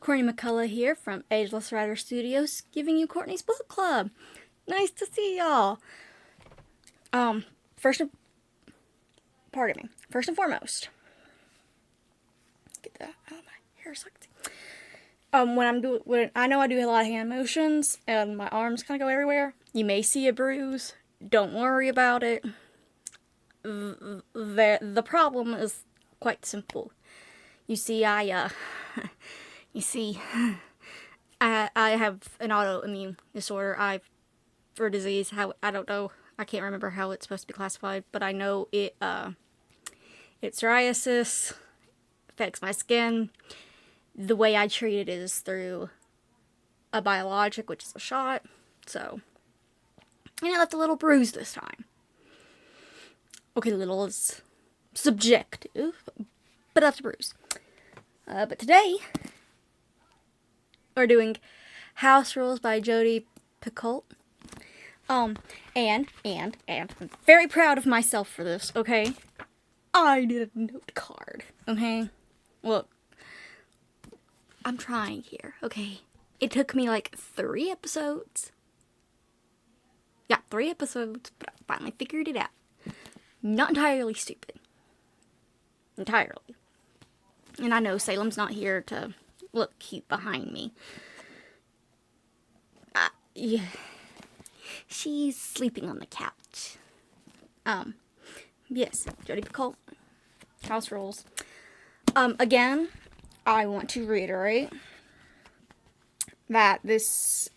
Courtney McCullough here from Ageless Writer Studios, giving you Courtney's Book Club. Nice to see y'all. First and foremost, get that out of my hair so I can see. When I know I do a lot of hand motions and my arms kind of go everywhere, you may see a bruise. Don't worry about it. The problem is quite simple. You see, I have an autoimmune disorder. For a disease, I don't know. I can't remember how it's supposed to be classified, but I know it's psoriasis, affects my skin. The way I treat it is through a biologic, which is a shot. So, and I left a little bruise this time. Okay, little is subjective, but I left a bruise. But today, we're doing House Rules by Jodi Picoult. And I'm very proud of myself for this, okay? I did a note card, okay? Look, I'm trying here, okay? It took me like 3 episodes. Yeah, 3 episodes, but I finally figured it out. Not entirely stupid. Entirely. And I know Salem's not here to look cute behind me. Yeah. She's sleeping on the couch. Yes, Jodi Picoult, House Rules. Again, I want to reiterate that this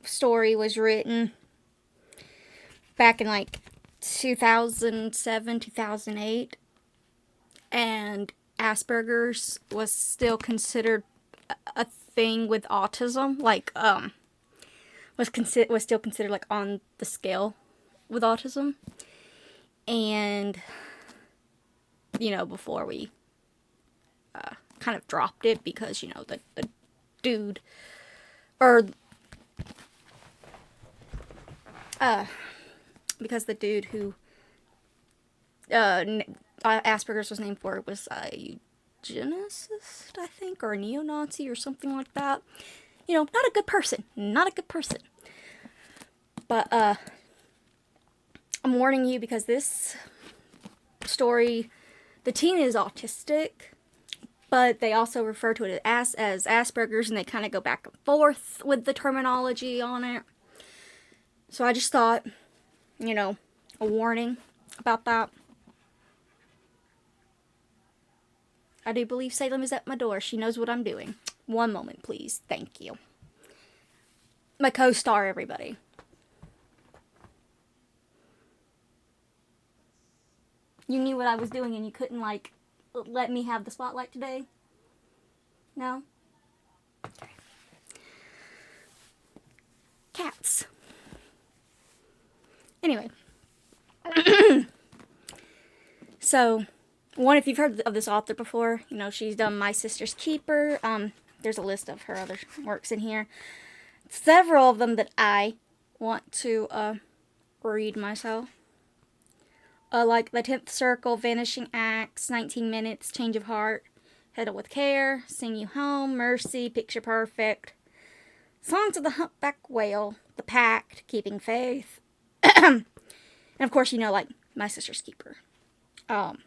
story was written back in like 2007, 2008, and Asperger's was still considered a thing with autism, like, was still considered like on the scale with autism. And before we kind of dropped it because the dude, or because the dude who Asperger's was named for was a eugenicist, I think, or a neo-Nazi or something like that. Not a good person. Not a good person. But, I'm warning you because this story, the teen is autistic, but they also refer to it as Asperger's, and they kind of go back and forth with the terminology on it. So I just thought, a warning about that. I do believe Salem is at my door. She knows what I'm doing. One moment, please. Thank you. My co-star, everybody. You knew what I was doing and you couldn't, let me have the spotlight today? No? Okay. Cats. Anyway. So, if you've heard of this author before, she's done My Sister's Keeper. There's a list of her other works in here. Several of them that I want to read myself. Like The 10th Circle, Vanishing Acts, 19 Minutes, Change of Heart, Head with Care, Sing You Home, Mercy, Picture Perfect, Songs of the Humpback Whale, The Pact, Keeping Faith, and of course, My Sister's Keeper. And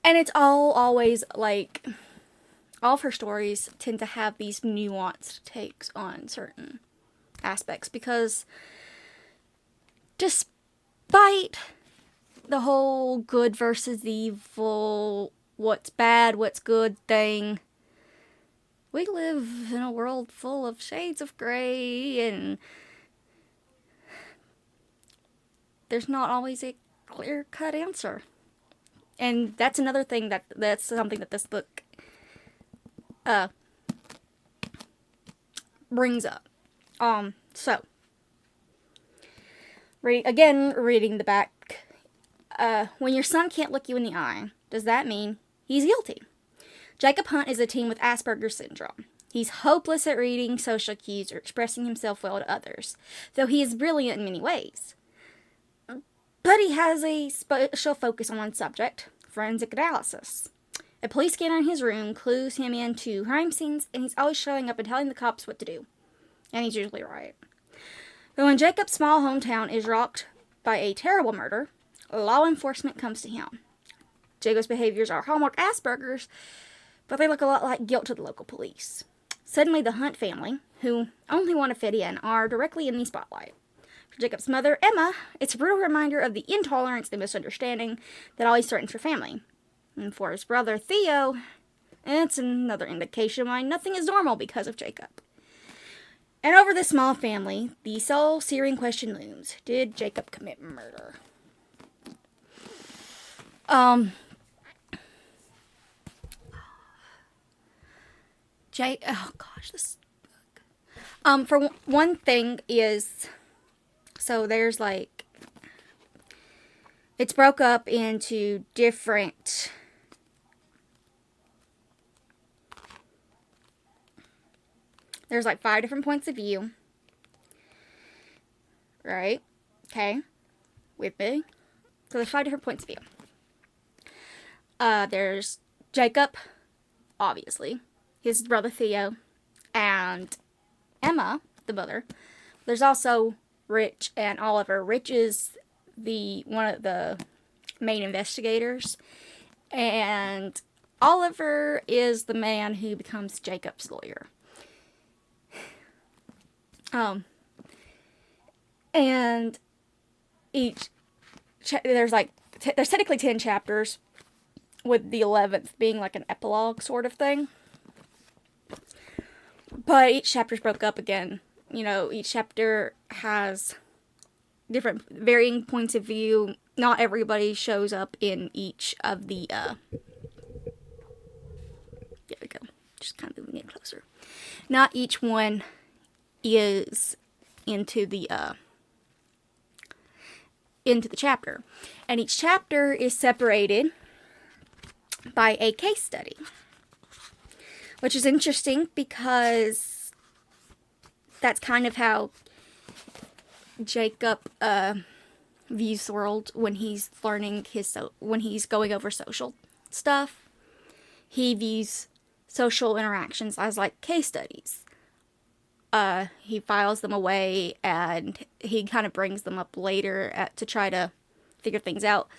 it's always, all of her stories tend to have these nuanced takes on certain aspects, because despite the whole good versus evil, what's bad, what's good thing, we live in a world full of shades of gray, and there's not always a clear-cut answer. And that's another thing that's something that this book brings up. So, reading the back. When your son can't look you in the eye, does that mean he's guilty? Jacob Hunt is a teen with Asperger's syndrome. He's hopeless at reading social cues or expressing himself well to others, though he is brilliant in many ways. But he has a special focus on one subject, forensic analysis. A police scanner in his room clues him into crime scenes, and he's always showing up and telling the cops what to do. And he's usually right. But when Jacob's small hometown is rocked by a terrible murder, law enforcement comes to him. Jacob's behaviors are hallmark Asperger's, but they look a lot like guilt to the local police. Suddenly, the Hunt family, who only want to fit in, are directly in the spotlight. For Jacob's mother, Emma, it's a brutal reminder of the intolerance and misunderstanding that always threatens her family. And for his brother, Theo, it's another indication why nothing is normal because of Jacob. And over this small family, the soul-searing question looms. Did Jacob commit murder? Oh gosh, this book. For one thing is, so there's like, it's broke up into different, there's like 5 different points of view. Right? Okay. With me? So there's 5 different points of view. There's Jacob, obviously, his brother Theo, and Emma, the mother. There's also Rich and Oliver. Rich is one of the main investigators, and Oliver is the man who becomes Jacob's lawyer. And there's technically 10 chapters, with the 11th being like an epilogue sort of thing. But each chapter's broke up again. You know, each chapter has different varying points of view. Not everybody shows up in each of the, there we go. Just kind of moving it closer. Not each one is into the chapter. And each chapter is separated by a case study, which is interesting because that's kind of how Jacob views the world when he's learning when he's going over social stuff. He views social interactions as like case studies. He files them away and he kind of brings them up later to try to figure things out.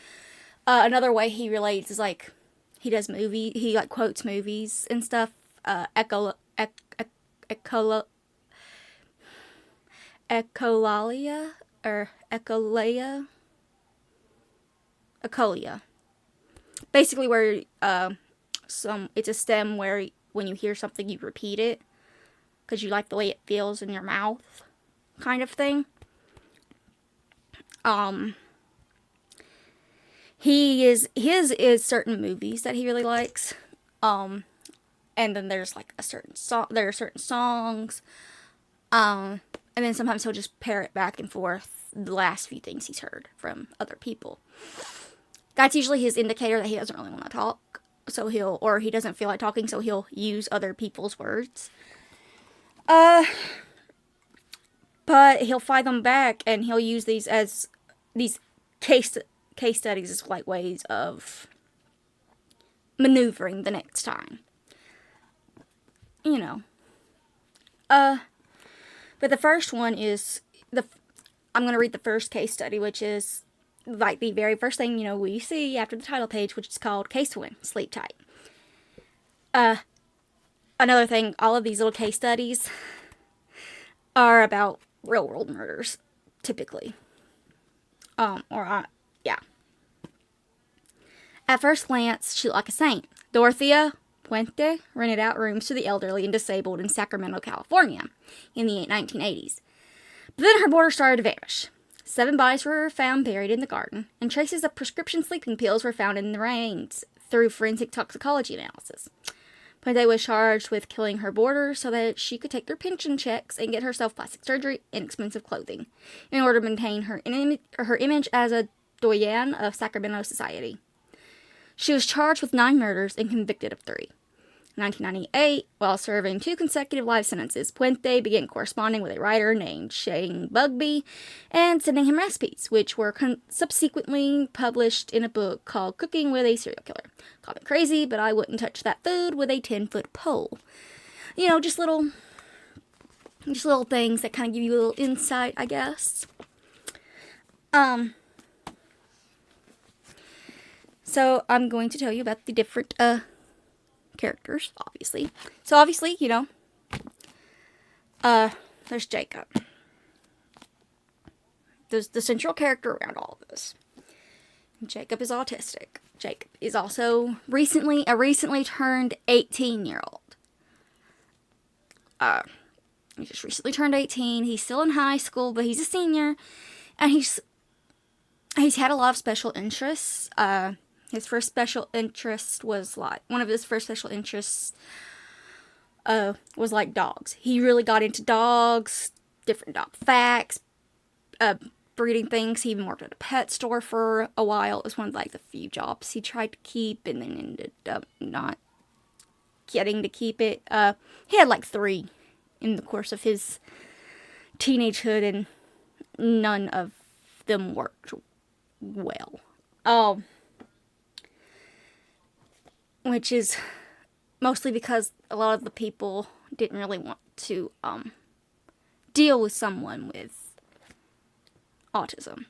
Another way he relates is like he does he like quotes movies and stuff. Echolalia or Echolia. Basically where it's a stem where when you hear something you repeat it because you like the way it feels in your mouth, kind of thing. His is certain movies that he really likes. And then there's like there are certain songs. And then sometimes he'll just parrot back and forth the last few things he's heard from other people. That's usually his indicator that he doesn't really want to talk. So he doesn't feel like talking, so he'll use other people's words. But he'll fight them back, and he'll use these case studies as like ways of maneuvering the next time. You know. But the first one is I'm going to read the first case study, which is like the very first thing, we see after the title page, which is called Case Win, Sleep Tight. Another thing, all of these little case studies are about real world murders, typically. Yeah. At first glance, she looked like a saint. Dorothea Puente rented out rooms to the elderly and disabled in Sacramento, California in the 1980s. But then her boarder started to vanish. 7 bodies were found buried in the garden, and traces of prescription sleeping pills were found in the remains through forensic toxicology analysis. Puente was charged with killing her boarder so that she could take their pension checks and get herself plastic surgery and expensive clothing in order to maintain her image as a doyen of Sacramento society. She was charged with 9 murders and convicted of 3. 1998, while serving 2 consecutive life sentences, Puente began corresponding with a writer named Shane Bugbee and sending him recipes, which were subsequently published in a book called Cooking with a Serial Killer. Call me crazy, but I wouldn't touch that food with a 10-foot pole. You know, just little things that kind of give you a little insight, I guess. So I'm going to tell you about the different characters, obviously. So obviously, you know, there's Jacob. There's the central character around all of this. Jacob is autistic. Jacob is also recently turned 18-year-old. He just recently turned 18. He's still in high school, but he's a senior, and he's had a lot of special interests. His first special interest was one of his first special interests was like dogs. He really got into dogs, different dog facts, breeding things. He even worked at a pet store for a while. It was one of like the few jobs he tried to keep, and then ended up not getting to keep it. He had like 3 in the course of his teenagehood, and none of them worked well. Which is mostly because a lot of the people didn't really want to deal with someone with autism.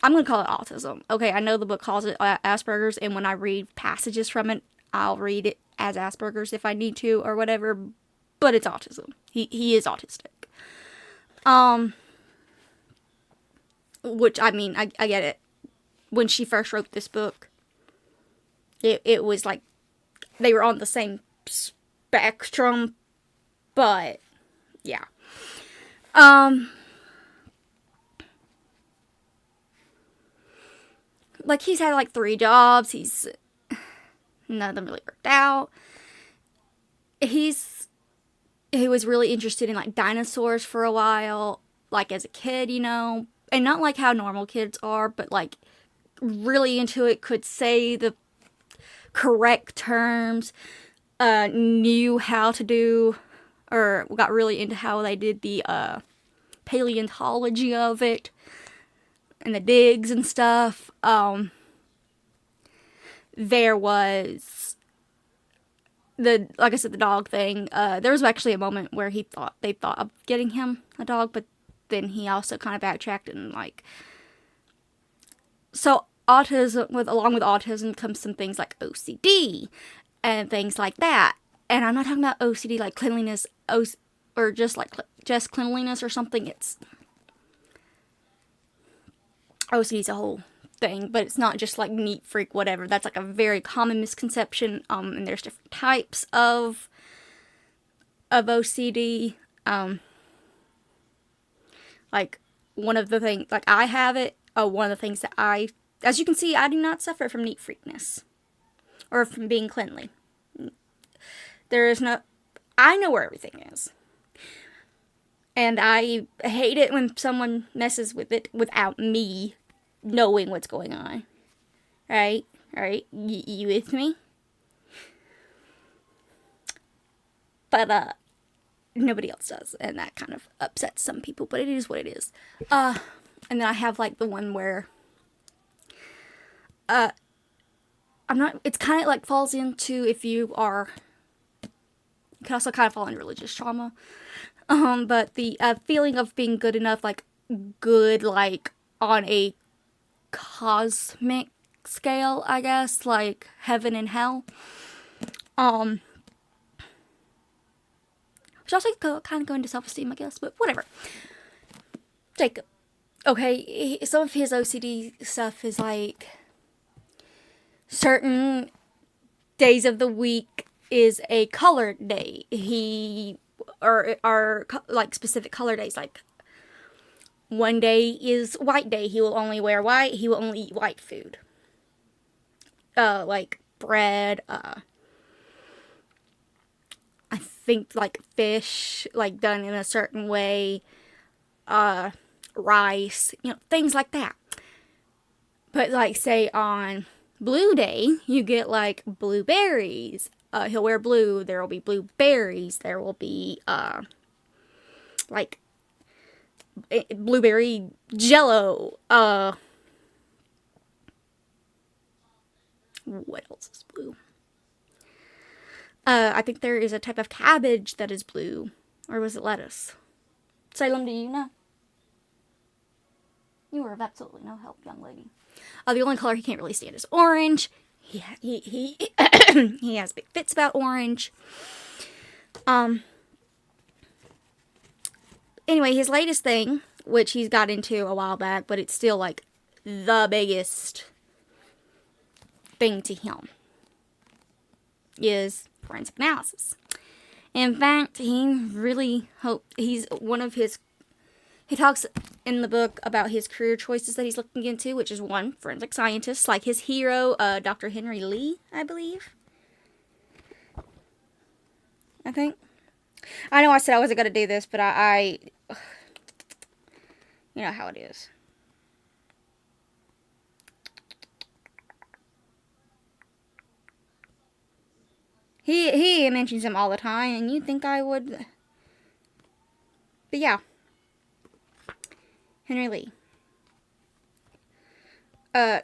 I'm going to call it autism. Okay, I know the book calls it Asperger's, and when I read passages from it, I'll read it as Asperger's if I need to or whatever, but it's autism. He is autistic. Which, I mean, I get it. When she first wrote this book, it was like they were on the same spectrum, but yeah. Like, he's had like 3 jobs. None of them really worked out. He was really interested in like dinosaurs for a while, like as a kid, you know, and not like how normal kids are, but like really into it, could say the correct terms, knew how to do, or got really into how they did the paleontology of it, and the digs and stuff. There was like I said, the dog thing. There was actually a moment where they thought of getting him a dog, but then he also kind of backtracked and like. So along with autism comes some things like OCD and things like that. And I'm not talking about OCD like cleanliness, or just cleanliness or something. It's OCD's a whole thing, but it's not just like neat freak, whatever. That's like a very common misconception. And there's different types of OCD. Like one of the things, like I have it. One of the things that as you can see, I do not suffer from neat freakness or from being cleanly. I know where everything is. And I hate it when someone messes with it without me knowing what's going on. Right? You with me? But, nobody else does. And that kind of upsets some people, but it is what it is. And then I have, like, the one where, it's kind of, like, falls into if you can also kind of fall into religious trauma. But the feeling of being good enough, like, good, like, on a cosmic scale, I guess, like, heaven and hell. Which also kind of go into self-esteem, I guess, but whatever. Jacob. Okay, some of his OCD stuff is, like, certain days of the week is a colored day. Or like specific color days, like one day is white day. He will only wear white. He will only eat white food. Like bread, I think like fish, like done in a certain way, rice, things like that. But like say on blue day, you get like blueberries, He'll wear blue. There will be blue berries. There will be, like, blueberry jello. What else is blue? I think there is a type of cabbage that is blue. Or was it lettuce? Salem, do you know? You are of absolutely no help, young lady. The only color he can't really stand is orange. He he has big fits about orange. Anyway, his latest thing, which he's got into a while back, but it's still like the biggest thing to him, is forensic analysis. In fact, he really he talks in the book about his career choices that he's looking into, which is one, forensic scientist, like his hero, Dr. Henry Lee, I believe. I think. I know I said I wasn't going to do this, but I you know how it is. He mentions him all the time, and you'd think I would. But yeah. Henry Lee. The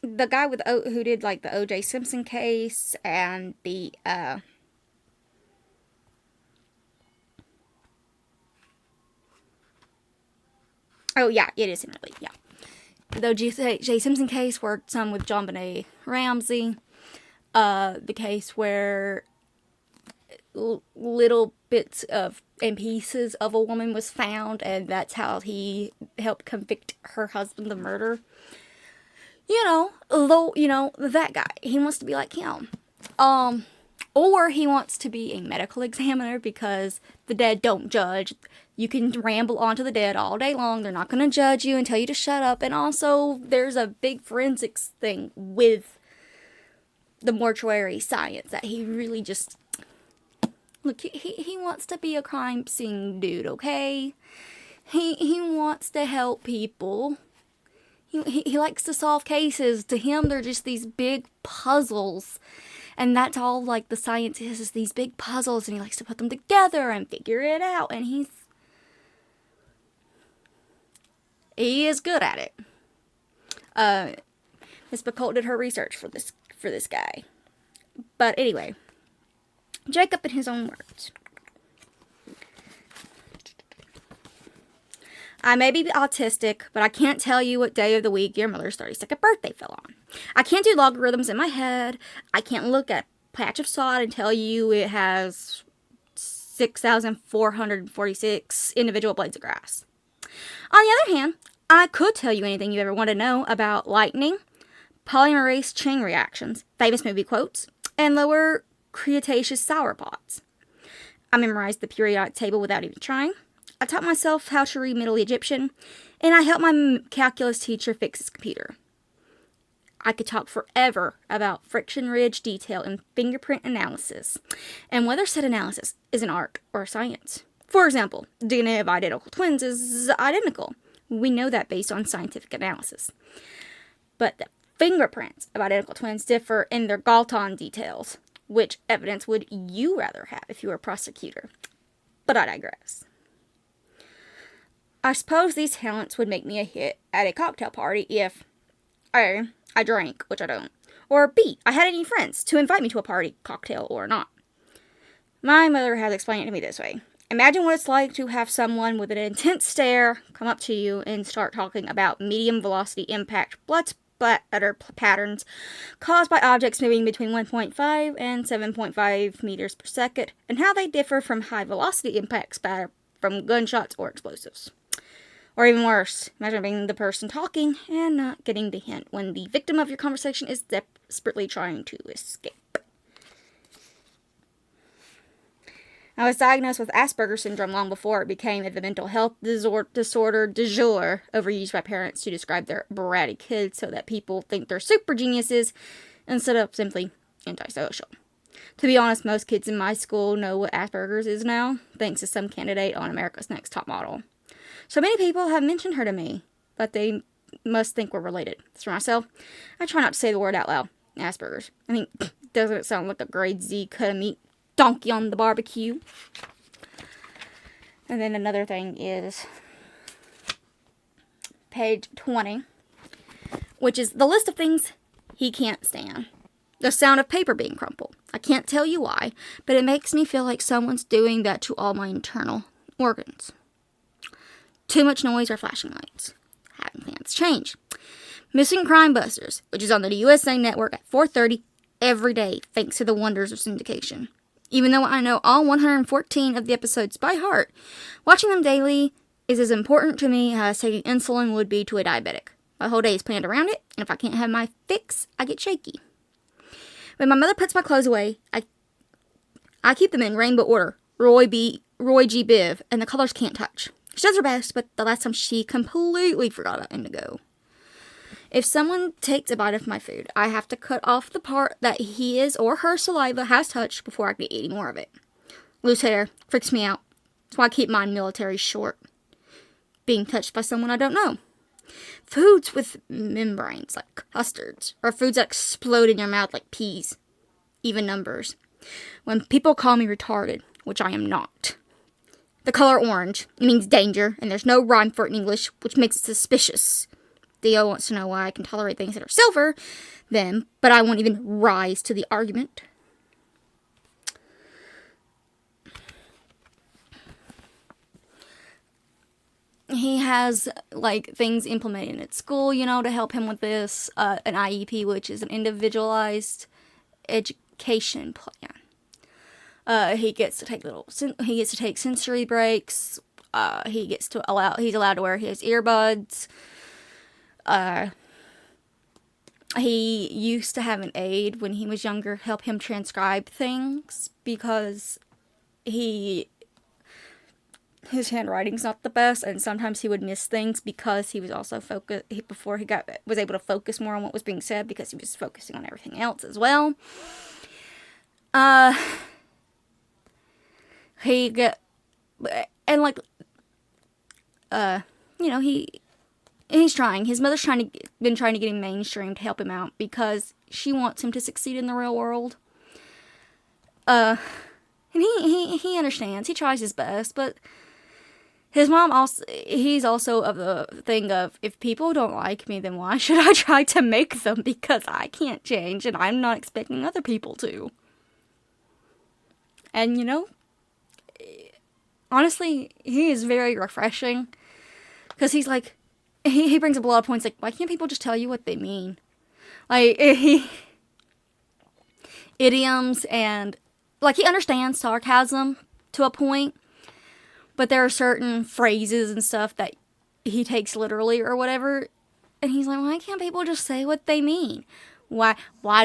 guy who did like the O.J. Simpson case and the oh yeah, it is Henry Lee. Yeah, the O.J. Simpson case worked some with JonBenet Ramsey. The case where little bits of and pieces of a woman was found, and that's how he helped convict her husband of murder. That guy, he wants to be like him. Or he wants to be a medical examiner because the dead don't judge. You can ramble onto the dead all day long. They're not going to judge you and tell you to shut up. And also, there's a big forensics thing with the mortuary science that he really just... Look, he wants to be a crime scene dude, okay? He wants to help people. He likes to solve cases. To him, they're just these big puzzles. And that's all, like, the science is these big puzzles. And he likes to put them together and figure it out. And he is good at it. Miss Picoult did her research for this guy. But anyway, Jacob in his own words. I may be autistic, but I can't tell you what day of the week your mother's 32nd birthday fell on. I can't do logarithms in my head. I can't look at a patch of sod and tell you it has 6,446 individual blades of grass. On the other hand, I could tell you anything you ever want to know about lightning, polymerase chain reactions, famous movie quotes, and lower Cretaceous sauropods. I memorized the periodic table without even trying. I taught myself how to read Middle Egyptian, and I helped my calculus teacher fix his computer. I could talk forever about friction ridge detail and fingerprint analysis, and whether said analysis is an art or a science. For example, DNA of identical twins is identical. We know that based on scientific analysis. But the fingerprints of identical twins differ in their Galton details. Which evidence would you rather have if you were a prosecutor? But I digress. I suppose these talents would make me a hit at a cocktail party if A, I drank, which I don't, or B, I had any friends to invite me to a party, cocktail or not. My mother has explained it to me this way. Imagine what it's like to have someone with an intense stare come up to you and start talking about medium velocity impact blood splatter patterns caused by objects moving between 1.5 and 7.5 meters per second, and how they differ from high velocity impact spatter from gunshots or explosives. Or even worse, imagine being the person talking and not getting the hint when the victim of your conversation is desperately trying to escape. I was diagnosed with Asperger syndrome long before it became the mental health disorder du jour, overused by parents to describe their bratty kids so that people think they're super geniuses instead of simply antisocial. To be honest, most kids in my school know what Asperger's is now, thanks to some candidate on America's Next Top Model. So many people have mentioned her to me, but they must think we're related. As for myself, I try not to say the word out loud. Asperger's. I mean, Doesn't it sound like a grade Z cut of meat donkey on the barbecue? And then another thing is page 20, which is the list of things he can't stand. The sound of paper being crumpled. I can't tell you why, but it makes me feel like someone's doing that to all my internal organs. Too much noise or flashing lights. Having plans change. Missing Crime Busters, which is on the USA Network at 4:30 every day, thanks to the wonders of syndication. Even though I know all 114 of the episodes by heart, watching them daily is as important to me as taking insulin would be to a diabetic. My whole day is planned around it, and if I can't have my fix, I get shaky. When my mother puts my clothes away, I keep them in rainbow order. Roy G. Biv, and the colors can't touch. She does her best, but the last time she completely forgot about indigo. If someone takes a bite of my food, I have to cut off the part that his or her saliva has touched before I can eat any more of it. Loose hair freaks me out. That's why I keep mine military short. Being touched by someone I don't know. Foods with membranes, like custards, or foods that explode in your mouth like peas. Even numbers. When people call me retarded, which I am not. The color orange, it means danger, and there's no rhyme for it in English, which makes it suspicious. Theo wants to know why I can tolerate things that are silver, then, but I won't even rise to the argument. He has, like, things implemented at school, you know, to help him with this. An IEP, which is an individualized education plan. He gets to take sensory breaks. He's allowed to wear his earbuds. He used to have an aide when he was younger help him transcribe things because his handwriting's not the best, and sometimes he would miss things because he was also was able to focus more on what was being said because he was focusing on everything else as well. He's trying. His mother's been trying to get him mainstream to help him out because she wants him to succeed in the real world. And he understands. He tries his best, but his mom he's also of the thing of, if people don't like me, then why should I try to make them? Because I can't change, and I'm not expecting other people to. And, you know, honestly, he is very refreshing. Because he's like, he brings up a lot of points, like, why can't people just tell you what they mean? Like, idioms and, like, he understands sarcasm to a point, but there are certain phrases and stuff that he takes literally or whatever, and he's like, why can't people just say what they mean? Why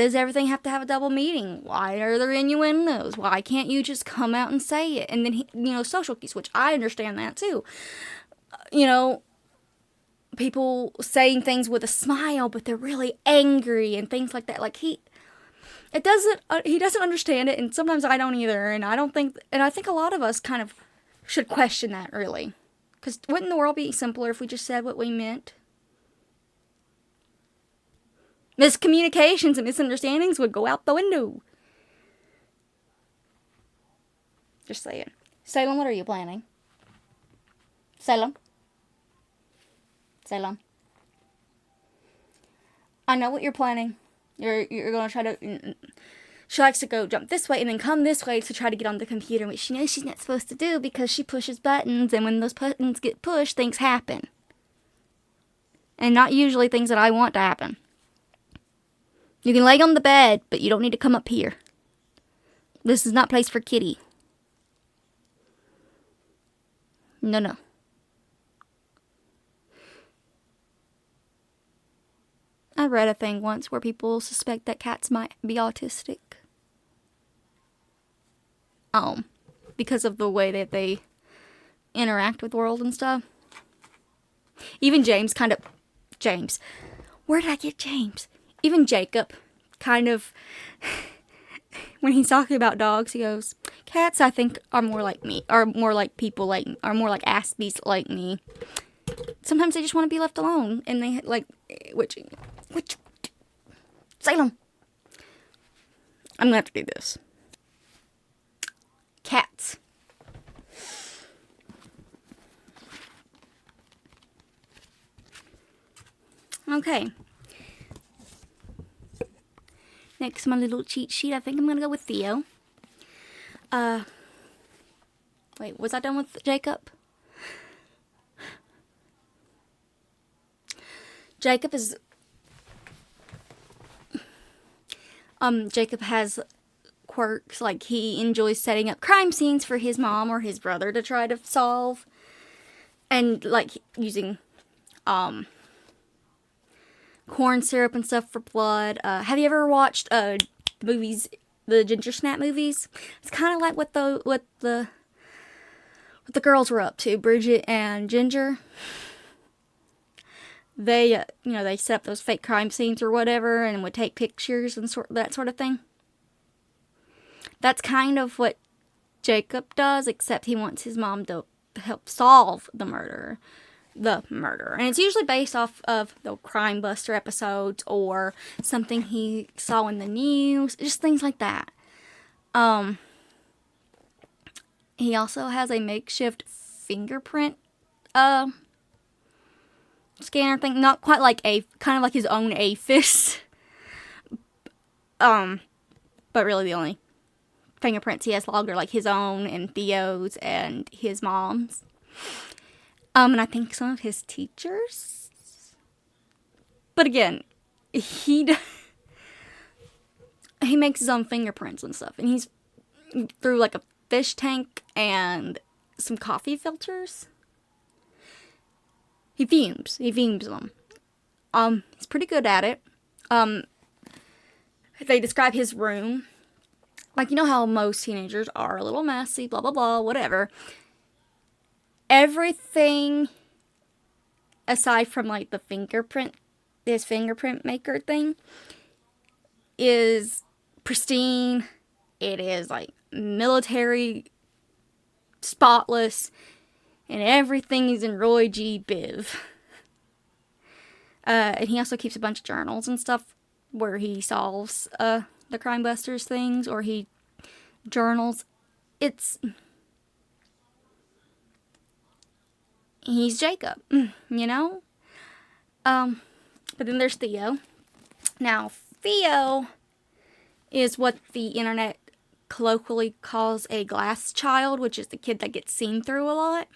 does everything have to have a double meaning? Why are there innuendos? Why can't you just come out and say it? And then, social cues, which I understand that too. People saying things with a smile, but they're really angry and things like that. Like, he doesn't understand it, and sometimes I don't either. And I think a lot of us kind of should question that, really. Because wouldn't the world be simpler if we just said what we meant? Miscommunications and misunderstandings would go out the window. Just saying. Salem, what are you planning? Salem? I know what you're planning. You're going to try to... She likes to go jump this way and then come this way to try to get on the computer, which she knows she's not supposed to do because she pushes buttons, and when those buttons get pushed, things happen. And not usually things that I want to happen. You can lay on the bed, but you don't need to come up here. This is not place for kitty. No. I read a thing once where people suspect that cats might be autistic. Because of the way that they interact with the world and stuff. Even James. Where did I get James? Even Jacob kind of, when he's talking about dogs, he goes, cats, I think, are more like me, are more like people like, are more like Aspies like me. Sometimes they just want to be left alone, and they, like, which, Salem. I'm gonna have to do this. Cats. Okay. Next, my little cheat sheet. I think I'm gonna go with Theo. Wait, was I done with Jacob? Jacob is... Jacob has quirks, like he enjoys setting up crime scenes for his mom or his brother to try to solve. And, like, using, corn syrup and stuff for blood. Have you ever watched, the movies, the Ginger Snap movies? It's kind of like what the girls were up to, Bridget and Ginger. They, they set up those fake crime scenes or whatever and would take pictures and that sort of thing. That's kind of what Jacob does, except he wants his mom to help solve the murder. And it's usually based off of the Crime Buster episodes or something he saw in the news, just things like that. He also has a makeshift fingerprint scanner thing, not quite like kind of like his own AFIS. But really the only fingerprints he has logged are like his own and Theo's and his mom's. And I think some of his teachers. But again, he makes his own fingerprints and stuff, and he's through like a fish tank and some coffee filters. He fumes them. He's pretty good at it. They describe his room. Like, you know how most teenagers are a little messy, blah, blah, blah, whatever. Everything, aside from, like, his fingerprint maker thing, is pristine. It is, like, military, spotless, and everything is in Roy G. Biv. And he also keeps a bunch of journals and stuff where he solves the Crime Busters things, or he journals. He's Jacob, But then there's Theo. Now, Theo is what the internet colloquially calls a glass child, which is the kid that gets seen through a lot.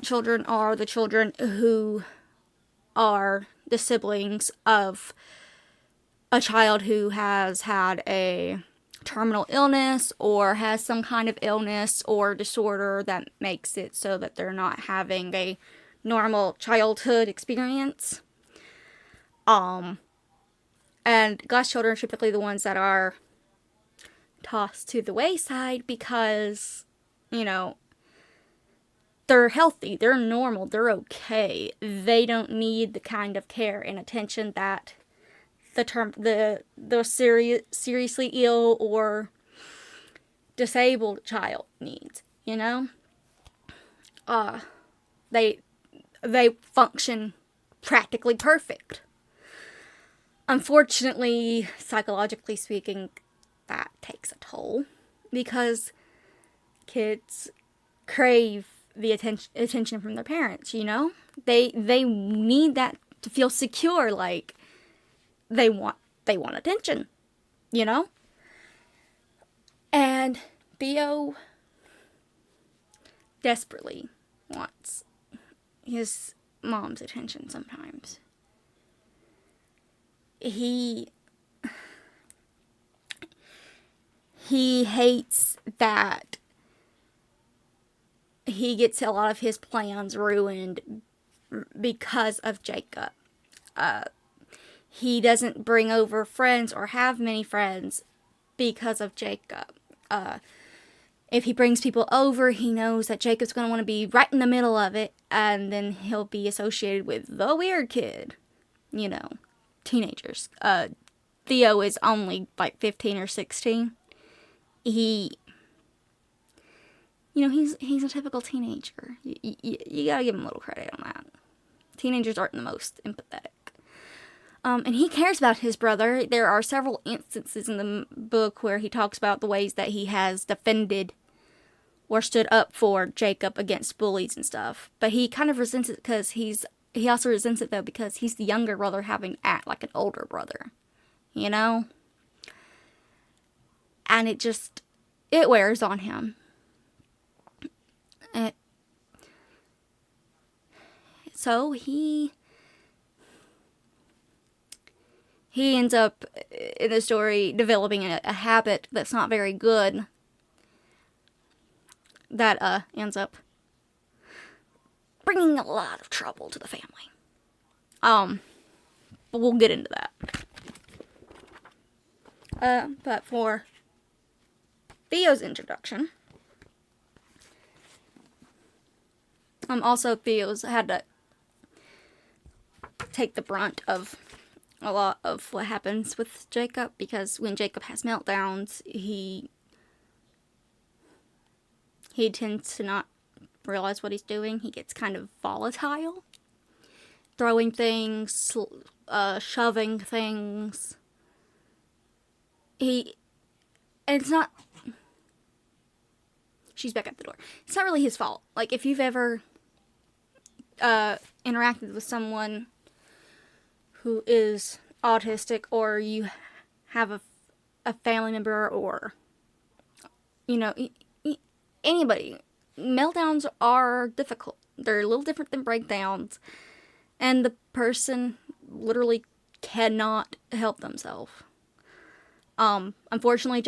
Children are the children who are the siblings of a child who has had a terminal illness or has some kind of illness or disorder that makes it so that they're not having a normal childhood experience. And glass children are typically the ones that are tossed to the wayside because, they're healthy, they're normal, they're okay. They don't need the kind of care and attention that the seriously ill or disabled child needs, They function practically perfect. Unfortunately, psychologically speaking, that takes a toll because kids crave the attention from their parents, They need that to feel secure, like they want attention, And Theo desperately wants his mom's attention sometimes. He hates that he gets a lot of his plans ruined because of Jacob. He doesn't bring over friends or have many friends because of Jacob. If he brings people over, he knows that Jacob's going to want to be right in the middle of it, and then he'll be associated with the weird kid. Teenagers. Theo is only like 15 or 16. He's a typical teenager. You gotta give him a little credit on that. Teenagers aren't the most empathetic. And he cares about his brother. There are several instances in the book where he talks about the ways that he has defended or stood up for Jacob against bullies and stuff. But he kind of resents it because he also resents it though because he's the younger brother having to act like an older brother. You know? And it wears on him. So he ends up in the story developing a habit that's not very good that ends up bringing a lot of trouble to the family. But we'll get into that. But for Theo's introduction, also Theo's had to take the brunt of a lot of what happens with Jacob, because when Jacob has meltdowns, he tends to not realize what he's doing. He gets kind of volatile, throwing things, shoving things. And it's not... She's back at the door. It's not really his fault. Like, if you've ever interacted with someone who is autistic, or you have a family member, or, you know, anybody, meltdowns are difficult. They're a little different than breakdowns, and the person literally cannot help themselves. Unfortunately,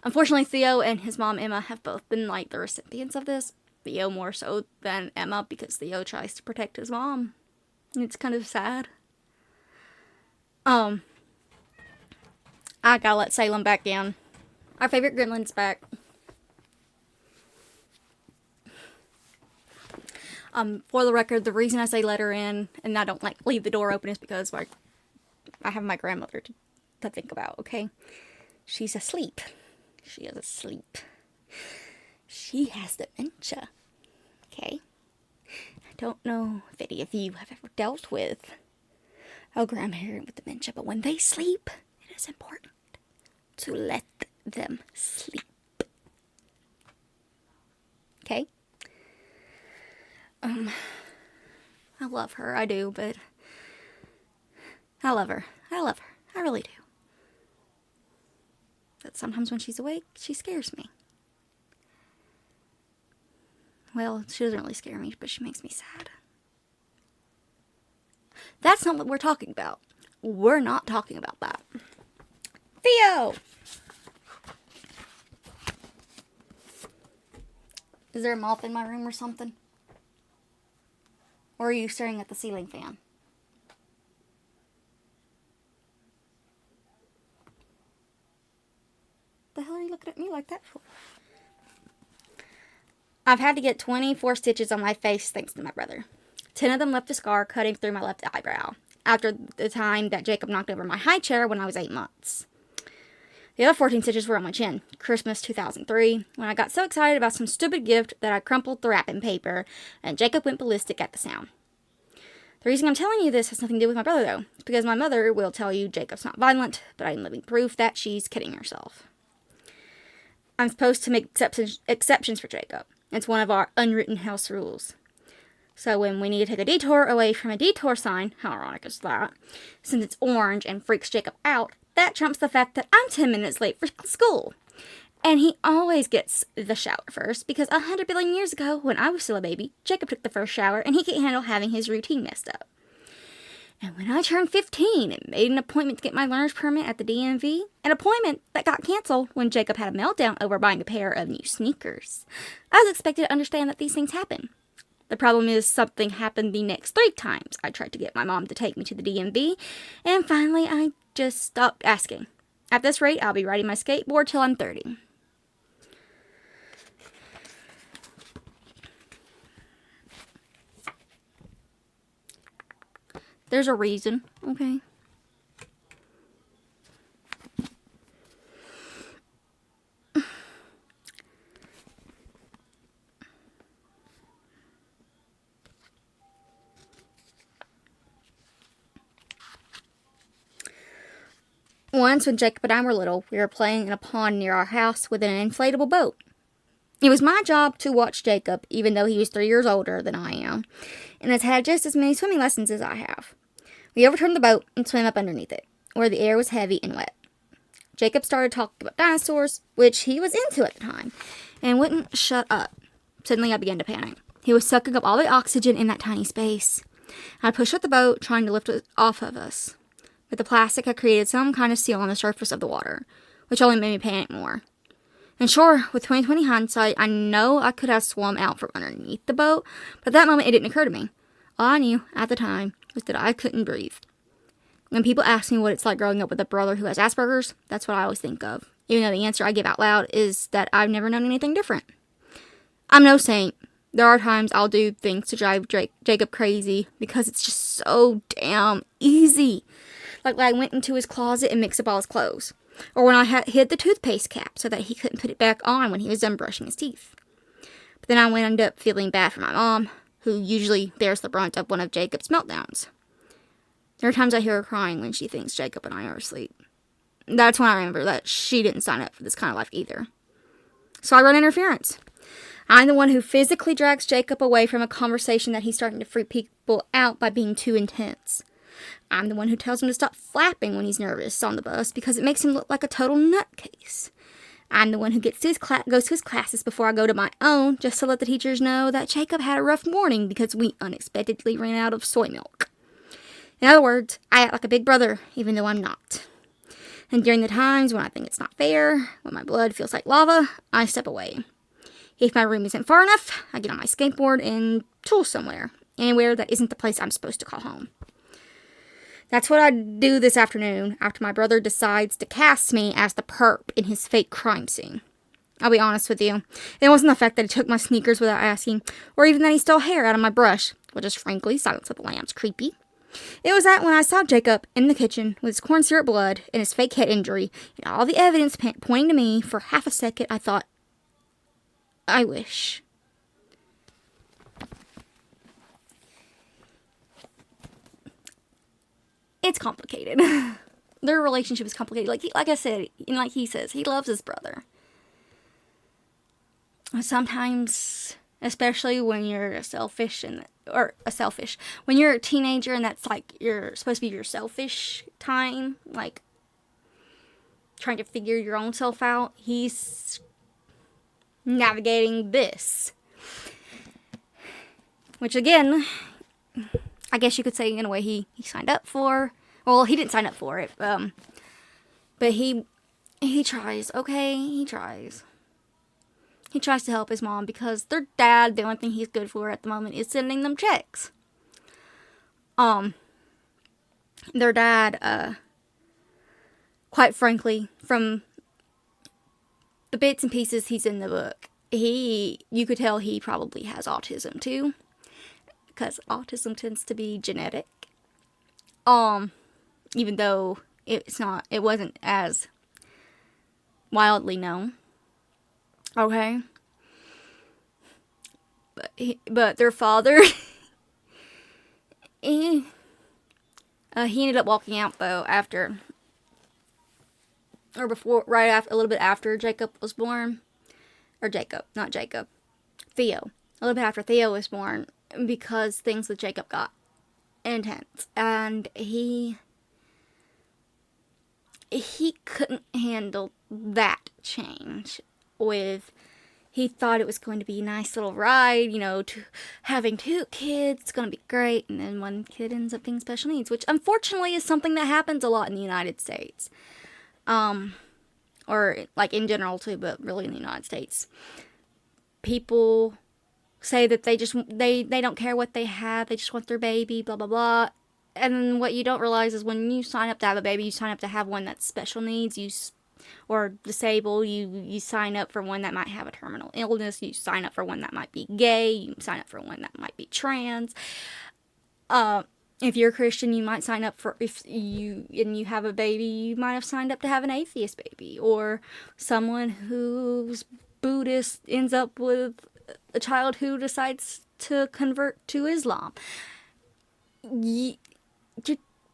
unfortunately, Theo and his mom, Emma, have both been, like, the recipients of this. Theo more so than Emma, because Theo tries to protect his mom. It's kind of sad. I gotta let Salem back in. Our favorite gremlin's back. For the record, the reason I say let her in and I don't, like, leave the door open is because, like, I have my grandmother to think about, okay? She's asleep. She is asleep. She has dementia. Okay? I don't know if any of you have ever dealt with a grandparent with dementia, but when they sleep, it is important to let them sleep. Okay? I love her. I do, but I love her. I love her. I really do. But sometimes when she's awake, she scares me. Well, she doesn't really scare me, but she makes me sad. That's not what we're talking about. We're not talking about that. Theo! Is there a moth in my room or something? Or are you staring at the ceiling fan? The hell are you looking at me like that for? I've had to get 24 stitches on my face thanks to my brother. 10 of them left a scar cutting through my left eyebrow after the time that Jacob knocked over my high chair when I was 8 months. The other 14 stitches were on my chin. Christmas 2003, when I got so excited about some stupid gift that I crumpled the wrapping paper, and Jacob went ballistic at the sound. The reason I'm telling you this has nothing to do with my brother, though. It's because my mother will tell you Jacob's not violent, but I'm living proof that she's kidding herself. I'm supposed to make exceptions for Jacob. It's one of our unwritten house rules. So when we need to take a detour away from a detour sign, how ironic is that, since it's orange and freaks Jacob out, that trumps the fact that I'm 10 minutes late for school. And he always gets the shower first, because 100 billion years ago, when I was still a baby, Jacob took the first shower, and he can't handle having his routine messed up. And when I turned 15 and made an appointment to get my learner's permit at the DMV, an appointment that got canceled when Jacob had a meltdown over buying a pair of new sneakers, I was expected to understand that these things happen. The problem is something happened the next 3 times I tried to get my mom to take me to the DMV, and finally I just stopped asking. At this rate, I'll be riding my skateboard till I'm 30. There's a reason, okay? Once, when Jacob and I were little, we were playing in a pond near our house with an inflatable boat. It was my job to watch Jacob, even though he was 3 years older than I am, and has had just as many swimming lessons as I have. We overturned the boat and swam up underneath it, where the air was heavy and wet. Jacob started talking about dinosaurs, which he was into at the time, and wouldn't shut up. Suddenly I began to panic. He was sucking up all the oxygen in that tiny space. I pushed up the boat, trying to lift it off of us, but the plastic had created some kind of seal on the surface of the water, which only made me panic more. And sure, with 2020 hindsight, I know I could have swum out from underneath the boat, but at that moment it didn't occur to me. All I knew at the time was that I couldn't breathe. When people ask me what it's like growing up with a brother who has Asperger's, that's what I always think of, even though the answer I give out loud is that I've never known anything different. I'm no saint. There are times I'll do things to drive Jacob crazy because it's just so damn easy. Like when I went into his closet and mixed up all his clothes. Or when I hid the toothpaste cap so that he couldn't put it back on when he was done brushing his teeth. But then I wound up feeling bad for my mom, who usually bears the brunt of one of Jacob's meltdowns. There are times I hear her crying when she thinks Jacob and I are asleep. That's when I remember that she didn't sign up for this kind of life either. So I run interference. I'm the one who physically drags Jacob away from a conversation that he's starting to freak people out by being too intense. I'm the one who tells him to stop flapping when he's nervous on the bus because it makes him look like a total nutcase. I'm the one who goes to his classes before I go to my own just to let the teachers know that Jacob had a rough morning because we unexpectedly ran out of soy milk. In other words, I act like a big brother even though I'm not. And during the times when I think it's not fair, when my blood feels like lava, I step away. If my room isn't far enough, I get on my skateboard and tool somewhere, anywhere that isn't the place I'm supposed to call home. That's what I do this afternoon after my brother decides to cast me as the perp in his fake crime scene. I'll be honest with you. It wasn't the fact that he took my sneakers without asking, or even that he stole hair out of my brush, which is frankly, Silence of the Lambs creepy. It was that when I saw Jacob in the kitchen with his corn syrup blood and his fake head injury, and all the evidence pointing to me, for half a second I thought, I wish. It's complicated. Their relationship is complicated. Like I said, and like he says, he loves his brother. Sometimes, especially when you're when you're a teenager and that's like you're supposed to be your selfish time, like trying to figure your own self out, he's navigating this. Which again, I guess you could say in a way he signed up for. Well, he didn't sign up for it, but he tries, okay? He tries. He tries to help his mom because their dad, the only thing he's good for at the moment is sending them checks. Their dad, quite frankly, from the bits and pieces he's in the book, you could tell he probably has autism too. Because autism tends to be genetic. Even though it wasn't as wildly known. Okay? But their father, he ended up walking out though after, or before, right after, a little bit after Jacob was born. Or Jacob, not Jacob. Theo. A little bit after Theo was born. Because things with Jacob got intense. And he couldn't handle that change. He thought it was going to be a nice little ride, having 2 kids, it's going to be great. And then one kid ends up being special needs, which unfortunately is something that happens a lot in the United States. Or like in general too, but really in the United States. People say that they don't care what they have, they just want their baby, blah, blah, blah. And what you don't realize is when you sign up to have a baby, you sign up to have one that's special needs, or disabled, you sign up for one that might have a terminal illness, you sign up for one that might be gay, you sign up for one that might be trans. If you're a Christian, you might sign up for, if you have a baby, you might have signed up to have an atheist baby, or someone who's Buddhist ends up with a child who decides to convert to Islam.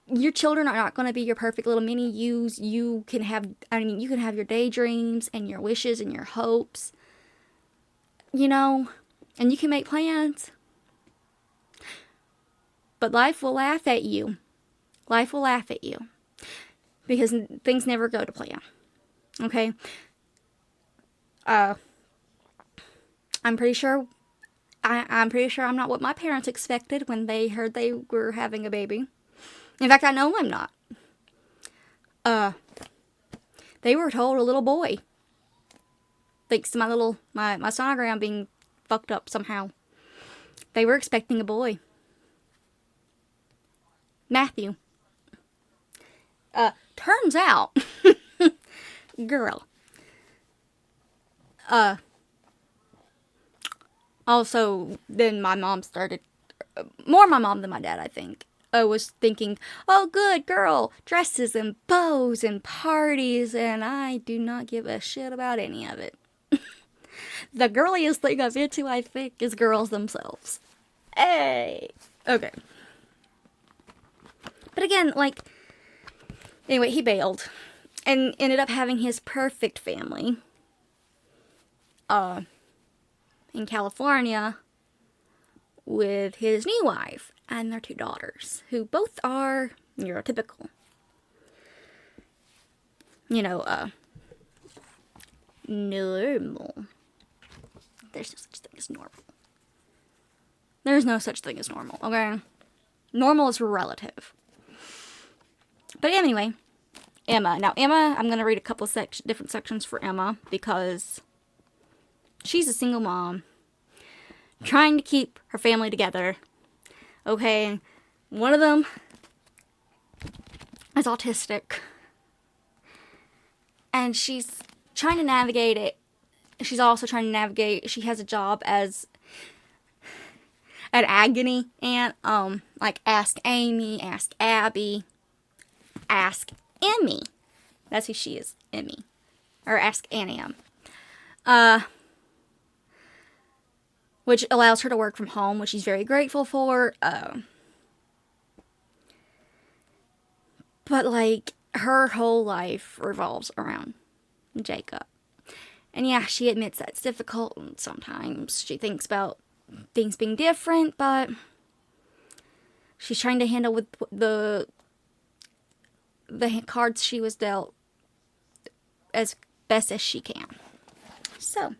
your children are not going to be your perfect little mini yous. You can have your daydreams and your wishes and your hopes, and you can make plans. But life will laugh at you. Life will laugh at you. Because things never go to plan. Okay? I'm pretty sure I'm not what my parents expected when they heard they were having a baby. In fact, I know I'm not. They were told a little boy. Thanks to my sonogram being fucked up somehow. They were expecting a boy. Matthew. Turns out, girl. Also, then my mom started, more my mom than my dad, I think, was thinking, oh, good girl, dresses and bows and parties, and I do not give a shit about any of it. The girliest thing I'm into, I think, is girls themselves. Hey! Okay. But again, anyway, he bailed and ended up having his perfect family in California with his new wife and their 2 daughters, who both are neurotypical. Normal. There's no such thing as normal. There's no such thing as normal, okay? Normal is relative. But anyway, Emma. Now, Emma, I'm going to read a couple of different sections for Emma because she's a single mom trying to keep her family together. Okay, one of them is autistic. And she's trying to navigate it. She's also trying to navigate, she has a job as an agony aunt, Ask Amy, Ask Abby, Ask Emmy. That's who she is, Emmy. Or Ask Annie which allows her to work from home, which she's very grateful for. But, her whole life revolves around Jacob. And yeah, she admits that it's difficult, and sometimes she thinks about things being different, but she's trying to handle with the cards she was dealt as best as she can. So,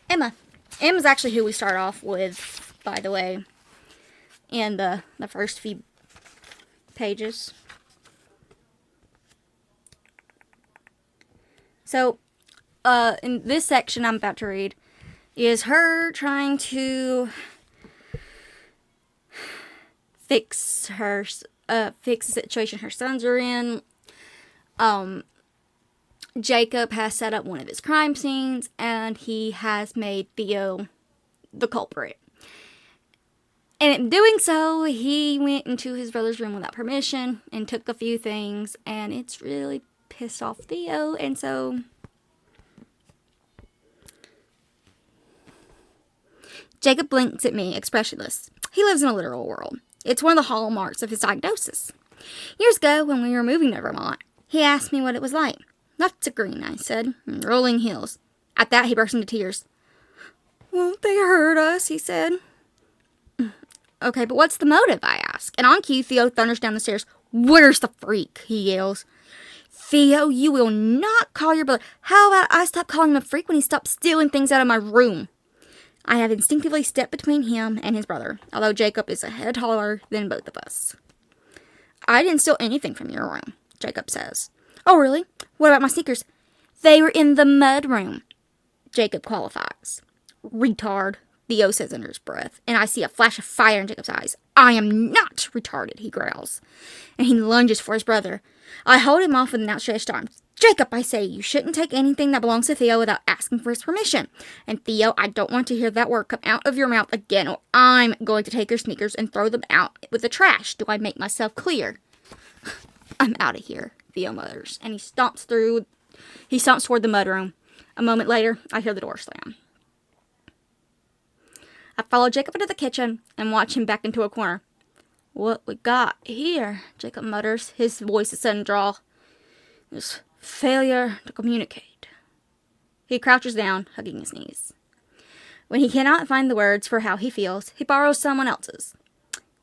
Emma. Emma's actually who we start off with, by the way, in the first few pages. So, in this section I'm about to read is her trying to fix the situation her sons are in. Jacob has set up one of his crime scenes, and he has made Theo the culprit. And in doing so, he went into his brother's room without permission and took a few things, and it's really pissed off Theo, and so Jacob blinks at me, expressionless. He lives in a literal world. It's one of the hallmarks of his diagnosis. Years ago, when we were moving to Vermont, he asked me what it was like. Lots of green, I said, and rolling hills. At that, he burst into tears. Won't they hurt us, he said. Okay, but what's the motive, I ask. And on cue, Theo thunders down the stairs. Where's the freak, he yells. Theo, you will not call your brother. How about I stop calling him a freak when he stops stealing things out of my room? I have instinctively stepped between him and his brother, although Jacob is a head taller than both of us. I didn't steal anything from your room, Jacob says. Oh, really? What about my sneakers? They were in the mud room, Jacob qualifies. Retard, Theo says under his breath, and I see a flash of fire in Jacob's eyes. I am not retarded, he growls, and he lunges for his brother. I hold him off with an outstretched arm. Jacob, I say, you shouldn't take anything that belongs to Theo without asking for his permission. And Theo, I don't want to hear that word come out of your mouth again, or I'm going to take your sneakers and throw them out with the trash. Do I make myself clear? I'm out of here, Theo mutters, and he stomps toward the mudroom. A moment later, I hear the door slam. I follow Jacob into the kitchen and watch him back into a corner. "What we got here," Jacob mutters, his voice a sudden drawl, "is failure to communicate." He crouches down, hugging his knees. When he cannot find the words for how he feels, he borrows someone else's.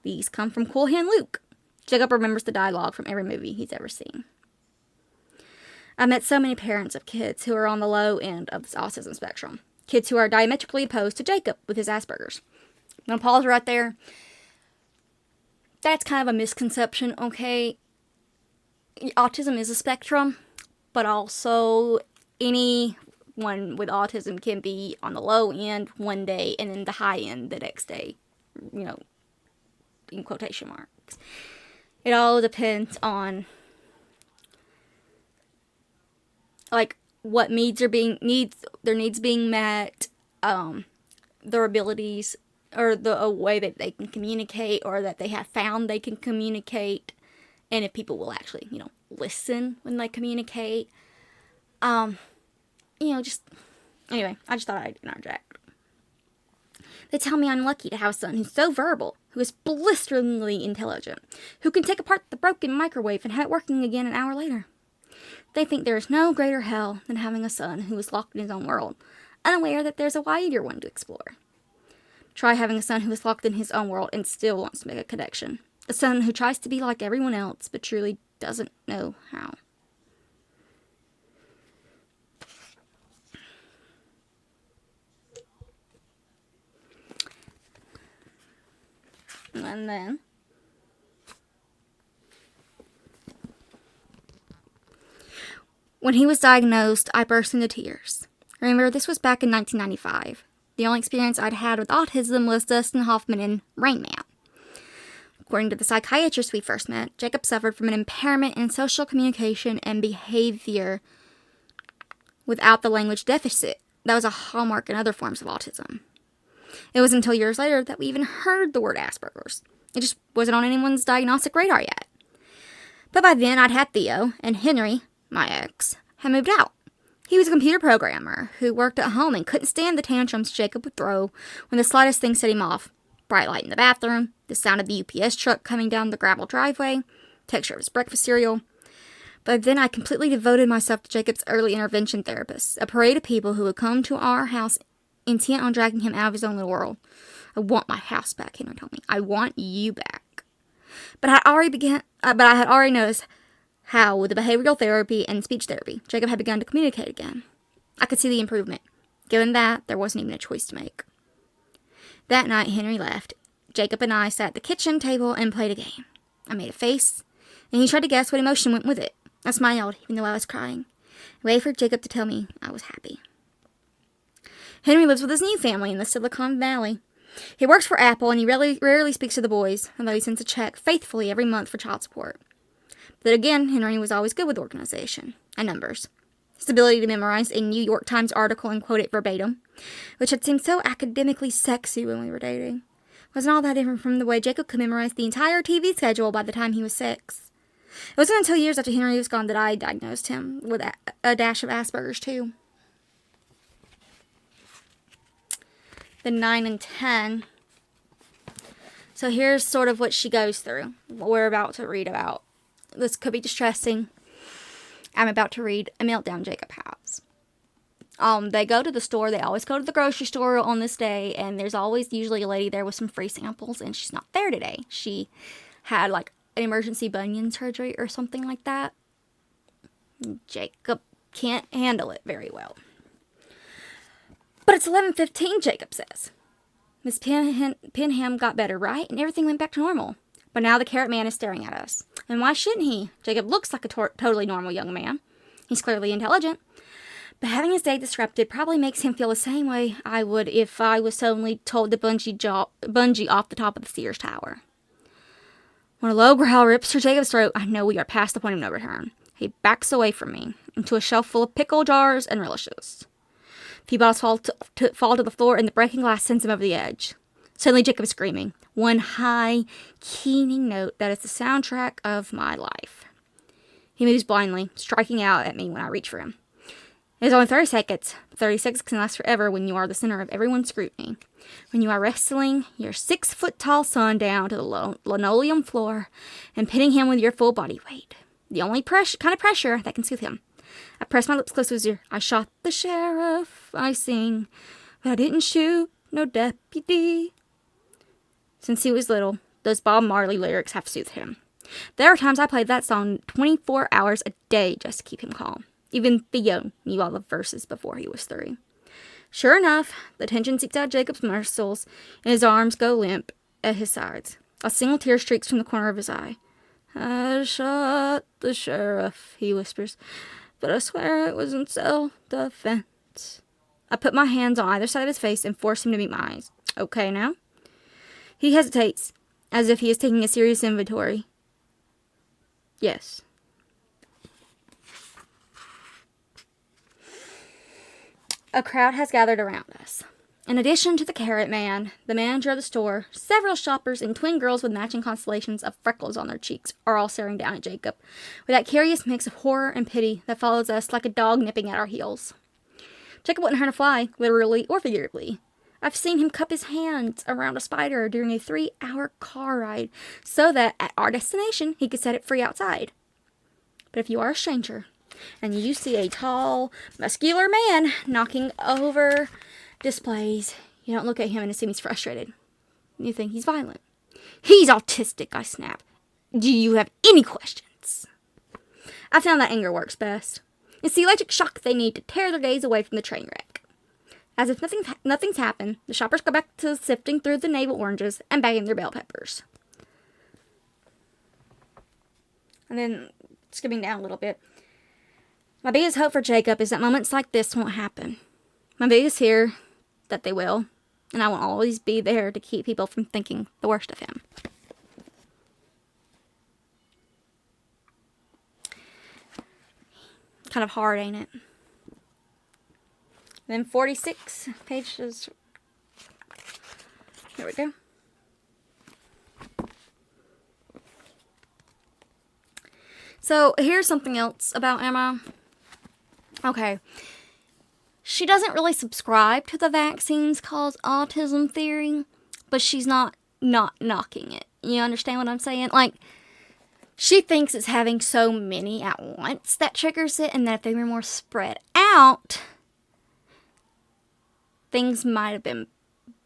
These come from Cool Hand Luke. Jacob remembers the dialogue from every movie he's ever seen. I've met so many parents of kids who are on the low end of the autism spectrum. Kids who are diametrically opposed to Jacob with his Asperger's. I'm going to pause right there. That's kind of a misconception, okay? Autism is a spectrum, but also anyone with autism can be on the low end one day and then the high end the next day, in quotation marks. It all depends on what their needs being met, their abilities, or a way that they can communicate, or that they have found they can communicate, and if people will actually, listen when they communicate. Anyway, I just thought I'd interject. They tell me I'm lucky to have a son who's so verbal, who is blisteringly intelligent, who can take apart the broken microwave and have it working again an hour later. They think there is no greater hell than having a son who is locked in his own world, unaware that there's a wider one to explore. Try having a son who is locked in his own world and still wants to make a connection. A son who tries to be like everyone else, but truly doesn't know how. And then, when he was diagnosed, I burst into tears. Remember, this was back in 1995. The only experience I'd had with autism was Dustin Hoffman in Rain Man. According to the psychiatrist we first met, Jacob suffered from an impairment in social communication and behavior without the language deficit that was a hallmark in other forms of autism. It was until years later that we even heard the word Asperger's. It just wasn't on anyone's diagnostic radar yet. But by then, I'd had Theo, and Henry, my ex, had moved out. He was a computer programmer who worked at home and couldn't stand the tantrums Jacob would throw when the slightest thing set him off. Bright light in the bathroom, the sound of the UPS truck coming down the gravel driveway, texture of his breakfast cereal. But then I completely devoted myself to Jacob's early intervention therapists, a parade of people who would come to our house intent on dragging him out of his own little world. "I want my house back," Henry told me. "I want you back." But I had already noticed how, with the behavioral therapy and speech therapy, Jacob had begun to communicate again. I could see the improvement. Given that, there wasn't even a choice to make. That night, Henry left. Jacob and I sat at the kitchen table and played a game. I made a face, and he tried to guess what emotion went with it. I smiled, even though I was crying. I waited for Jacob to tell me I was happy. Henry lives with his new family in the Silicon Valley. He works for Apple, and he rarely speaks to the boys, although he sends a check faithfully every month for child support. But again, Henry was always good with organization and numbers. His ability to memorize a New York Times article and quote it verbatim, which had seemed so academically sexy when we were dating, wasn't all that different from the way Jacob could memorize the entire TV schedule by the time he was 6. It wasn't until years after Henry was gone that I diagnosed him with a dash of Asperger's too. The 9 and 10. So here's sort of what she goes through, what we're about to read about. This could be distressing. I'm about to read a meltdown Jacob has. They go to the store. They always go to the grocery store on this day, and there's always usually a lady there with some free samples, and she's not there today. She had an emergency bunion surgery or something like that. Jacob can't handle it very well. But it's 11:15, Jacob says. Miss Penham got better, right? And everything went back to normal. But now the carrot man is staring at us. And why shouldn't he? Jacob looks like a totally normal young man. He's clearly intelligent. But having his day disrupted probably makes him feel the same way I would if I was suddenly told to bungee off the top of the Sears Tower. When a low growl rips through Jacob's throat, I know we are past the point of no return. He backs away from me into a shelf full of pickle jars and relishes. A few bottles fall to the floor, and the breaking glass sends him over the edge. Suddenly, Jacob is screaming. One high, keening note that is the soundtrack of my life. He moves blindly, striking out at me when I reach for him. It was only 30 seconds. 30 seconds can last forever when you are the center of everyone's scrutiny. When you are wrestling your 6-foot-tall son down to the linoleum floor and pinning him with your full body weight. The only kind of pressure that can soothe him. I press my lips close to his ear. I shot the sheriff, I sing, but I didn't shoot no deputy. Since he was little, those Bob Marley lyrics have soothed him. There are times I played that song 24 hours a day just to keep him calm. Even Theo knew all the verses before he was 3. Sure enough, the tension seeps out Jacob's muscles, and his arms go limp at his sides. A single tear streaks from the corner of his eye. I shot the sheriff, he whispers, but I swear it was in self-defense. I put my hands on either side of his face and force him to meet my eyes. Okay now? He hesitates, as if he is taking a serious inventory. Yes. A crowd has gathered around us. In addition to the carrot man, the manager of the store, several shoppers, and twin girls with matching constellations of freckles on their cheeks are all staring down at Jacob, with that curious mix of horror and pity that follows us like a dog nipping at our heels. Jacob wouldn't hurt a fly, literally or figuratively. I've seen him cup his hands around a spider during a 3-hour car ride so that at our destination he could set it free outside. But if you are a stranger and you see a tall, muscular man knocking over displays, you don't look at him and assume he's frustrated. You think he's violent. He's autistic, I snap. Do you have any questions? I found that anger works best. It's the electric shock they need to tear their days away from the train wreck. As if nothing's happened, the shoppers go back to sifting through the navel oranges and bagging their bell peppers. And then, skipping down a little bit, my biggest hope for Jacob is that moments like this won't happen. My biggest fear that they will, and I will always be there to keep people from thinking the worst of him. Kind of hard, ain't it? Then 46 pages. There we go. So here's something else about Emma. Okay. She doesn't really subscribe to the vaccines called autism theory, but she's not knocking it. You understand what I'm saying? Like, she thinks it's having so many at once that triggers it, and that if they were more spread out, things might have been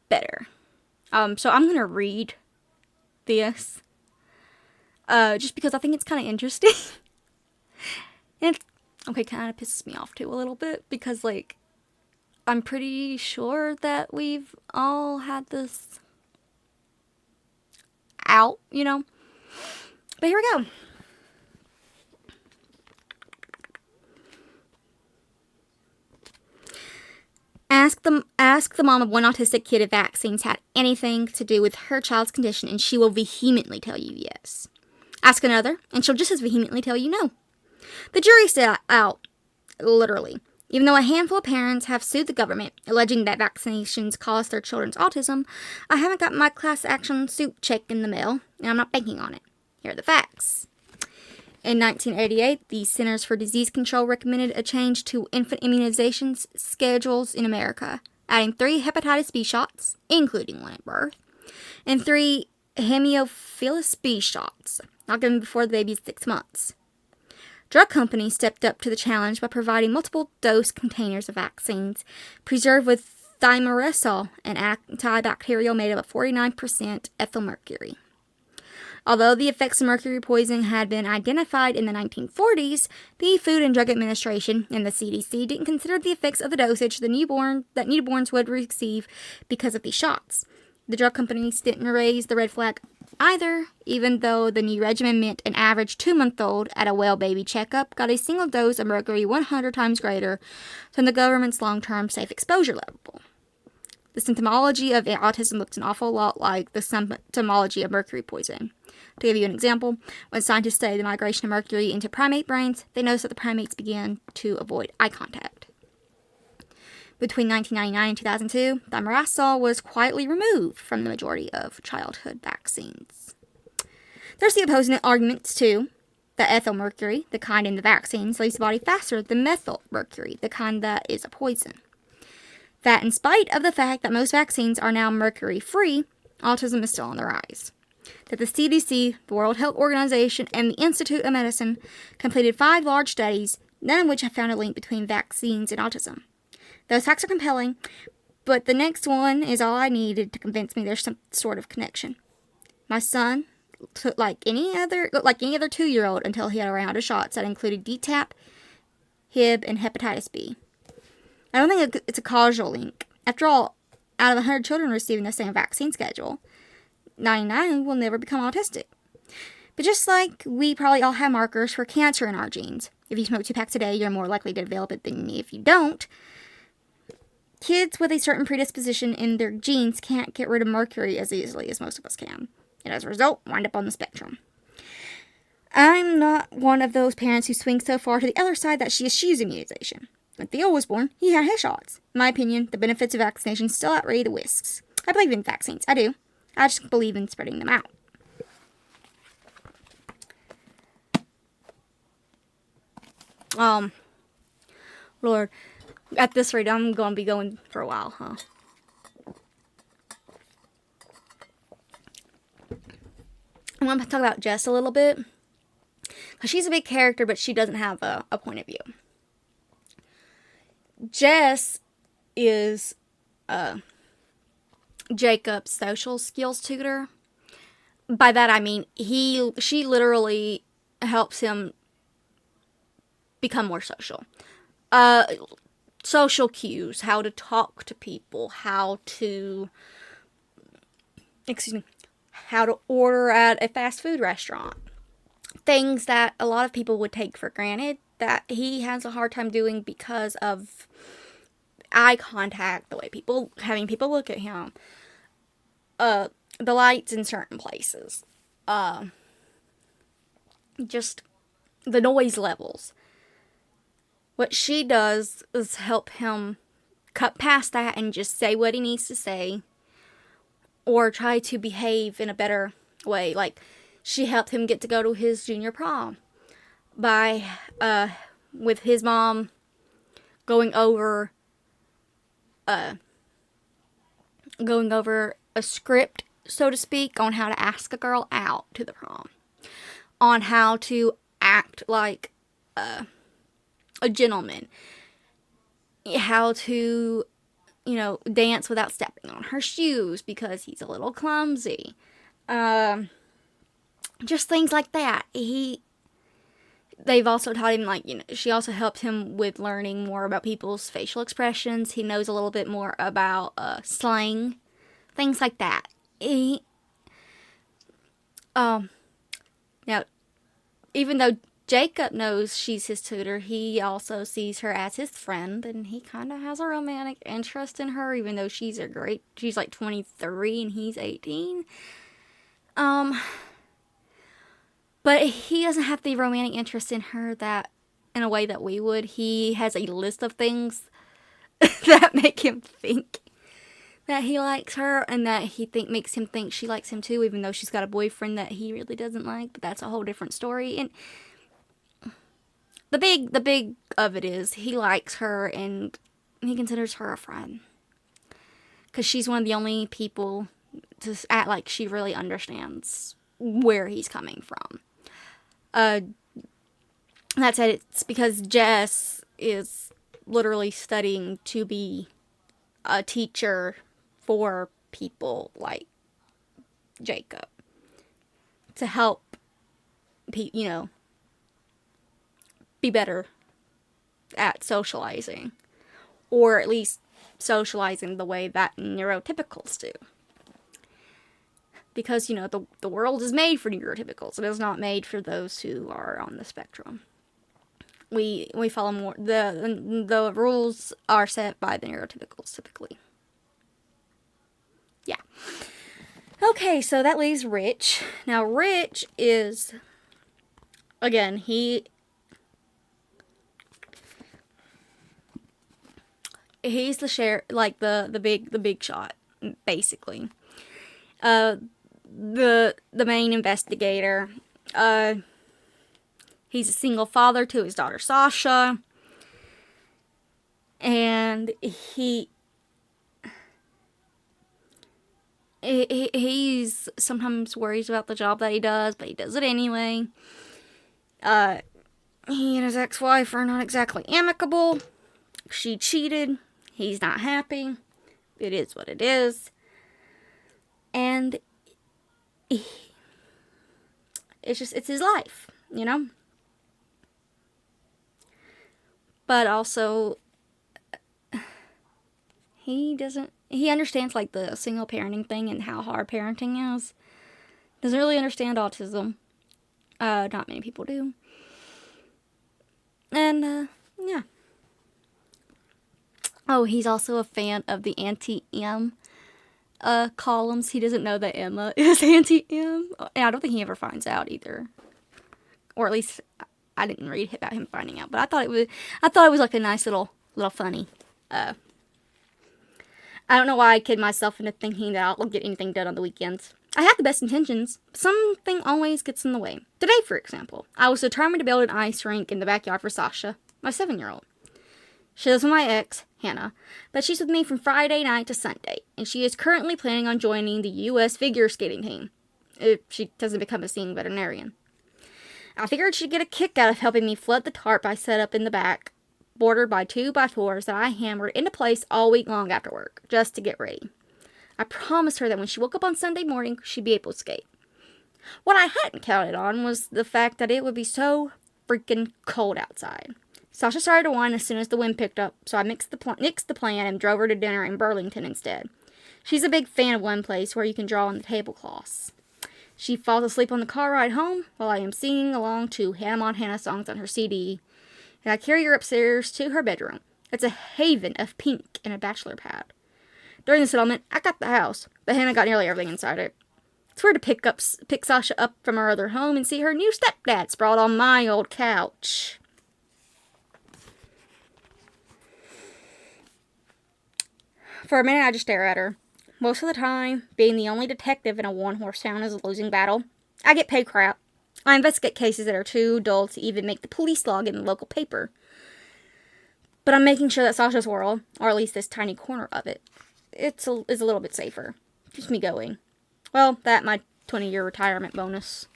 better. So I'm going to read this, just because I think it's kind of interesting. And it kind of pisses me off too a little bit, because, like, I'm pretty sure that we've all had this out, you know. But here we go. Ask the mom of one autistic kid if vaccines had anything to do with her child's condition, and she will vehemently tell you yes. Ask another, and she'll just as vehemently tell you no. The jury's still out, literally. Even though a handful of parents have sued the government, alleging that vaccinations cause their children's autism, I haven't got my class action suit check in the mail, and I'm not banking on it. Here are the facts. In 1988, the Centers for Disease Control recommended a change to infant immunizations schedules in America, adding 3 hepatitis B shots, including one at birth, and 3 Haemophilus B shots, not given before the baby's 6 months. Drug companies stepped up to the challenge by providing multiple dose containers of vaccines preserved with thimerosal, an antibacterial made up of 49% ethyl mercury. Although the effects of mercury poisoning had been identified in the 1940s, the Food and Drug Administration and the CDC didn't consider the effects of the dosage that newborns would receive because of these shots. The drug companies didn't raise the red flag either, even though the new regimen meant an average 2-month-old at a well baby checkup got a single dose of mercury 100 times greater than the government's long-term safe exposure level. The symptomology of autism looks an awful lot like the symptomology of mercury poisoning. To give you an example, when scientists studied the migration of mercury into primate brains, they noticed that the primates began to avoid eye contact. Between 1999 and 2002, thimerosal was quietly removed from the majority of childhood vaccines. There's the opposing arguments, too. the ethyl mercury, the kind in the vaccines, leaves the body faster than methyl mercury, the kind that is a poison. That in spite of the fact that most vaccines are now mercury-free, autism is still on the rise. That the CDC, the World Health Organization, and the Institute of Medicine completed 5 large studies, none of which have found a link between vaccines and autism. Those facts are compelling, but the next one is all I needed to convince me there's some sort of connection. My son took like any other 2-year-old until he had a round of shots that included DTaP, Hib, and hepatitis B. I don't think it's a causal link. After all, out of 100 children receiving the same vaccine schedule, 99 will never become autistic. But just like we probably all have markers for cancer in our genes, if you smoke 2 packs a day, you're more likely to develop it than if you don't. Kids with a certain predisposition in their genes can't get rid of mercury as easily as most of us can, and as a result, wind up on the spectrum. I'm not one of those parents who swing so far to the other side that she eschews immunization. When Theo was born, he had his shots. In my opinion, the benefits of vaccination still outweigh the risks. I believe in vaccines. I do. I just believe in spreading them out. Lord, at this rate, I'm going to be going for a while, huh? I want to talk about Jess a little bit. Because she's a big character, but she doesn't have a point of view. Jess is Jacob's social skills tutor. By that I mean she literally helps him become more social. Social cues, how to talk to people, how to order at a fast food restaurant. Things that a lot of people would take for granted that he has a hard time doing because of eye contact, the way having people look at him, the lights in certain places, just the noise levels. What she does is help him cut past that and just say what he needs to say, or try to behave in a better way. Like, she helped him get to go to his junior prom by, with his mom going over a script, so to speak, on how to ask a girl out to the prom, on how to act like a gentleman, how to, dance without stepping on her shoes because he's a little clumsy, just things like that. They've also taught him, she also helped him with learning more about people's facial expressions. He knows a little bit more about slang, things like that. Now, even though Jacob knows she's his tutor, he also sees her as his friend, and he kind of has a romantic interest in her, even though she's like 23 and he's 18. But he doesn't have the romantic interest in her that, in a way that we would. He has a list of things that make him think that he likes her, and that makes him think she likes him too, even though she's got a boyfriend that he really doesn't like. But that's a whole different story. And the big of it is he likes her, and he considers her a friend, because she's one of the only people to act like she really understands where he's coming from. That said, it's because Jess is literally studying to be a teacher for people like Jacob, to help be better at socializing, or at least socializing the way that neurotypicals do. Because, the world is made for neurotypicals. It is not made for those who are on the spectrum. We follow more, the rules are set by the neurotypicals, typically. Yeah. Okay, so that leaves Rich. Now, Rich is, again, he's the big shot, basically. The main investigator. He's a single father to his daughter Sasha. And he's sometimes worries about the job that he does, but he does it anyway. He and his ex-wife are not exactly amicable. She cheated. He's not happy. It is what it is. And it's his life, you know? But also, he understands, like, the single parenting thing and how hard parenting is. Doesn't really understand autism. Not many people do. And, yeah. Oh, he's also a fan of the anti-M columns. He doesn't know that Emma is anti-M. And I don't think he ever finds out either. Or at least, I didn't read about him finding out. But I thought it was like a nice little funny. I don't know why I kid myself into thinking that I'll get anything done on the weekends. I have the best intentions. Something always gets in the way. Today, for example, I was determined to build an ice rink in the backyard for Sasha, my 7-year-old. She lives with my ex, Hannah, but she's with me from Friday night to Sunday, and she is currently planning on joining the U.S. figure skating team, if she doesn't become a seeing veterinarian. I figured she'd get a kick out of helping me flood the tarp I set up in the back, bordered by 2x4s that I hammered into place all week long after work, just to get ready. I promised her that when she woke up on Sunday morning, she'd be able to skate. What I hadn't counted on was the fact that it would be so freaking cold outside. Sasha started to whine as soon as the wind picked up, so I nixed the plan and drove her to dinner in Burlington instead. She's a big fan of one place where you can draw on the tablecloths. She falls asleep on the car ride home while I am singing along to Hannah Montana songs on her CD, and I carry her upstairs to her bedroom. It's a haven of pink and a bachelor pad. During the settlement, I got the house, but Hannah got nearly everything inside it. It's weird to pick Sasha up from her other home and see her new stepdad sprawled on my old couch. For a minute, I just stare at her. Most of the time, being the only detective in a one-horse town is a losing battle. I get paid crap. I investigate cases that are too dull to even make the police log in the local paper. But I'm making sure that Sasha's world, or at least this tiny corner of it, is a little bit safer. Keeps me going. Well, my 20-year retirement bonus.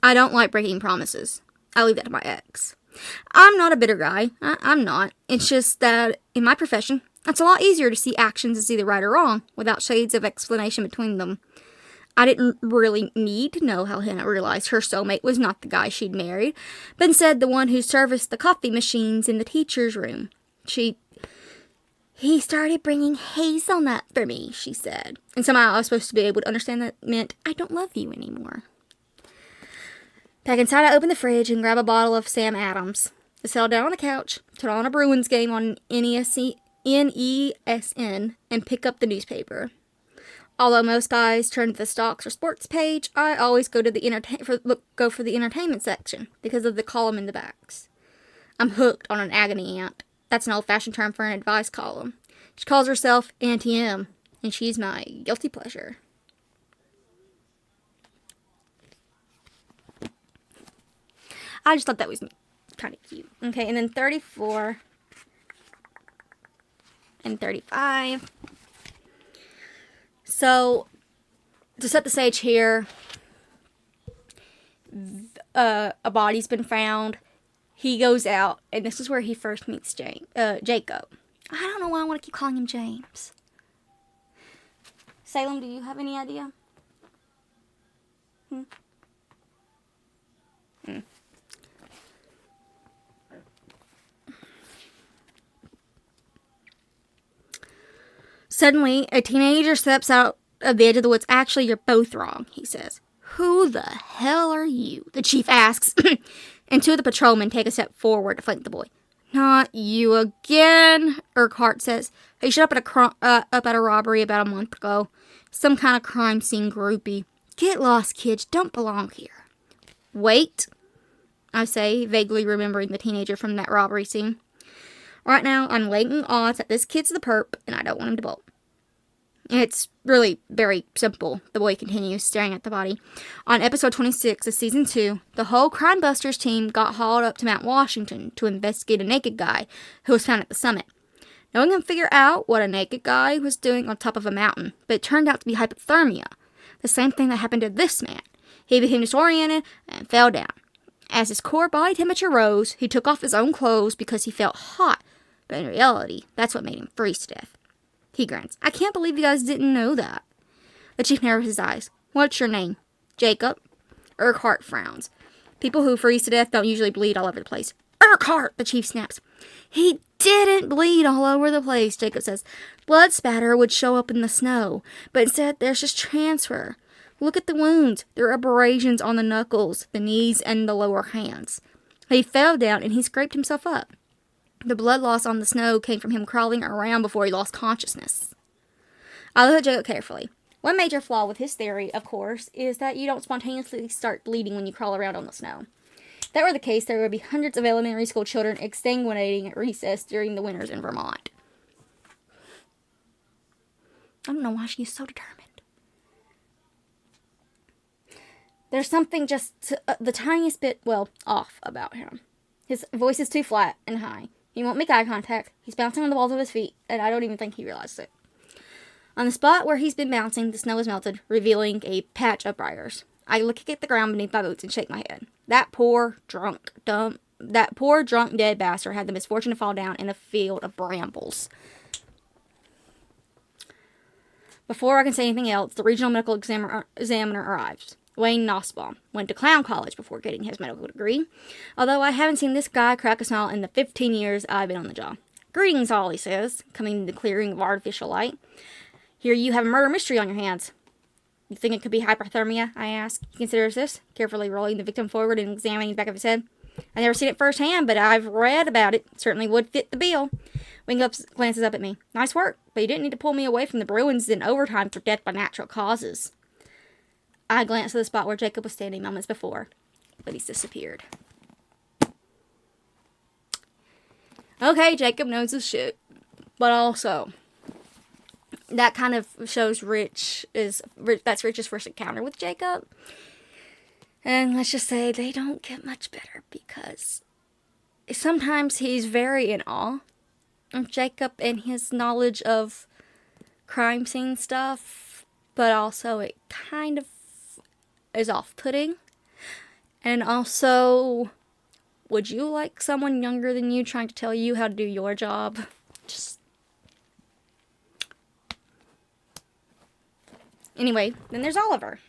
I don't like breaking promises. I leave that to my ex. I'm not a bitter guy. I'm not. It's just that in my profession, it's a lot easier to see actions as either right or wrong without shades of explanation between them. I didn't really need to know how Hannah realized her soulmate was not the guy she'd married, but instead the one who serviced the coffee machines in the teacher's room. He started bringing hazelnut for me, she said. And somehow I was supposed to be able to understand that meant I don't love you anymore. Back inside, I opened the fridge and grabbed a bottle of Sam Adams. I settled down on the couch, turn on a Bruins game on NESN, and pick up the newspaper. Although most guys turn to the stocks or sports page, I always go for the entertainment section because of the column in the backs. I'm hooked on an agony aunt. That's an old-fashioned term for an advice column. She calls herself Auntie M, and she's my guilty pleasure. I just thought that was kind of cute. Okay, and then 34 and 35. So, to set the stage here, a body's been found. He goes out, and this is where he first meets Jacob. I don't know why I want to keep calling him James. Salem, do you have any idea? Suddenly, a teenager steps out of the edge of the woods. Actually, you're both wrong, he says. Who the hell are you? The chief asks. And two of the patrolmen take a step forward to flank the boy. Not you again, Urquhart says. He showed up at a robbery about a month ago. Some kind of crime scene groupie. Get lost, kids. Don't belong here. Wait, I say, vaguely remembering the teenager from that robbery scene. Right now, I'm laying odds that this kid's the perp, and I don't want him to bolt. It's really very simple, the boy continues, staring at the body. On episode 26 of season 2, the whole Crime Busters team got hauled up to Mount Washington to investigate a naked guy who was found at the summit. No one can figure out what a naked guy was doing on top of a mountain, but it turned out to be hypothermia, the same thing that happened to this man. He became disoriented and fell down. As his core body temperature rose, he took off his own clothes because he felt hot, but in reality, that's what made him freeze to death. He grins. I can't believe you guys didn't know that. The chief narrows his eyes. What's your name? Jacob. Urquhart frowns. People who freeze to death don't usually bleed all over the place. Urquhart, the chief snaps. He didn't bleed all over the place, Jacob says. Blood spatter would show up in the snow, but instead there's just transfer. Look at the wounds. There are abrasions on the knuckles, the knees, and the lower hands. He fell down and he scraped himself up. The blood loss on the snow came from him crawling around before he lost consciousness. I look at Jacob carefully. One major flaw with his theory, of course, is that you don't spontaneously start bleeding when you crawl around on the snow. If that were the case, there would be hundreds of elementary school children exsanguinating at recess during the winters in Vermont. I don't know why she is so determined. There's something just the tiniest bit, off about him. His voice is too flat and high. He won't make eye contact. He's bouncing on the balls of his feet, and I don't even think he realizes it. On the spot where he's been bouncing, the snow is melted, revealing a patch of briars. I look at the ground beneath my boots and shake my head. That poor, drunk, dead bastard had the misfortune to fall down in a field of brambles. Before I can say anything else, the regional medical examiner arrives. Wayne Nussbaum went to clown college before getting his medical degree, although I haven't seen this guy crack a smile in the 15 years I've been on the job. Greetings, all, he says, coming into the clearing of artificial light. Here you have a murder mystery on your hands. You think it could be hypothermia? I ask. He considers this, carefully rolling the victim forward and examining the back of his head. I've never seen it firsthand, but I've read about it. Certainly would fit the bill. Wayne glances up at me. Nice work, but you didn't need to pull me away from the Bruins in overtime for death by natural causes. I glanced at the spot where Jacob was standing moments before, but he's disappeared. Okay, Jacob knows his shit, but also, that kind of shows that's Rich's first encounter with Jacob. And let's just say they don't get much better because sometimes he's very in awe of Jacob and his knowledge of crime scene stuff, but also it kind of is off-putting. And also, would you like someone younger than you trying to tell you how to do your job? Anyway, then there's Oliver.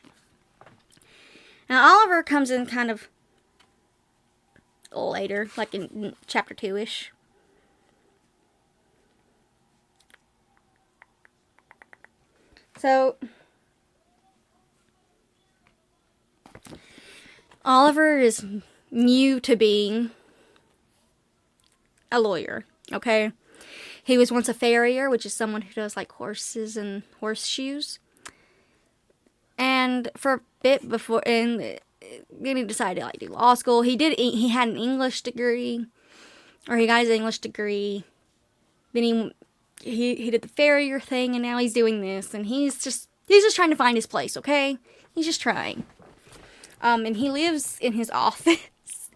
Now, Oliver comes in kind of later, like in chapter 2-ish. So, Oliver is new to being a lawyer, okay? He was once a farrier, which is someone who does, like, horses and horseshoes. And for a bit before, and then he decided to, like, do law school. He had an English degree, or he got his English degree. Then he did the farrier thing, and now he's doing this, and he's just trying to find his place, okay? He's just trying. And he lives in his office,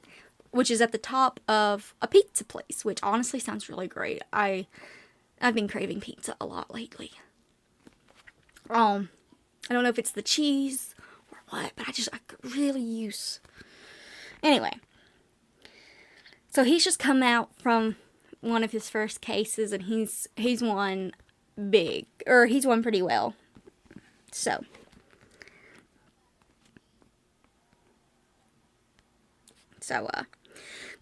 which is at the top of a pizza place, which honestly sounds really great. I've been craving pizza a lot lately. I don't know if it's the cheese or what, but I could really use. Anyway, so he's just come out from one of his first cases, and he's won he's won pretty well. So,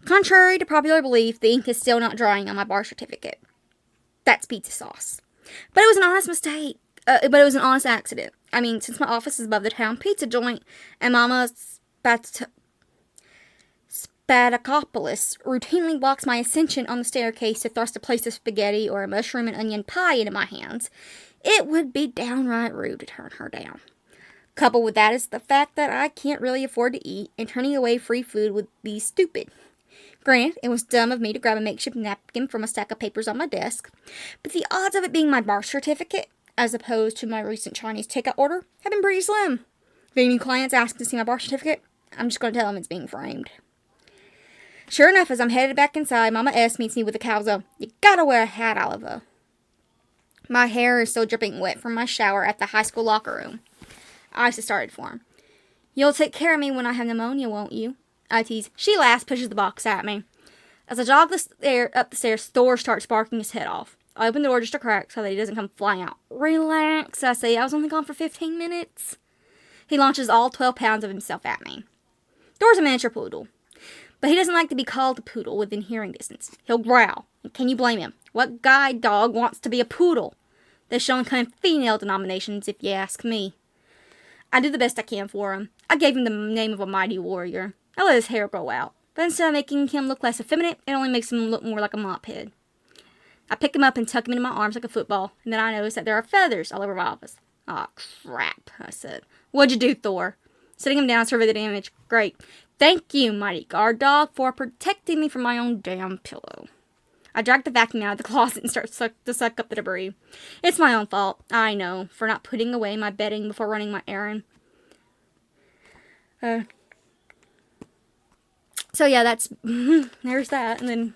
contrary to popular belief, the ink is still not drying on my birth certificate. That's pizza sauce. But it was an honest mistake. But it was an honest accident. I mean, since my office is above the town pizza joint, and Mama Spadakopoulos routinely blocks my ascension on the staircase to thrust a plate of spaghetti or a mushroom and onion pie into my hands, it would be downright rude to turn her down. Coupled with that is the fact that I can't really afford to eat, and turning away free food would be stupid. Granted, it was dumb of me to grab a makeshift napkin from a stack of papers on my desk, but the odds of it being my birth certificate as opposed to my recent Chinese takeout order, have been pretty slim. If any clients ask to see my birth certificate, I'm just going to tell them it's being framed. Sure enough, as I'm headed back inside, Mama S meets me with a calzo. You gotta wear a hat, Oliver. My hair is still dripping wet from my shower at the high school locker room. I started for him. You'll take care of me when I have pneumonia, won't you? I tease. She laughs, pushes the box at me. As I jog up the stairs, Thor starts barking his head off. I open the door just a crack so that he doesn't come flying out. Relax, I say. I was only gone for 15 minutes. He launches all 12 pounds of himself at me. Thor's a miniature poodle, but he doesn't like to be called a poodle within hearing distance. He'll growl. And can you blame him? What guide dog wants to be a poodle? They're showing kind of female denominations, if you ask me. I do the best I can for him. I gave him the name of a mighty warrior. I let his hair grow out. But instead of making him look less effeminate, it only makes him look more like a mop head. I pick him up and tuck him into my arms like a football, and then I notice that there are feathers all over my office. Aw, crap, I said. What'd you do, Thor? Sitting him down, I survey the damage. Great. Thank you, mighty guard dog, for protecting me from my own damn pillow. I drag the vacuum out of the closet and start to suck up the debris. It's my own fault, I know, for not putting away my bedding before running my errand. So yeah, that's, there's that, and then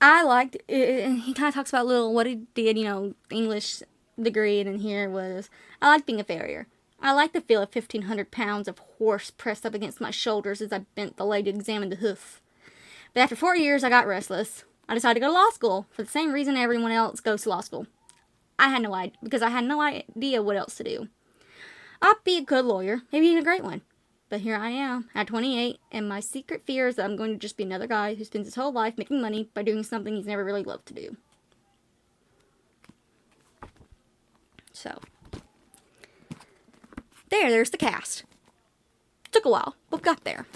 I liked it. He kind of talks about what he did, English degree, and then here was, I like being a farrier. I like the feel of 1,500 pounds of horse pressed up against my shoulders as I bent the leg to examine the hoof. But after 4 years, I got restless. I decided to go to law school for the same reason everyone else goes to law school. I had no idea what else to do. I'd be a good lawyer, maybe even a great one. But here I am, at 28, and my secret fear is that I'm going to just be another guy who spends his whole life making money by doing something he's never really loved to do. So, there's the cast. Took a while, but got there.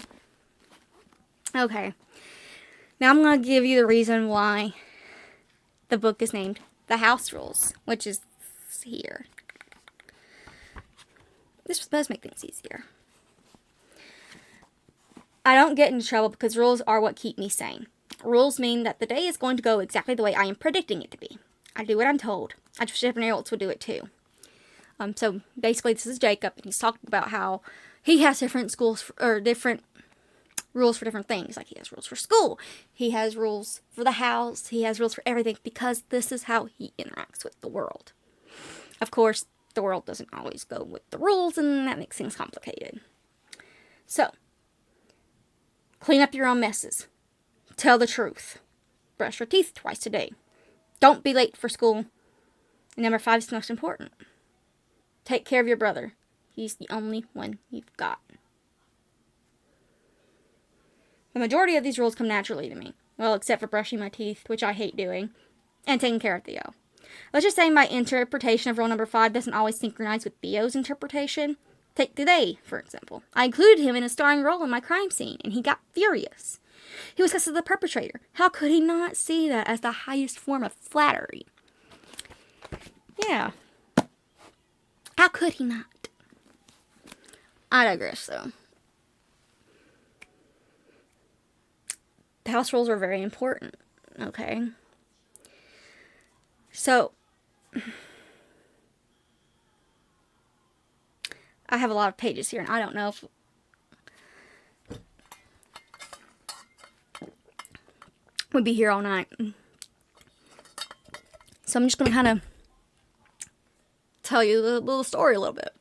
Okay. Now I'm going to give you the reason why the book is named The House Rules, which is here. This does make things easier. I don't get into trouble because rules are what keep me sane. Rules mean that the day is going to go exactly the way I am predicting it to be. I do what I'm told. I wish everyone else would do it too. So basically this is Jacob, and he's talking about how he has different different rules for different things. Like he has rules for school, he has rules for the house, he has rules for everything because this is how he interacts with the world. Of course, the world doesn't always go with the rules, and that makes things complicated. So, clean up your own messes. Tell the truth. Brush your teeth twice a day. Don't be late for school. And number 5 is the most important. Take care of your brother. He's the only one you've got. The majority of these rules come naturally to me. Well, except for brushing my teeth, which I hate doing, and taking care of Theo. Let's just say my interpretation of rule number 5 doesn't always synchronize with Theo's interpretation. Take today, for example. I included him in a starring role in my crime scene, and he got furious. He was cast as the perpetrator. How could he not see that as the highest form of flattery? Yeah. How could he not? I digress, though. The house rules are very important, okay? So, I have a lot of pages here, and I don't know if we'd be here all night. So I'm just going to kind of tell you the little story a little bit.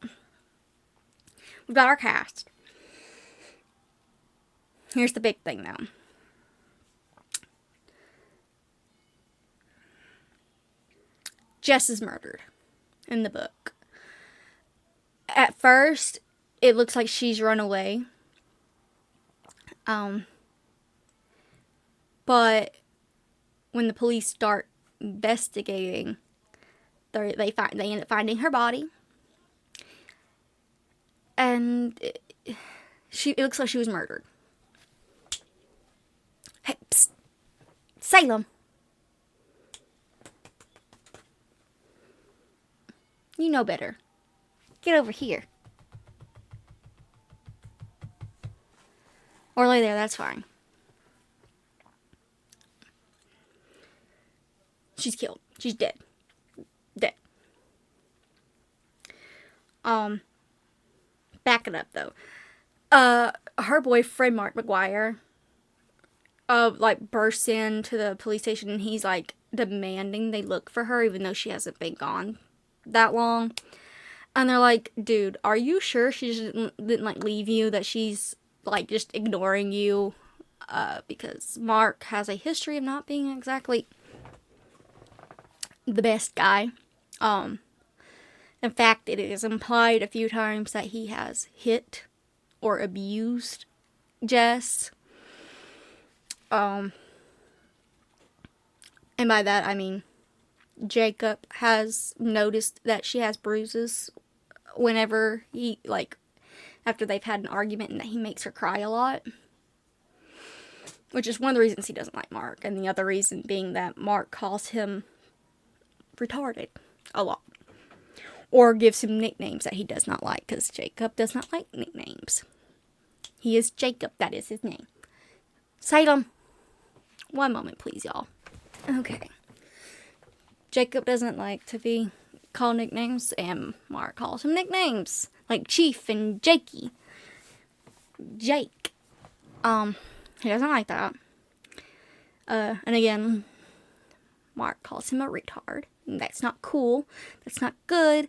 We've got our cast. Here's the big thing, though. Jess is murdered in the book. At first, it looks like she's run away. But when the police start investigating, they end up finding her body. And it looks like she was murdered. Hey, psst. Salem. You know better. Get over here. Or lay there, that's fine. She's killed. She's dead. Dead. Backing up though. Her boyfriend Mark McGuire, like bursts into the police station and he's like demanding they look for her even though she hasn't been gone that long. And they're like, dude, are you sure she just didn't like leave you? That she's like just ignoring you? Because Mark has a history of not being exactly the best guy. In fact, it is implied a few times that he has hit or abused Jess. And by that I mean Jacob has noticed that she has bruises whenever he, like, after they've had an argument, and that he makes her cry a lot. Which is one of the reasons he doesn't like Mark. And the other reason being that Mark calls him retarded a lot. Or gives him nicknames that he does not like, because Jacob does not like nicknames. He is Jacob, that is his name. Salem. One moment, please, y'all. Okay. Jacob doesn't like to be called nicknames, and Mark calls him nicknames. Like Chief and Jakey. Jake. He doesn't like that. And again, Mark calls him a retard. And that's not cool. That's not good.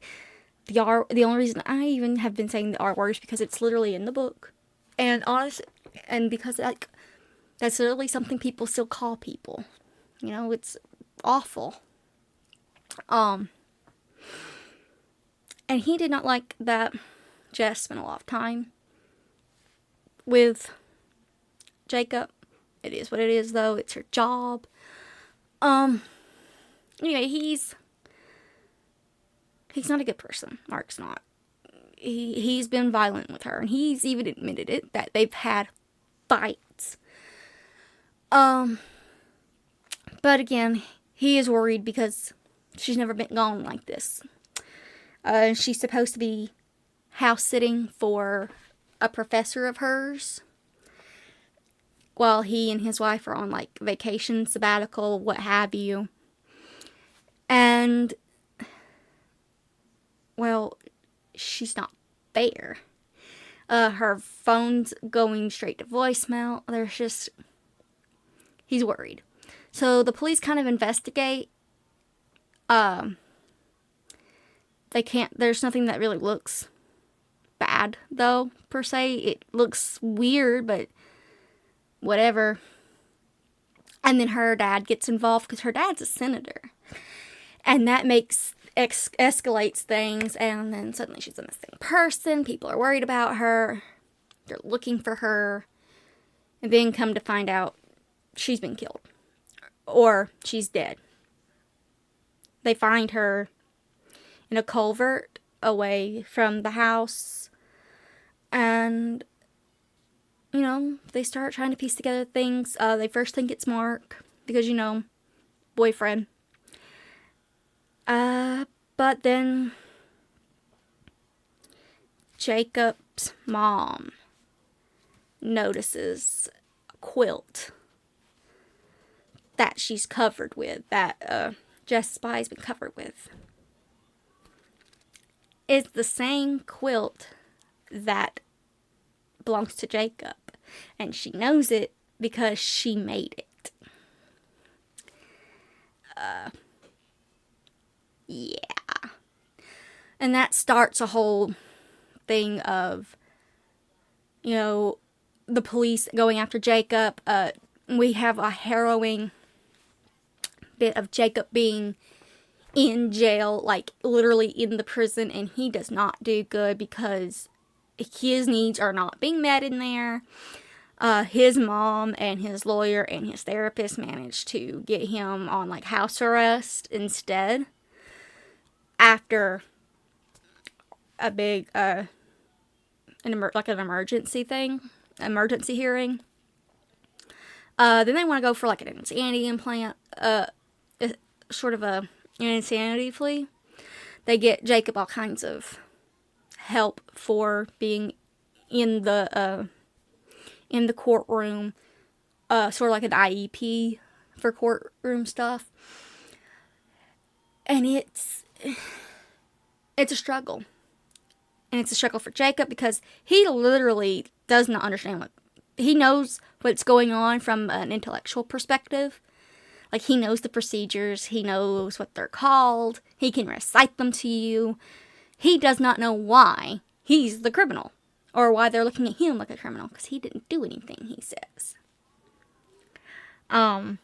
The only reason I even have been saying the R word is because it's literally in the book. And because like that's literally something people still call people. You know, it's awful. And he did not like that Jess spent a lot of time with Jacob. It is what it is, though. It's her job. Anyway, he's not a good person. Mark's not. He's been violent with her, and he's even admitted it, that they've had fights. But again, he is worried because she's never been gone like this. She's supposed to be house sitting for a professor of hers while he and his wife are on like vacation, sabbatical, what have you. And well, she's not there. Her phone's going straight to voicemail. He's worried. So the police kind of investigate. There's nothing that really looks bad, though, per se. It looks weird, but whatever. And then her dad gets involved because her dad's a senator. And that escalates things, and then suddenly she's a missing person. People are worried about her. They're looking for her. And then come to find out she's been killed. Or she's dead. They find her in a culvert away from the house. And, you know, they start trying to piece together things. They first think it's Mark. Because, you know, boyfriend. But then Jacob's mom notices a quilt that she's covered with, that Jess Spy's been covered with. It's the same quilt that belongs to Jacob. And she knows it because she made it. Yeah. And that starts a whole thing of, you know, the police going after Jacob. We have a harrowing bit of Jacob being in jail, like literally in the prison, and he does not do good because his needs are not being met in there. His mom and his lawyer and his therapist managed to get him on like house arrest instead. After a big, an emergency hearing. Then they want to go for like an insanity implant, sort of an insanity plea. They get Jacob all kinds of help for being in the courtroom, sort of like an IEP for courtroom stuff. And it's a struggle. And it's a struggle for Jacob because he literally does not understand what... He knows what's going on from an intellectual perspective. Like, he knows the procedures. He knows what they're called. He can recite them to you. He does not know why he's the criminal. Or why they're looking at him like a criminal. Because he didn't do anything, he says. But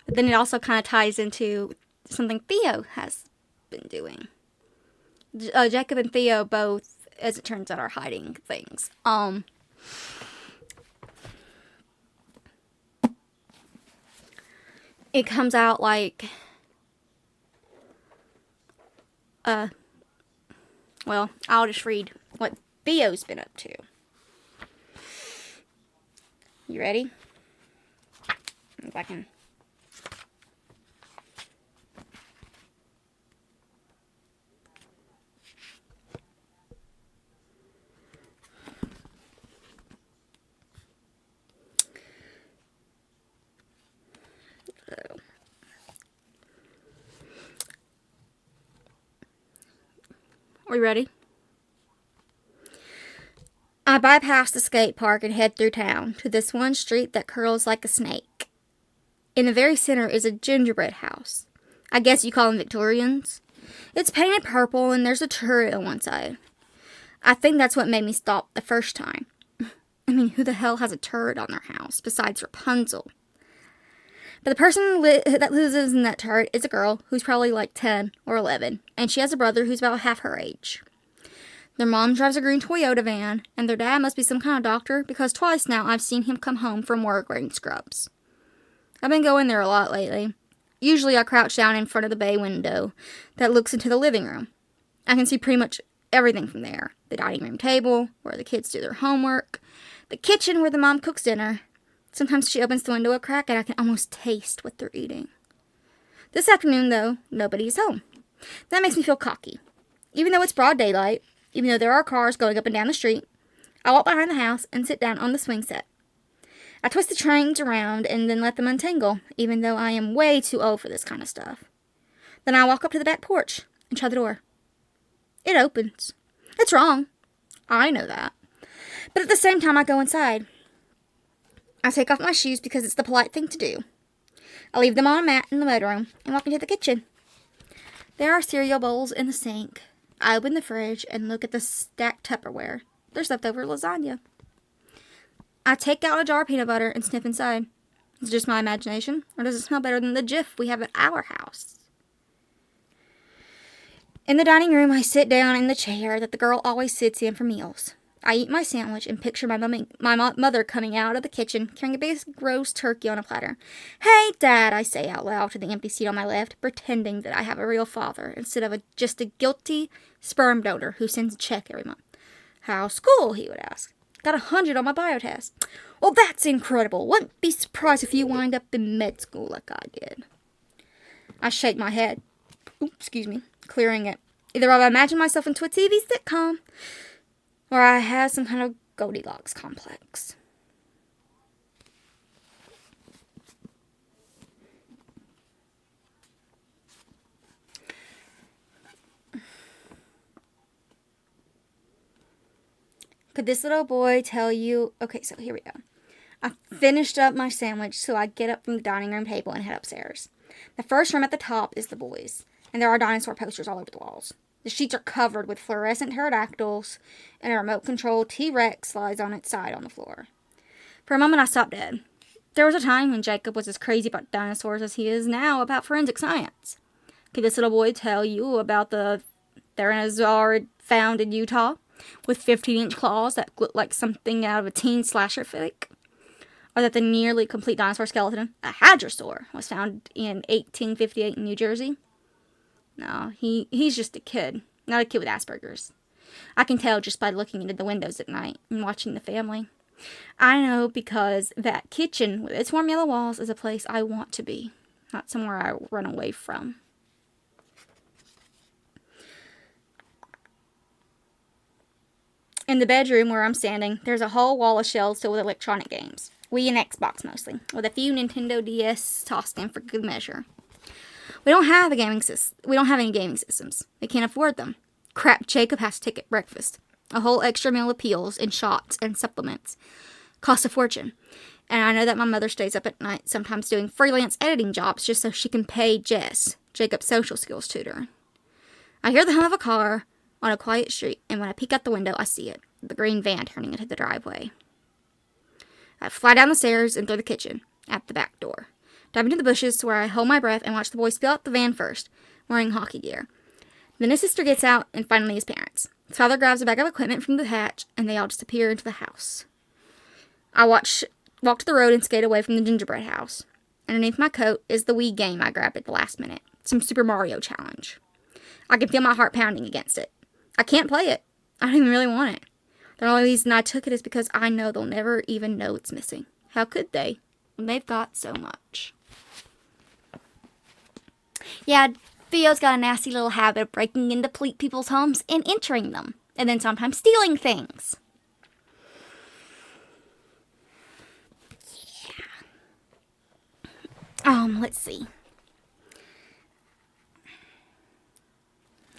then it also kind of ties into something Theo has been doing. Jacob and Theo both, as it turns out, are hiding things. It comes out like, well, I'll just read what Theo's been up to. You ready? If I can... Are you ready? I bypass the skate park and head through town to this one street that curls like a snake. In the very center is a gingerbread house. I guess you call them Victorians. It's painted purple and there's a turret on one side. I think that's what made me stop the first time. I mean, who the hell has a turret on their house besides Rapunzel? But the person that lives in that turret is a girl who's probably like 10 or 11, and she has a brother who's about half her age. Their mom drives a green Toyota van, and their dad must be some kind of doctor, because twice now I've seen him come home from work wearing scrubs. I've been going there a lot lately. Usually I crouch down in front of the bay window that looks into the living room. I can see pretty much everything from there. The dining room table, where the kids do their homework, the kitchen where the mom cooks dinner. Sometimes she opens the window a crack and I can almost taste what they're eating. This afternoon, though, nobody's home. That makes me feel cocky. Even though it's broad daylight, even though there are cars going up and down the street, I walk behind the house and sit down on the swing set. I twist the trains around and then let them untangle, even though I am way too old for this kind of stuff. Then I walk up to the back porch and try the door. It opens. It's wrong. I know that. But at the same time, I go inside. I take off my shoes because it's the polite thing to do. I leave them on a mat in the mudroom and walk into the kitchen. There are cereal bowls in the sink. I open the fridge and look at the stacked Tupperware. There's leftover lasagna. I take out a jar of peanut butter and sniff inside. Is it just my imagination, or does it smell better than the Jif we have at our house? In the dining room, I sit down in the chair that the girl always sits in for meals. I eat my sandwich and picture my mother coming out of the kitchen carrying a big roast turkey on a platter. "Hey, Dad," I say out loud to the empty seat on my left, pretending that I have a real father instead of just a guilty sperm donor who sends a check every month. "How's school?" he would ask. "Got 100 on my bio test." "Well, that's incredible. Wouldn't be surprised if you wind up in med school like I did." I shake my head. Clearing it. Either I've imagined myself into a TV sitcom, or I have some kind of Goldilocks complex. Could this little boy tell you... Okay, so here we go. I finished up my sandwich, so I get up from the dining room table and head upstairs. The first room at the top is the boys, and there are dinosaur posters all over the walls. The sheets are covered with fluorescent pterodactyls, and a remote-controlled T-Rex lies on its side on the floor. For a moment, I stopped dead. There was a time when Jacob was as crazy about dinosaurs as he is now about forensic science. Could this little boy tell you about the Theranozaurid found in Utah, with 15-inch claws that look like something out of a teen slasher flick? Or that the nearly complete dinosaur skeleton, a hadrosaur, was found in 1858 in New Jersey? No, he's just a kid. Not a kid with Asperger's. I can tell just by looking into the windows at night and watching the family. I know because that kitchen with its warm yellow walls is a place I want to be, not somewhere I run away from. In the bedroom where I'm standing, there's a whole wall of shelves filled with electronic games. Wii and Xbox mostly, with a few Nintendo DS tossed in for good measure. We don't have any gaming systems. We can't afford them. Crap, Jacob has to take at breakfast. A whole extra meal of pills and shots and supplements. Costs a fortune. And I know that my mother stays up at night, sometimes doing freelance editing jobs just so she can pay Jess, Jacob's social skills tutor. I hear the hum of a car on a quiet street, and when I peek out the window, I see it. The green van turning into the driveway. I fly down the stairs and through the kitchen, at the back door. Dive into the bushes where I hold my breath and watch the boys spill out the van first, wearing hockey gear. Then his sister gets out, and finally his parents. His father grabs a bag of equipment from the hatch, and they all disappear into the house. I walk to the road and skate away from the gingerbread house. Underneath my coat is the Wii game I grabbed at the last minute. Some Super Mario challenge. I can feel my heart pounding against it. I can't play it. I don't even really want it. The only reason I took it is because I know they'll never even know it's missing. How could they? When they've got so much. Yeah, Theo's got a nasty little habit of breaking into people's homes and entering them. And then sometimes stealing things. Yeah. Let's see.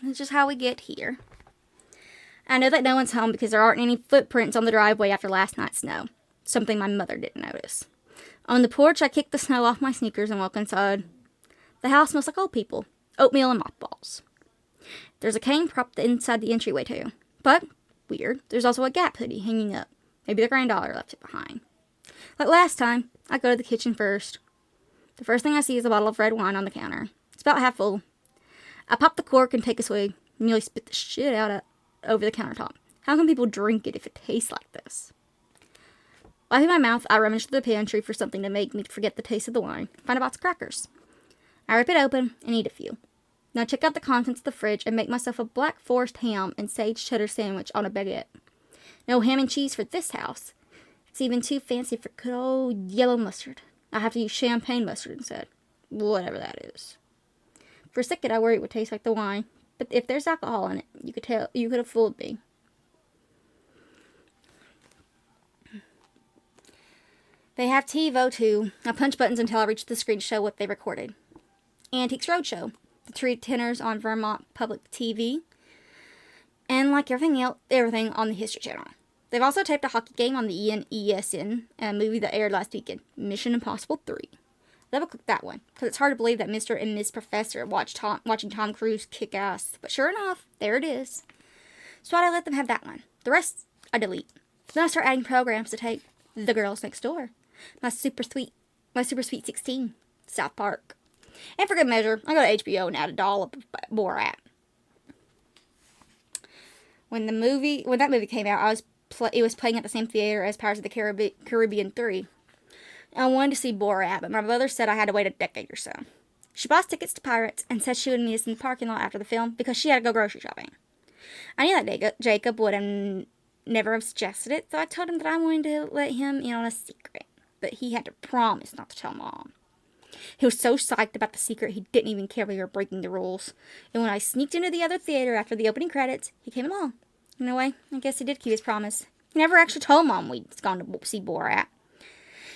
That's just how we get here. I know that no one's home because there aren't any footprints on the driveway after last night's snow. Something my mother didn't notice. On the porch, I kick the snow off my sneakers and walk inside. The house smells like old people. Oatmeal and mothballs. There's a cane propped inside the entryway too. But, weird, there's also a Gap hoodie hanging up. Maybe the granddaughter left it behind. Like last time, I go to the kitchen first. The first thing I see is a bottle of red wine on the counter. It's about half full. I pop the cork and take a swig. Nearly spit the shit out over the countertop. How can people drink it if it tastes like this? Wiping my mouth, I rummage through the pantry for something to make me forget the taste of the wine. Find a box of crackers. I rip it open and eat a few. Now check out the contents of the fridge and make myself a Black Forest ham and sage cheddar sandwich on a baguette. No ham and cheese for this house. It's even too fancy for good old yellow mustard. I have to use champagne mustard instead. Whatever that is. For a second, I worried it would taste like the wine. But if there's alcohol in it, you could have fooled me. They have TiVo too. I punch buttons until I reach the screen to show what they recorded. Antiques Roadshow. The three tenors on Vermont Public TV. And like everything on the History Channel. They've also taped a hockey game on the ESN and a movie that aired last weekend. Mission Impossible 3. Double-click that one, because it's hard to believe that Mr. and Ms. Professor watching Tom Cruise kick ass. But sure enough, there it is. So I let them have that one. The rest, I delete. Then I start adding programs to take. The Girls Next Door. My Super Sweet 16. South Park. And for good measure, I go to HBO and add a dollop of Borat. When that movie came out, it was playing at the same theater as Pirates of the Caribbean 3. I wanted to see Borat, but my mother said I had to wait a decade or so. She bought tickets to Pirates and said she would meet us in the parking lot after the film because she had to go grocery shopping. I knew that Jacob would have never have suggested it, so I told him that I wanted to let him in on a secret. But he had to promise not to tell Mom. He was so psyched about the secret he didn't even care we were breaking the rules. And when I sneaked into the other theater after the opening credits, he came along. In a way, I guess he did keep his promise. He never actually told Mom we'd gone to see Borat.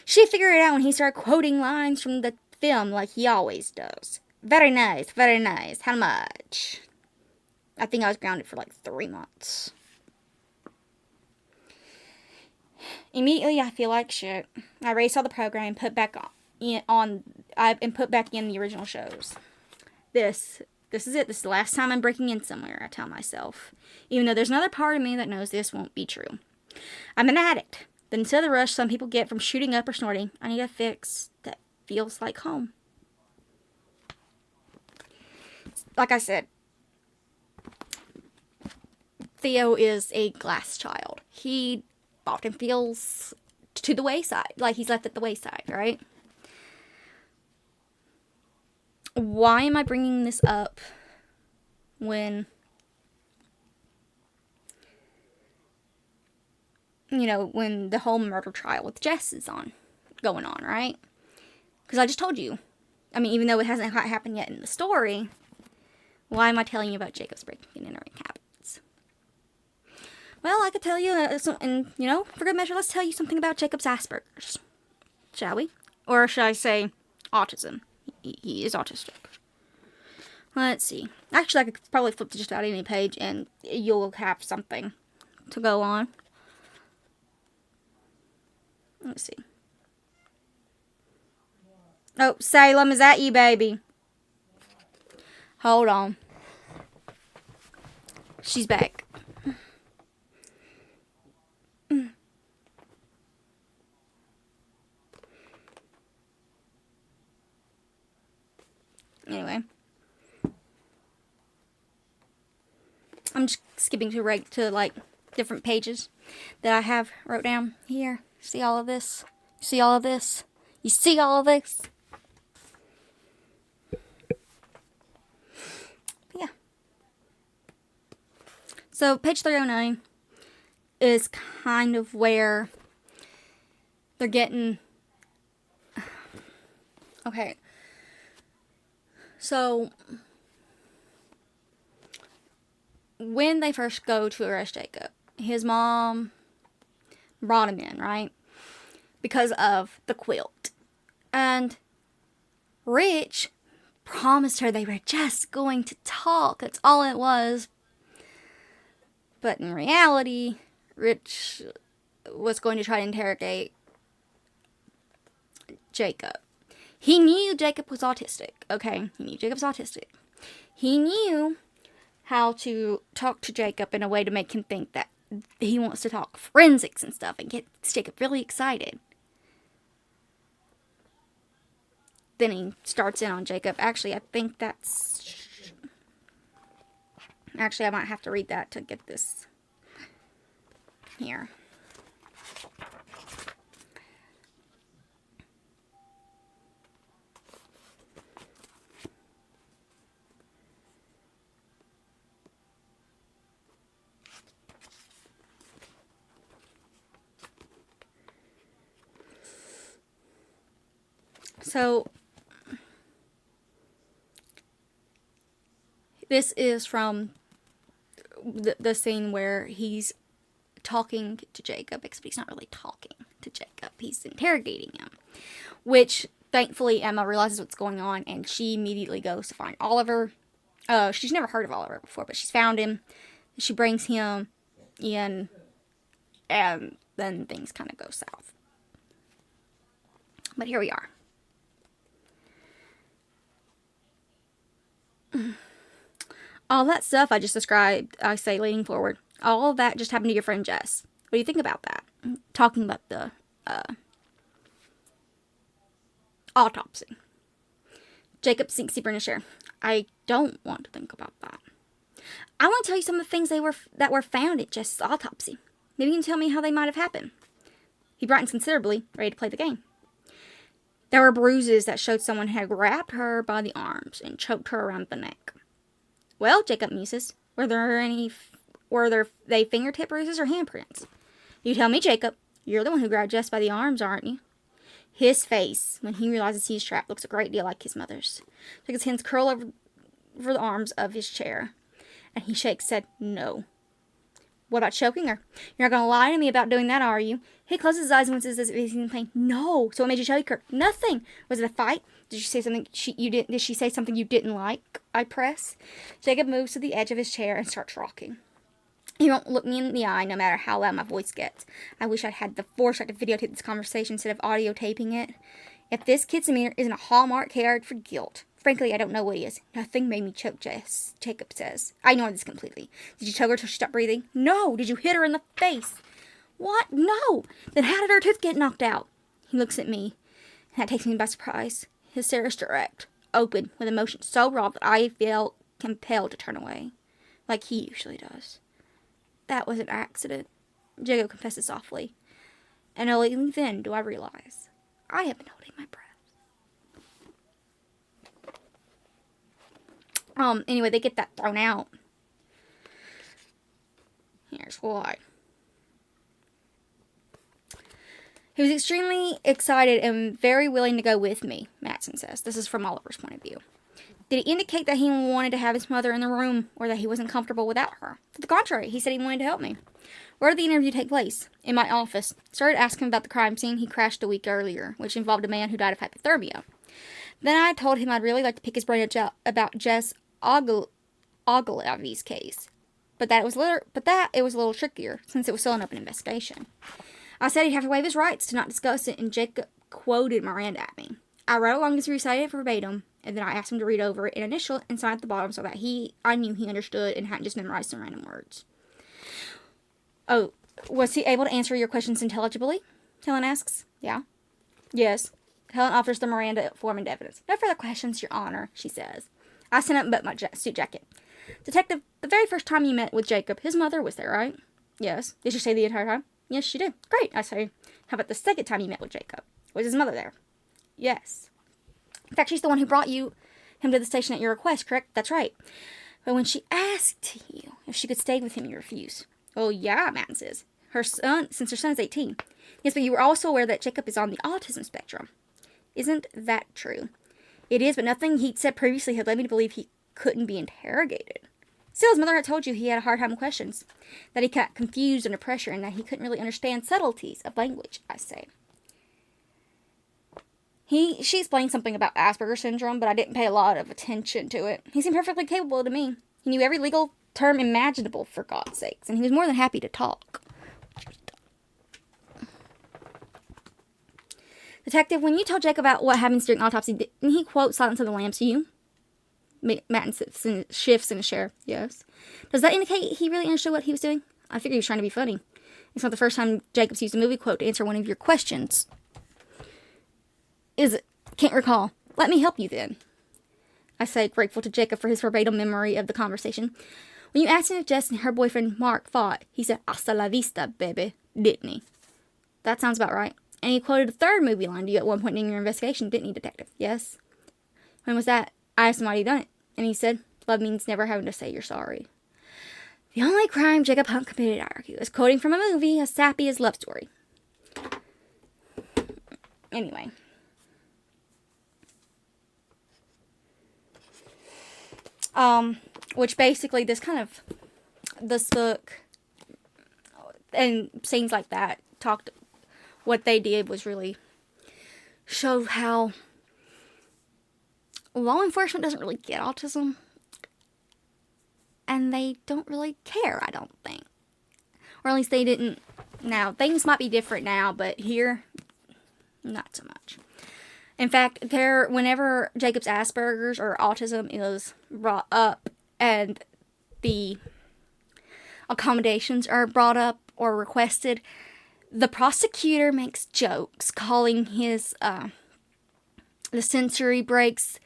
She figured it out when he started quoting lines from the film like he always does. Very nice, very nice. How much? I think I was grounded for like 3 months. Immediately, I feel like shit. I erase all the program and put back in the original shows. This is it. This is the last time I'm breaking in somewhere, I tell myself. Even though there's another part of me that knows this won't be true. I'm an addict. But instead of the rush some people get from shooting up or snorting, I need a fix that feels like home. Like I said, Theo is a glass child. He often feels to the wayside, like he's left at the wayside, right? Why am I bringing this up when, when the whole murder trial with Jess is going on, right? Because I just told you. I mean, even though it hasn't happened yet in the story, why am I telling you about Jacob's breaking and entering habits? Well, I could tell you, and for good measure, let's tell you something about Jacob's Asperger's. shall we? Or should I say autism? He is autistic. Let's see. Actually, I could probably flip to just about any page and you'll have something to go on. Let's see. Oh, Salem, is that you, baby? Hold on. She's back. Anyway. I'm just skipping to like different pages that I have wrote down here. See all of this? See all of this? You see all of this? Yeah. So page 309 is kind of where they're getting... Okay. So when they first go to arrest Jacob, his mom brought him in, right? Because of the quilt. And Rich promised her they were just going to talk. That's all it was. But in reality, Rich was going to try to interrogate Jacob. He knew Jacob was autistic, okay? He knew Jacob's autistic. He knew how to talk to Jacob in a way to make him think that he wants to talk forensics and stuff and get Jacob really excited. Then he starts in on Jacob. Actually, I think that's... Actually, I might have to read that to get this here. So, this is from the scene where he's talking to Jacob, except he's not really talking to Jacob. He's interrogating him, which, thankfully, Emma realizes what's going on, and she immediately goes to find Oliver. She's never heard of Oliver before, but she's found him. She brings him in, and then things kind of go south. But here we are. All that stuff I just described, I say leaning forward, all of that just happened to your friend Jess. What do you think about that? Talking about the autopsy. Jacob sinks deeper in his chair. I don't want to think about that. I want to tell you some of the things that were found at Jess's autopsy. Maybe you can tell me how they might have happened. He brightened considerably, ready to play the game. There were bruises that showed someone had grabbed her by the arms and choked her around the neck. Well, Jacob muses, were they fingertip bruises or handprints? You tell me, Jacob. You're the one who grabbed Jess by the arms, aren't you? His face, when he realizes he's trapped, looks a great deal like his mother's. Jacob's hands curl over the arms of his chair, and he shakes, said, no. What about choking her? You're not going to lie to me about doing that, are you? He closes his eyes and winces as if he's in pain. No. So what made you choke her? Nothing. Was it a fight? Did she say something Did she say something you didn't like? I press. Jacob moves to the edge of his chair and starts rocking. He won't look me in the eye no matter how loud my voice gets. I wish I'd had the foresight to videotape this conversation instead of audio taping it. If this kid's demeanor isn't a hallmark card for guilt, frankly, I don't know what he is. Nothing made me choke Jess, Jacob says. I ignore this completely. Did you choke her till she stopped breathing? No. Did you hit her in the face? What? No. Then how did her tooth get knocked out? He looks at me, and that takes me by surprise. His stare is direct, open, with emotion so raw that I feel compelled to turn away, like he usually does. That was an accident, Jacob confesses softly. And only then do I realize I have been holding my breath. Anyway, they get that thrown out. Here's why. He was extremely excited and very willing to go with me, Matson says. This is from Oliver's point of view. Did he indicate that he wanted to have his mother in the room or that he wasn't comfortable without her? To the contrary, he said he wanted to help me. Where did the interview take place? In my office. Started asking about the crime scene he crashed a week earlier, which involved a man who died of hypothermia. Then I told him I'd really like to pick his brain about Jess Ogilvy's case, but that it was a little trickier since it was still an open investigation. I said he'd have to waive his rights to not discuss it, and Jacob quoted Miranda at me. I read along as he recited it verbatim, and then I asked him to read over it and initial and sign at the bottom so that I knew he understood and hadn't just memorized some random words. Oh, was he able to answer your questions intelligibly? Helen asks. Yeah. Yes. Helen offers the Miranda form and evidence. No further questions, Your Honor, she says. I sent up but my suit jacket. Detective, the very first time you met with Jacob, his mother was there, right? Yes. Did she stay the entire time? Yes, she did. Great, I say. How about the second time you met with Jacob? Was his mother there? Yes. In fact, she's the one who brought him to the station at your request, correct? That's right. But when she asked you if she could stay with him, you refused. Well, yeah, Madden says. Since her son is 18. Yes, but you were also aware that Jacob is on the autism spectrum. Isn't that true? It is, but nothing he'd said previously had led me to believe he couldn't be interrogated. Still, his mother had told you he had a hard time with questions, that he got confused under pressure, and that he couldn't really understand subtleties of language, I say. She explained something about Asperger syndrome, but I didn't pay a lot of attention to it. He seemed perfectly capable to me. He knew every legal term imaginable, for God's sakes, and he was more than happy to talk. Detective, when you told Jake about what happens during autopsy, didn't he quote Silence of the Lambs to you? Matten shifts in his chair. Yes. Does that indicate he really understood what he was doing? I figured he was trying to be funny. It's not the first time Jacob's used a movie quote to answer one of your questions. Is it? Can't recall. Let me help you then. I say, grateful to Jacob for his verbatim memory of the conversation. When you asked him if Jess and her boyfriend Mark fought, he said, "Hasta la vista, baby," didn't he? That sounds about right. And he quoted a third movie line to you at one point in your investigation, didn't he, Detective? Yes. When was that? I asked him why he'd done it, and he said, love means never having to say you're sorry. The only crime Jacob Hunt committed, I argue, is quoting from a movie as sappy as Love Story. Anyway. Which basically this book and scenes like that what they did was really show how law enforcement doesn't really get autism, and they don't really care, I don't think. Or at least they didn't. Now, things might be different now, but here, not so much. In fact, whenever Jacob's Asperger's or autism is brought up and the accommodations are brought up or requested, the prosecutor makes jokes calling his the sensory breaks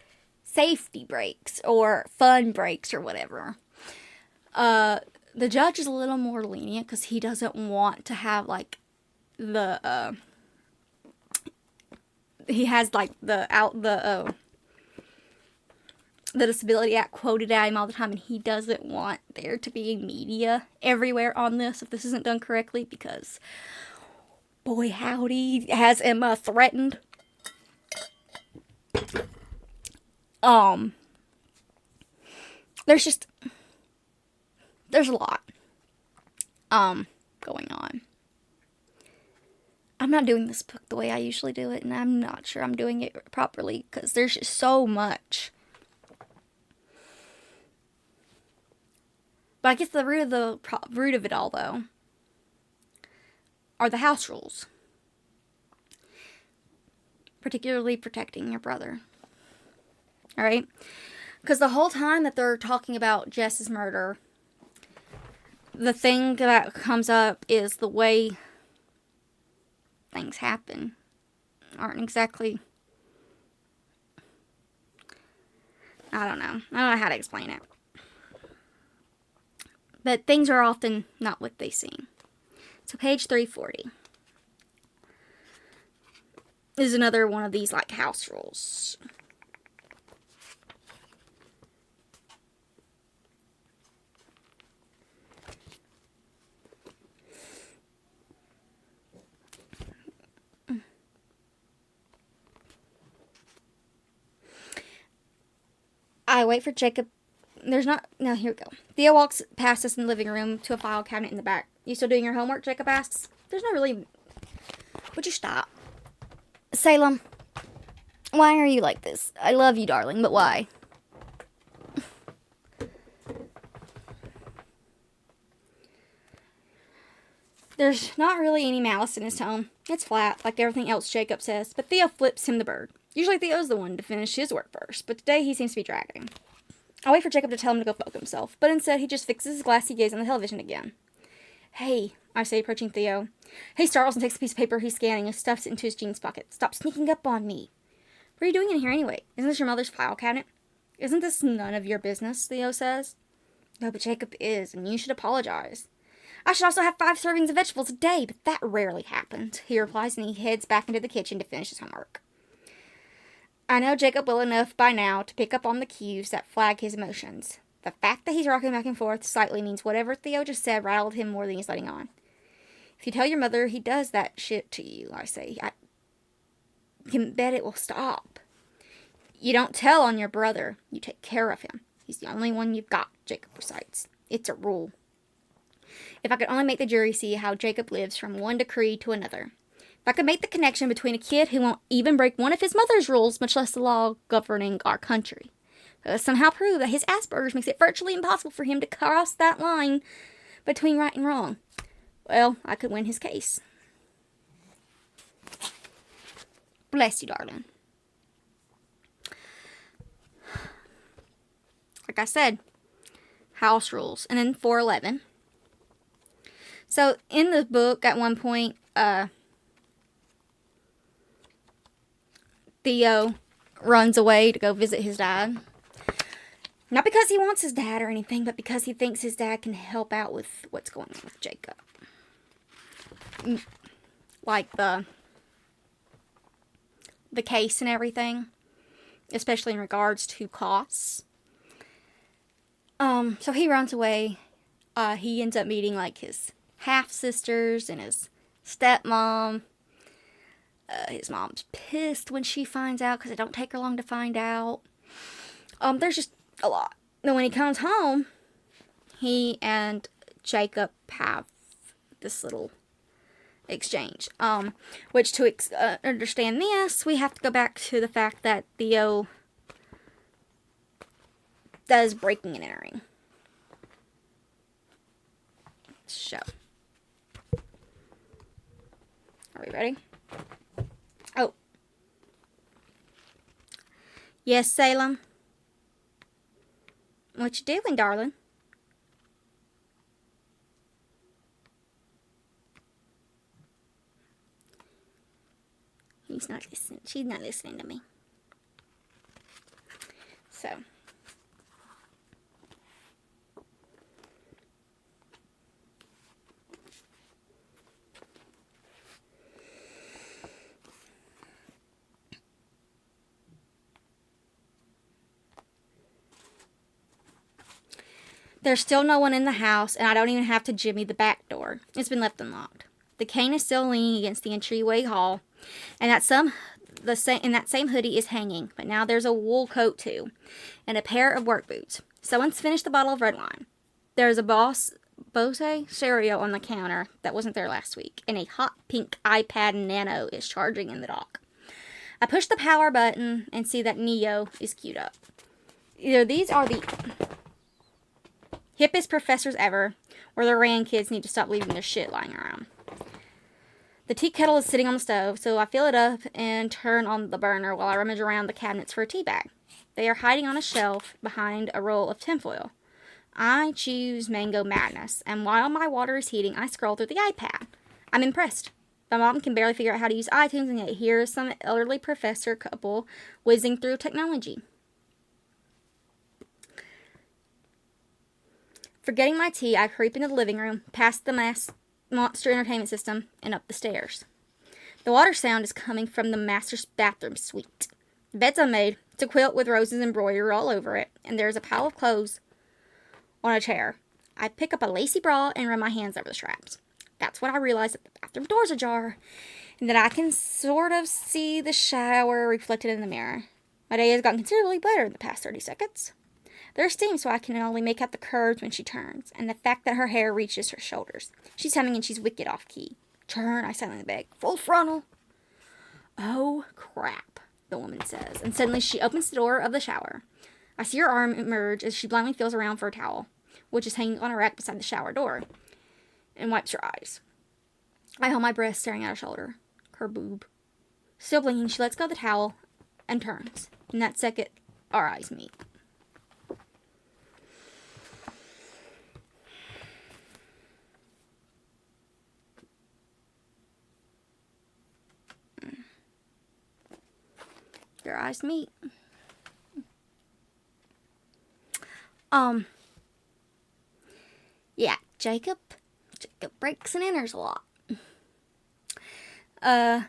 safety breaks or fun breaks or whatever. The judge is a little more lenient because he doesn't want to have like the he has like the Disability Act quoted at him all the time, and he doesn't want there to be media everywhere on this if this isn't done correctly, because boy howdy, has Emma threatened. There's a lot going on. I'm not doing this book the way I usually do it, and I'm not sure I'm doing it properly because there's just so much. But I guess the root of it all, though, are the house rules. Particularly protecting your brother. Alright? Because the whole time that they're talking about Jess's murder, the thing that comes up is the way things happen aren't exactly... I don't know how to explain it. But things are often not what they seem. So page 340 is another one of these like house rules. I wait for Jacob. There's not. No, here we go. Theo walks past us in the living room to a file cabinet in the back. You still doing your homework? Jacob asks. There's no really. Would you stop? Salem, why are you like this? I love you, darling, but why? There's not really any malice in his tone. It's flat, like everything else Jacob says, but Theo flips him the bird. Usually Theo's the one to finish his work first, but today he seems to be dragging. I wait for Jacob to tell him to go fuck himself, but instead he just fixes his glassy gaze on the television again. Hey, I say, approaching Theo. He startles and takes a piece of paper he's scanning and stuffs it into his jeans pocket. Stop sneaking up on me. What are you doing in here anyway? Isn't this your mother's file cabinet? Isn't this none of your business, Theo says. No, but Jacob is, and you should apologize. I should also have 5 servings of vegetables a day, but that rarely happens, he replies, and he heads back into the kitchen to finish his homework. I know Jacob well enough by now to pick up on the cues that flag his emotions. The fact that he's rocking back and forth slightly means whatever Theo just said rattled him more than he's letting on. If you tell your mother he does that shit to you, I say, you can bet it will stop. You don't tell on your brother. You take care of him. He's the only one you've got, Jacob recites. It's a rule. If I could only make the jury see how Jacob lives from one decree to another. If I could make the connection between a kid who won't even break one of his mother's rules, much less the law governing our country. Somehow prove that his Asperger's makes it virtually impossible for him to cross that line between right and wrong. Well, I could win his case. Bless you, darling. Like I said, house rules. And then 411. So, in the book, at one point, Theo runs away to go visit his dad. Not because he wants his dad or anything, but because he thinks his dad can help out with what's going on with Jacob. Like the case and everything. Especially in regards to costs. So he runs away. He ends up meeting, like, his half-sisters and his stepmom. His mom's pissed when she finds out because it don't take her long to find out. There's just a lot. Then when he comes home, he and Jacob have this little exchange. Which to understand this, we have to go back to the fact that Theo does breaking and entering. So, are we ready? Oh. Yes, Salem? What you doing, darling? He's not listening. She's not listening to me. So. There's still no one in the house, and I don't even have to jimmy the back door. It's been left unlocked. The cane is still leaning against the entryway hall, and that same hoodie is hanging, but now there's a wool coat too, and a pair of work boots. Someone's finished the bottle of red wine. There's a Bose stereo on the counter that wasn't there last week, and a hot pink iPad Nano is charging in the dock. I push the power button and see that Neo is queued up. Either these are the hippest professors ever, or the Rand kids need to stop leaving their shit lying around. The tea kettle is sitting on the stove, so I fill it up and turn on the burner while I rummage around the cabinets for a tea bag. They are hiding on a shelf behind a roll of tinfoil. I choose Mango Madness, and while my water is heating, I scroll through the iPad. I'm impressed. My mom can barely figure out how to use iTunes, and yet here is some elderly professor couple whizzing through technology. Forgetting my tea, I creep into the living room, past the Monster Entertainment System, and up the stairs. The water sound is coming from the master's bathroom suite. The bed's unmade. It's a quilt with roses embroidered all over it, and there's a pile of clothes on a chair. I pick up a lacy bra and run my hands over the straps. That's when I realize that the bathroom door's ajar, and that I can sort of see the shower reflected in the mirror. My day has gotten considerably better in the past 30 seconds. They're steamed so I can only make out the curves when she turns, and the fact that her hair reaches her shoulders. She's humming and she's wicked off-key. Turn, I silently beg. Full frontal. Oh, crap, the woman says, and suddenly she opens the door of the shower. I see her arm emerge as she blindly feels around for a towel, which is hanging on a rack beside the shower door, and wipes her eyes. I hold my breath, staring at her shoulder. Her boob. Still blinking, she lets go of the towel and turns. In that second, our eyes meet. Their eyes meet. Yeah, Jacob breaks and enters a lot. And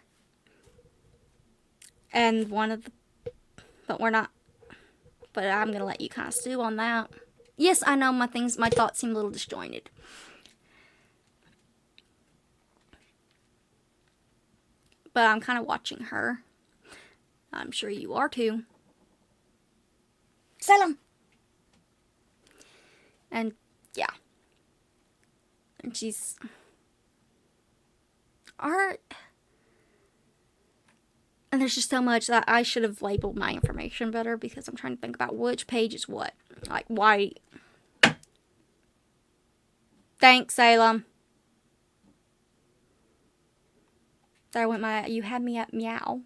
but I'm gonna let you kind of stew on that. Yes, I know my thoughts seem a little disjointed. But I'm kind of watching her. I'm sure you are too. Salem! And, yeah. And she's... And there's just so much that I should have labeled my information better, because I'm trying to think about which page is what. Like, why... Thanks, Salem. There went my... You had me at meow.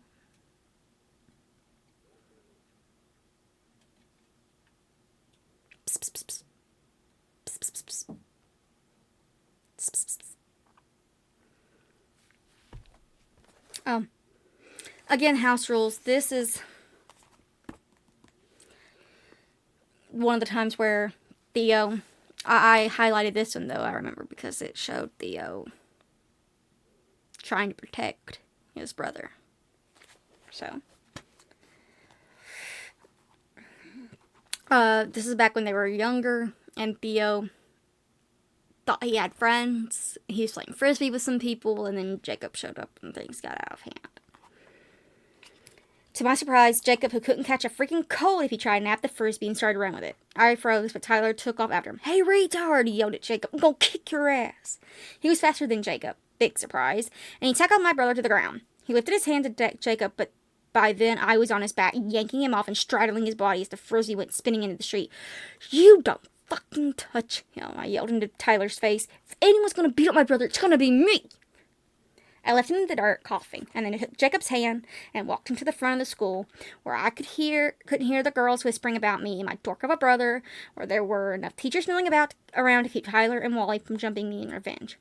Again, house rules. This is one of the times where Theo... I highlighted this one, though, I remember, because it showed Theo trying to protect his brother. So... this is back when they were younger, and Theo thought he had friends. He was playing frisbee with some people, and then Jacob showed up, and things got out of hand. To my surprise, Jacob, who couldn't catch a freaking cold if he tried, napped the frisbee and started to run with it. I froze, but Tyler took off after him. Hey, retard, he yelled at Jacob. I'm gonna kick your ass. He was faster than Jacob. Big surprise. And he tackled my brother to the ground. He lifted his hand to deck Jacob, but by then I was on his back, yanking him off and straddling his body as the frisbee went spinning into the street. You don't fucking touch him, I yelled into Tyler's face. If anyone's gonna beat up my brother, it's gonna be me. I left him in the dirt, coughing, and then I took Jacob's hand and walked him to the front of the school, where I couldn't hear the girls whispering about me and my dork of a brother, where there were enough teachers milling around to keep Tyler and Wally from jumping me in revenge.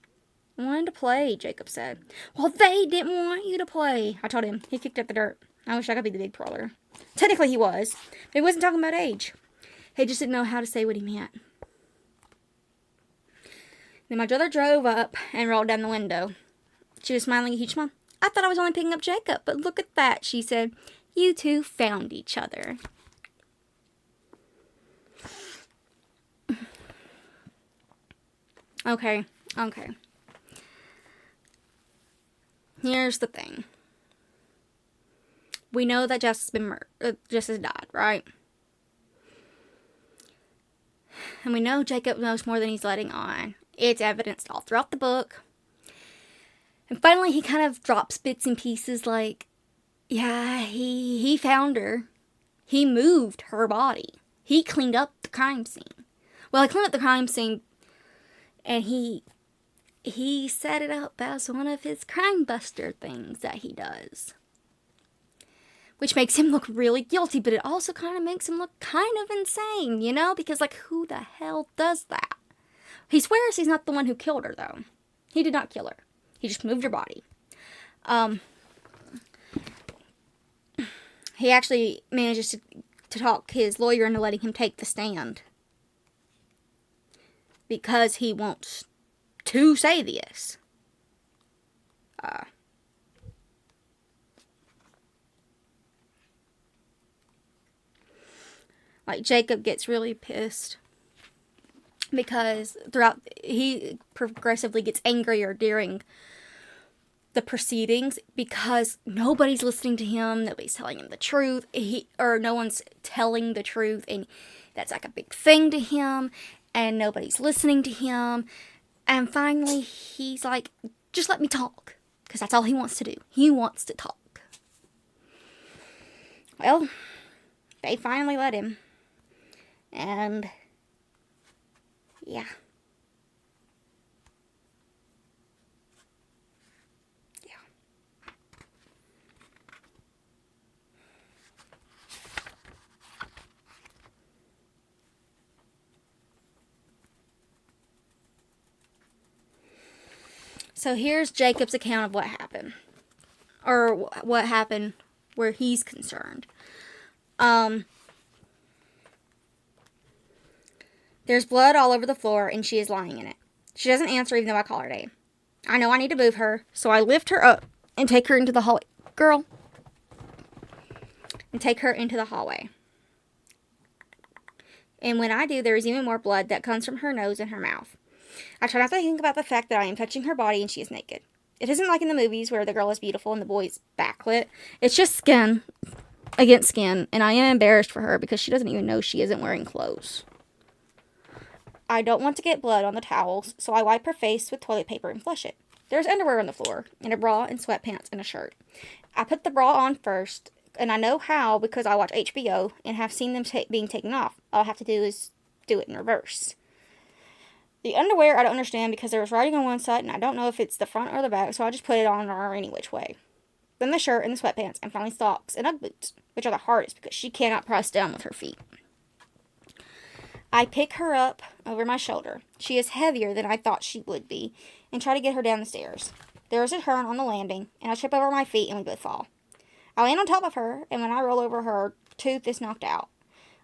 I wanted to play, Jacob said. Well, they didn't want you to play, I told him. He kicked up the dirt. I wish I could be the big brother. Technically he was, but he wasn't talking about age. He just didn't know how to say what he meant. Then my brother drove up and rolled down the window. She was smiling a huge smile. I thought I was only picking up Jacob, but look at that, she said. You two found each other. Okay. Here's the thing. We know that Jess has died, right? And we know Jacob knows more than he's letting on. It's evidenced all throughout the book. And finally, he kind of drops bits and pieces like, yeah, he found her. He moved her body. He cleaned up the crime scene. Well, he cleaned up the crime scene, and he set it up as one of his crime buster things that he does. Which makes him look really guilty, but it also kind of makes him look kind of insane, you know? Because, like, who the hell does that? He swears he's not the one who killed her, though. He did not kill her. He just moved her body. He actually manages to talk his lawyer into letting him take the stand. Because he wants to say this. Like, Jacob gets really pissed. Because he progressively gets angrier during the proceedings, because nobody's listening to him, nobody's telling him the truth, no one's telling the truth, and that's like a big thing to him, and nobody's listening to him. And finally, he's like, just let me talk, because that's all he wants to do. He wants to talk. Well, they finally let him. And, yeah. So here's Jacob's account of what happened. Or what happened where he's concerned. There's blood all over the floor and she is lying in it. She doesn't answer even though I call her name. I know I need to move her, so I lift her up and take her into the hallway. Girl. And take her into the hallway. And when I do, there is even more blood that comes from her nose and her mouth. I try not to think about the fact that I am touching her body and she is naked. It isn't like in the movies where the girl is beautiful and the boy is backlit. It's just skin against skin, and I am embarrassed for her because she doesn't even know she isn't wearing clothes. I don't want to get blood on the towels, so I wipe her face with toilet paper and flush it. There's underwear on the floor, and a bra and sweatpants and a shirt. I put the bra on first, and I know how because I watch HBO and have seen them being taken off. All I have to do is do it in reverse. The underwear I don't understand because there was writing on one side, and I don't know if it's the front or the back, so I just put it on her any which way. Then the shirt and the sweatpants, and finally socks and Ugg boots, which are the hardest because she cannot press down with her feet. I pick her up over my shoulder. She is heavier than I thought she would be, and try to get her down the stairs. There is a turn on the landing, and I trip over my feet, and we both fall. I land on top of her, and when I roll over, her tooth is knocked out.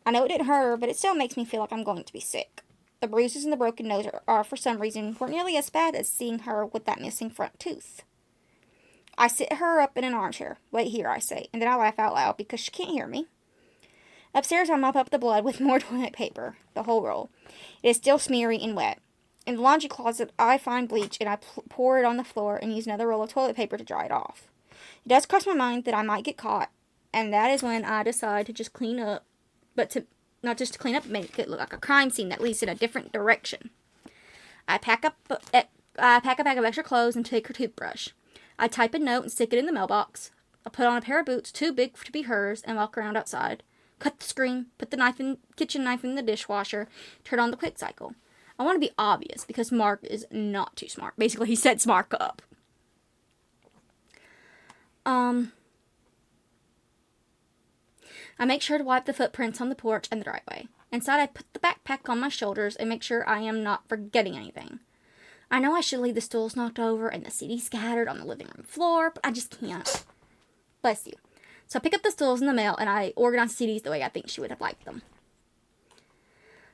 I know it didn't hurt her, but it still makes me feel like I'm going to be sick. The bruises and the broken nose are for some reason, weren't nearly as bad as seeing her with that missing front tooth. I sit her up in an armchair. Wait here, I say, and then I laugh out loud because she can't hear me. Upstairs, I mop up the blood with more toilet paper, the whole roll. It is still smeary and wet. In the laundry closet, I find bleach, and I pour it on the floor and use another roll of toilet paper to dry it off. It does cross my mind that I might get caught, and that is when I decide to just clean up, but not just to clean up, make it look like a crime scene that leads in a different direction. I pack a bag of extra clothes and take her toothbrush. I type a note and stick it in the mailbox. I put on a pair of boots too big to be hers and walk around outside. Cut the screen, put the kitchen knife in the dishwasher, turn on the quick cycle. I want to be obvious because Mark is not too smart. Basically, he sets Mark up. I make sure to wipe the footprints on the porch and the driveway. Inside, I put the backpack on my shoulders and make sure I am not forgetting anything. I know I should leave the stools knocked over and the CD scattered on the living room floor, but I just can't. Bless you. So I pick up the stools in the mail and I organize the CDs the way I think she would have liked them.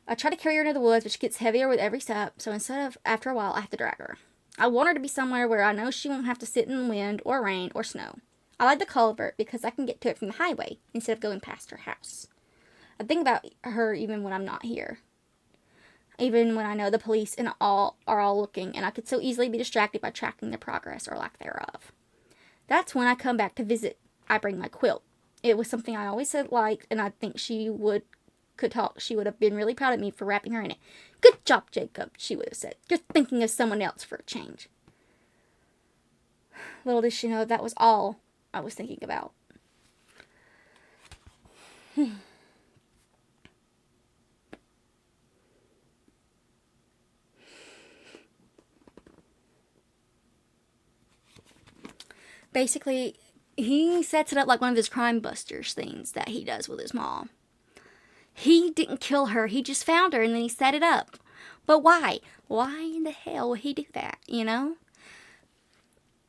I try to carry her into the woods, but she gets heavier with every step, so after a while, I have to drag her. I want her to be somewhere where I know she won't have to sit in the wind or rain or snow. I like the culvert because I can get to it from the highway instead of going past her house. I think about her even when I'm not here. Even when I know the police and all are all looking, and I could so easily be distracted by tracking their progress or lack thereof. That's when I come back to visit. I bring my quilt. It was something I always said liked, and I think she would have been really proud of me for wrapping her in it. Good job, Jacob, she would have said. Just thinking of someone else for a change. Little did she know that was all I was thinking about. Basically, he sets it up like one of his crime busters things that he does with his mom. He didn't kill her, he just found her and then he set it up. But why? Why in the hell would he do that, you know?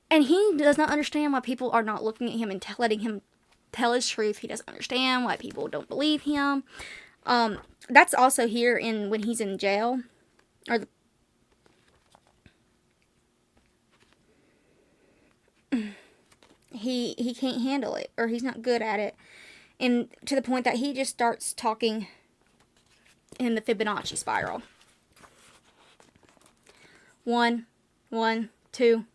And he does not understand why people are not looking at him and letting him tell his truth. He doesn't understand why people don't believe him. That's also here when he's in jail. He can't handle it, or he's not good at it. And to the point that he just starts talking in the Fibonacci spiral. 1, 1, 2,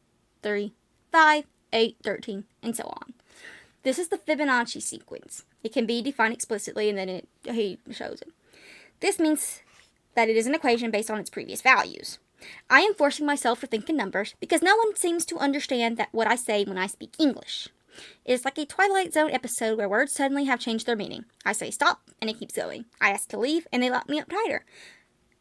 3, 5, 8, 13, and so on. This is the Fibonacci sequence. It can be defined explicitly, and then he shows it. This means that it is an equation based on its previous values. I am forcing myself to think in numbers because no one seems to understand that what I say when I speak English. It is like a Twilight Zone episode where words suddenly have changed their meaning. I say stop, and it keeps going. I ask to leave, and they lock me up tighter.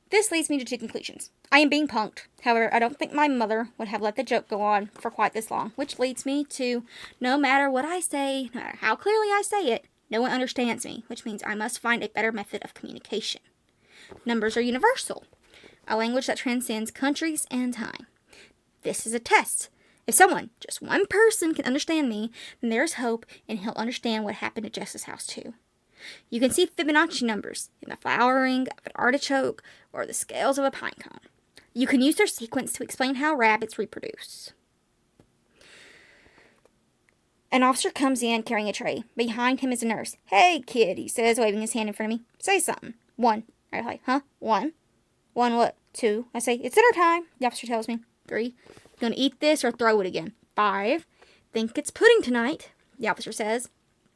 This leads me to two conclusions. I am being punked. However, I don't think my mother would have let the joke go on for quite this long, which leads me to no matter what I say, no matter how clearly I say it, no one understands me, which means I must find a better method of communication. Numbers are universal, a language that transcends countries and time. This is a test. If someone, just one person, can understand me, then there is hope, and he'll understand what happened at Jess's house too. You can see Fibonacci numbers in the flowering of an artichoke or the scales of a pine cone. You can use their sequence to explain how rabbits reproduce. An officer comes in carrying a tray. Behind him is a nurse. "Hey, kid," he says, waving his hand in front of me. "Say something." "One." I'm like, "Huh? One? One what? Two." I say, "It's dinner time," the officer tells me. 3. "You gonna eat this or throw it again?" 5. "Think it's pudding tonight," the officer says,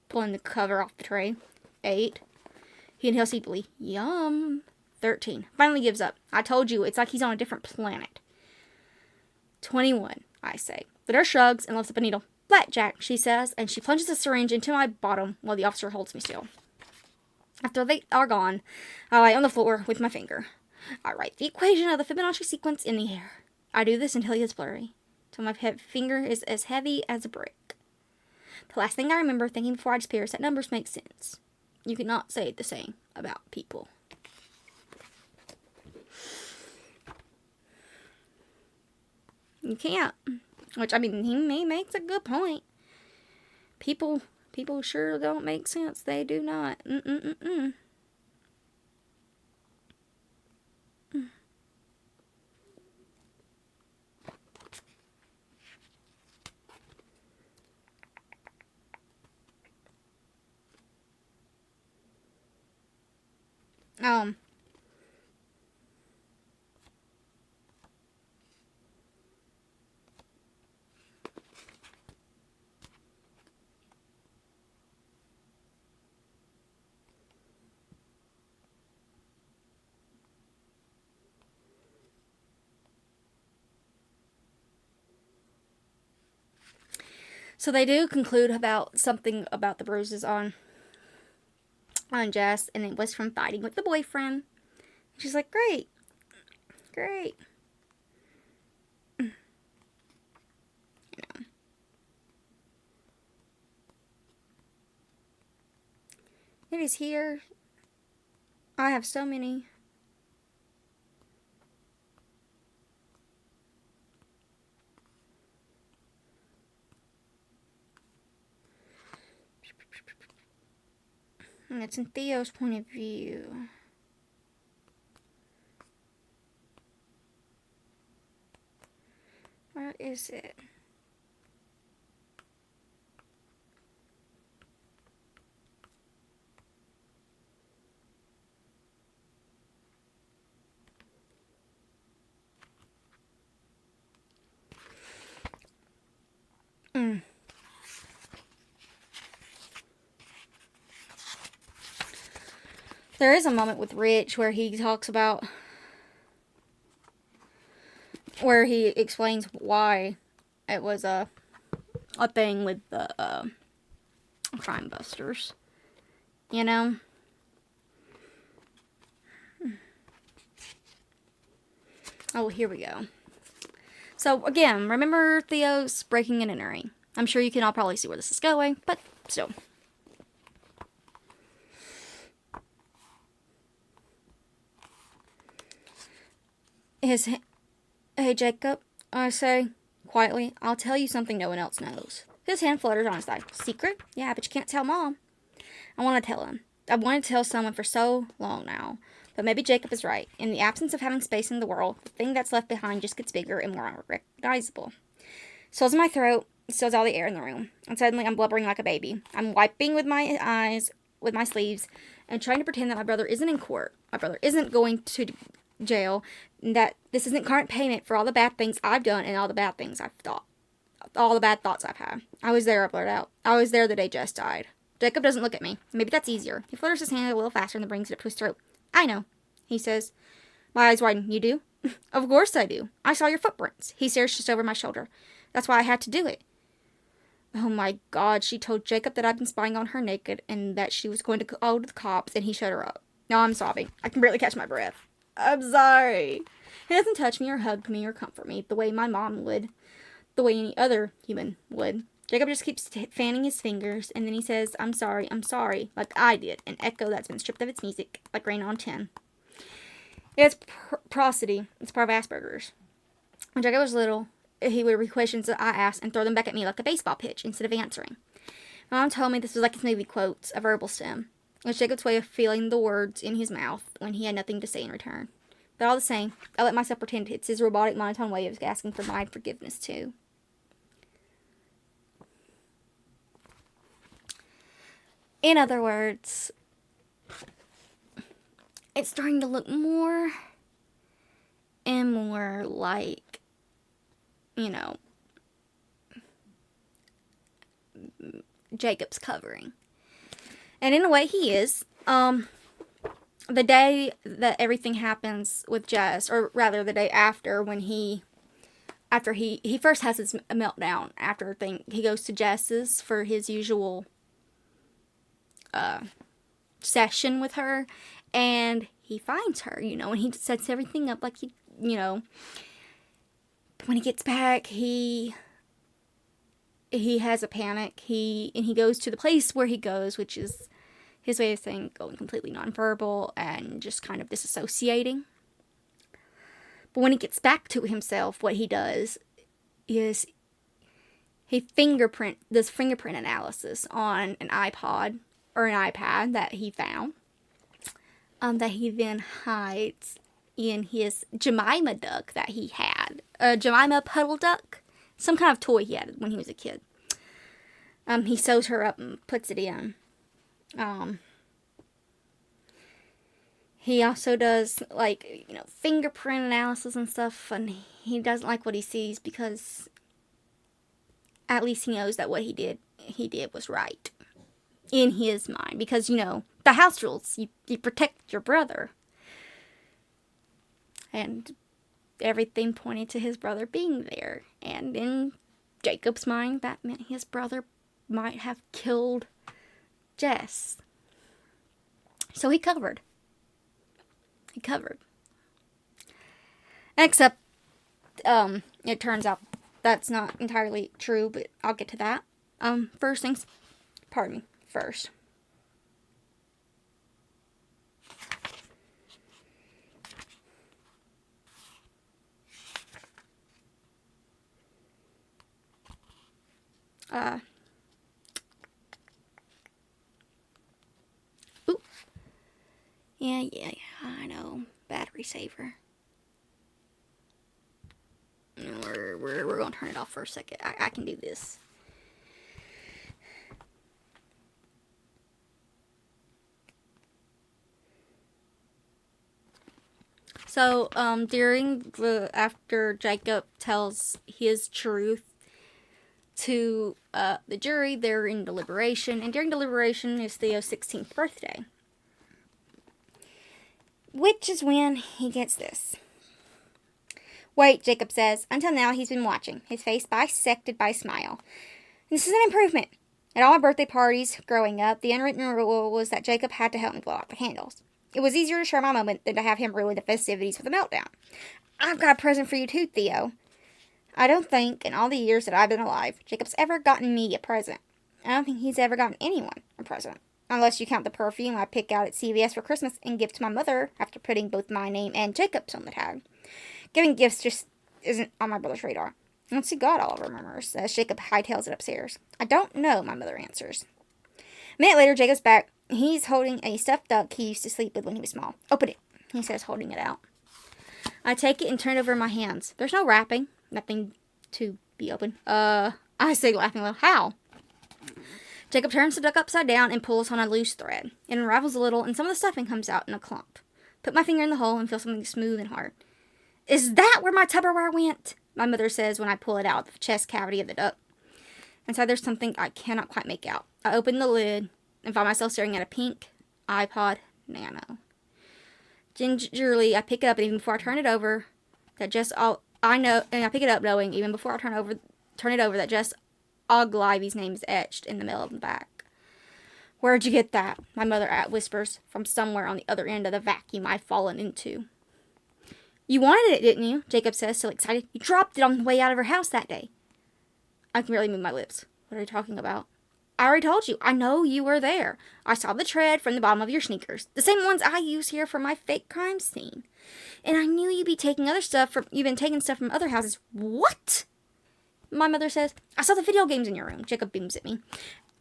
pulling the cover off the tray. 8. He inhales deeply. "Yum." 13. Finally gives up. "I told you, it's like he's on a different planet." 21, I say. The nurse shrugs and lifts up a needle. "Blackjack," she says, and she plunges a syringe into my bottom while the officer holds me still. After they are gone, I lie on the floor with my finger. I write the equation of the Fibonacci sequence in the air. I do this until it gets blurry, till my finger is as heavy as a brick. The last thing I remember thinking before I disappear is that numbers make sense. You cannot say the same about people. You can't. Which, I mean, he makes a good point. People sure don't make sense. They do not. Um. So they do conclude about something about the bruises on Jess, and it was from fighting with the boyfriend. She's like, great. You know. It is here. I have so many. And it's in Theo's point of view. Where is it? There is a moment with Rich where he talks about, where he explains why it was a thing with the crime busters. You know? Oh, here we go. So, again, remember Theo's breaking and entering. I'm sure you can all probably see where this is going, but still. Hey, Jacob, I say, quietly, "I'll tell you something no one else knows." His hand flutters on his thigh. "Secret?" "Yeah, but you can't tell Mom." I want to tell him. I've wanted to tell someone for so long now. But maybe Jacob is right. In the absence of having space in the world, the thing that's left behind just gets bigger and more unrecognizable. Swells in my throat, steals all the air in the room, and suddenly I'm blubbering like a baby. I'm wiping with my eyes with my sleeves and trying to pretend that my brother isn't in court. My brother isn't going to jail, and that this isn't current payment for all the bad things I've done and all the bad things I've thought. All the bad thoughts I've had. I was there, I blurt out. I was there the day Jess died. Jacob doesn't look at me. Maybe that's easier. He flutters his hand a little faster and then brings it up to his throat. I know. He says, my eyes widen. You do? Of course I do. I saw your footprints. He stares just over my shoulder. That's why I had to do it. Oh my God, she told Jacob that I'd been spying on her naked and that she was going to go to the cops, and he shut her up. Now I'm sobbing. I can barely catch my breath. I'm sorry. He doesn't touch me or hug me or comfort me the way my mom would, the way any other human would. Jacob just keeps fanning his fingers, and then he says, I'm sorry, like I did, an echo that's been stripped of its music, like rain on tin. It's prosody. It's part of Asperger's. When Jacob was little, he would read questions that I asked and throw them back at me like a baseball pitch instead of answering. My mom told me this was like his movie quotes, a verbal stem. It was Jacob's way of feeling the words in his mouth when he had nothing to say in return. But all the same, I let myself pretend it's his robotic, monotone way of asking for my forgiveness, too. In other words, it's starting to look more and more like, Jacob's covering. And in a way, he is. The day that everything happens with Jess, or rather the day after, when he first has his meltdown after he goes to Jess's for his usual session with her, and he finds her, and he sets everything up like when he gets back, he has a panic. He goes to the place where he goes, which is his way of saying going completely nonverbal and just kind of disassociating. But when he gets back to himself, what he does is does fingerprint analysis on an iPod or an iPad that he found, that he then hides in his Jemima duck that he had. A Jemima puddle duck. Some kind of toy he had when he was a kid. He sews her up and puts it in. He also does, fingerprint analysis and stuff, and he doesn't like what he sees because at least he knows that what he did was right in his mind. Because, the house rules, you protect your brother. And everything pointed to his brother being there. And in Jacob's mind, that meant his brother might have killed Jess. So he covered. Except, it turns out that's not entirely true, but I'll get to that. First. Ooh. Yeah, I know. Battery saver. We're gonna turn it off for a second. I can do this. So, after Jacob tells his truth to the jury, they're in deliberation, and during deliberation is Theo's 16th birthday. Which is when he gets this. Wait, Jacob says. Until now, he's been watching, his face bisected by a smile. This is an improvement. At all my birthday parties growing up, the unwritten rule was that Jacob had to help me blow out the candles. It was easier to share my moment than to have him ruin the festivities with a meltdown. I've got a present for you too, Theo. I don't think, in all the years that I've been alive, Jacob's ever gotten me a present. I don't think he's ever gotten anyone a present. Unless you count the perfume I pick out at CVS for Christmas and give to my mother after putting both my name and Jacob's on the tag. Giving gifts just isn't on my brother's radar. Once he got Oliver murmurs, as Jacob hightails it upstairs. I don't know, my mother answers. A minute later, Jacob's back. He's holding a stuffed duck he used to sleep with when he was small. Open it, he says, holding it out. I take it and turn it over in my hands. There's no wrapping. Nothing to be open. I say, laughing a little. How? Jacob turns the duck upside down and pulls on a loose thread. It unravels a little, and some of the stuffing comes out in a clump. Put my finger in the hole and feel something smooth and hard. Is that where my Tupperware went? My mother says when I pull it out of the chest cavity of the duck. Inside there's something I cannot quite make out. I open the lid and find myself staring at a pink iPod Nano. Gingerly, I pick it up, and even before I turn it over, that just all I know, and I pick it up knowing even before I turn it over, that Jess Ogilvy's name is etched in the middle of the back. Where'd you get that? My mother whispers from somewhere on the other end of the vacuum I've fallen into. You wanted it, didn't you? Jacob says, still excited. You dropped it on the way out of her house that day. I can barely move my lips. What are you talking about? I already told you. I know you were there. I saw the tread from the bottom of your sneakers. The same ones I use here for my fake crime scene. And I knew you'd be taking you've been taking stuff from other houses. What? My mother says. I saw the video games in your room. Jacob beams at me.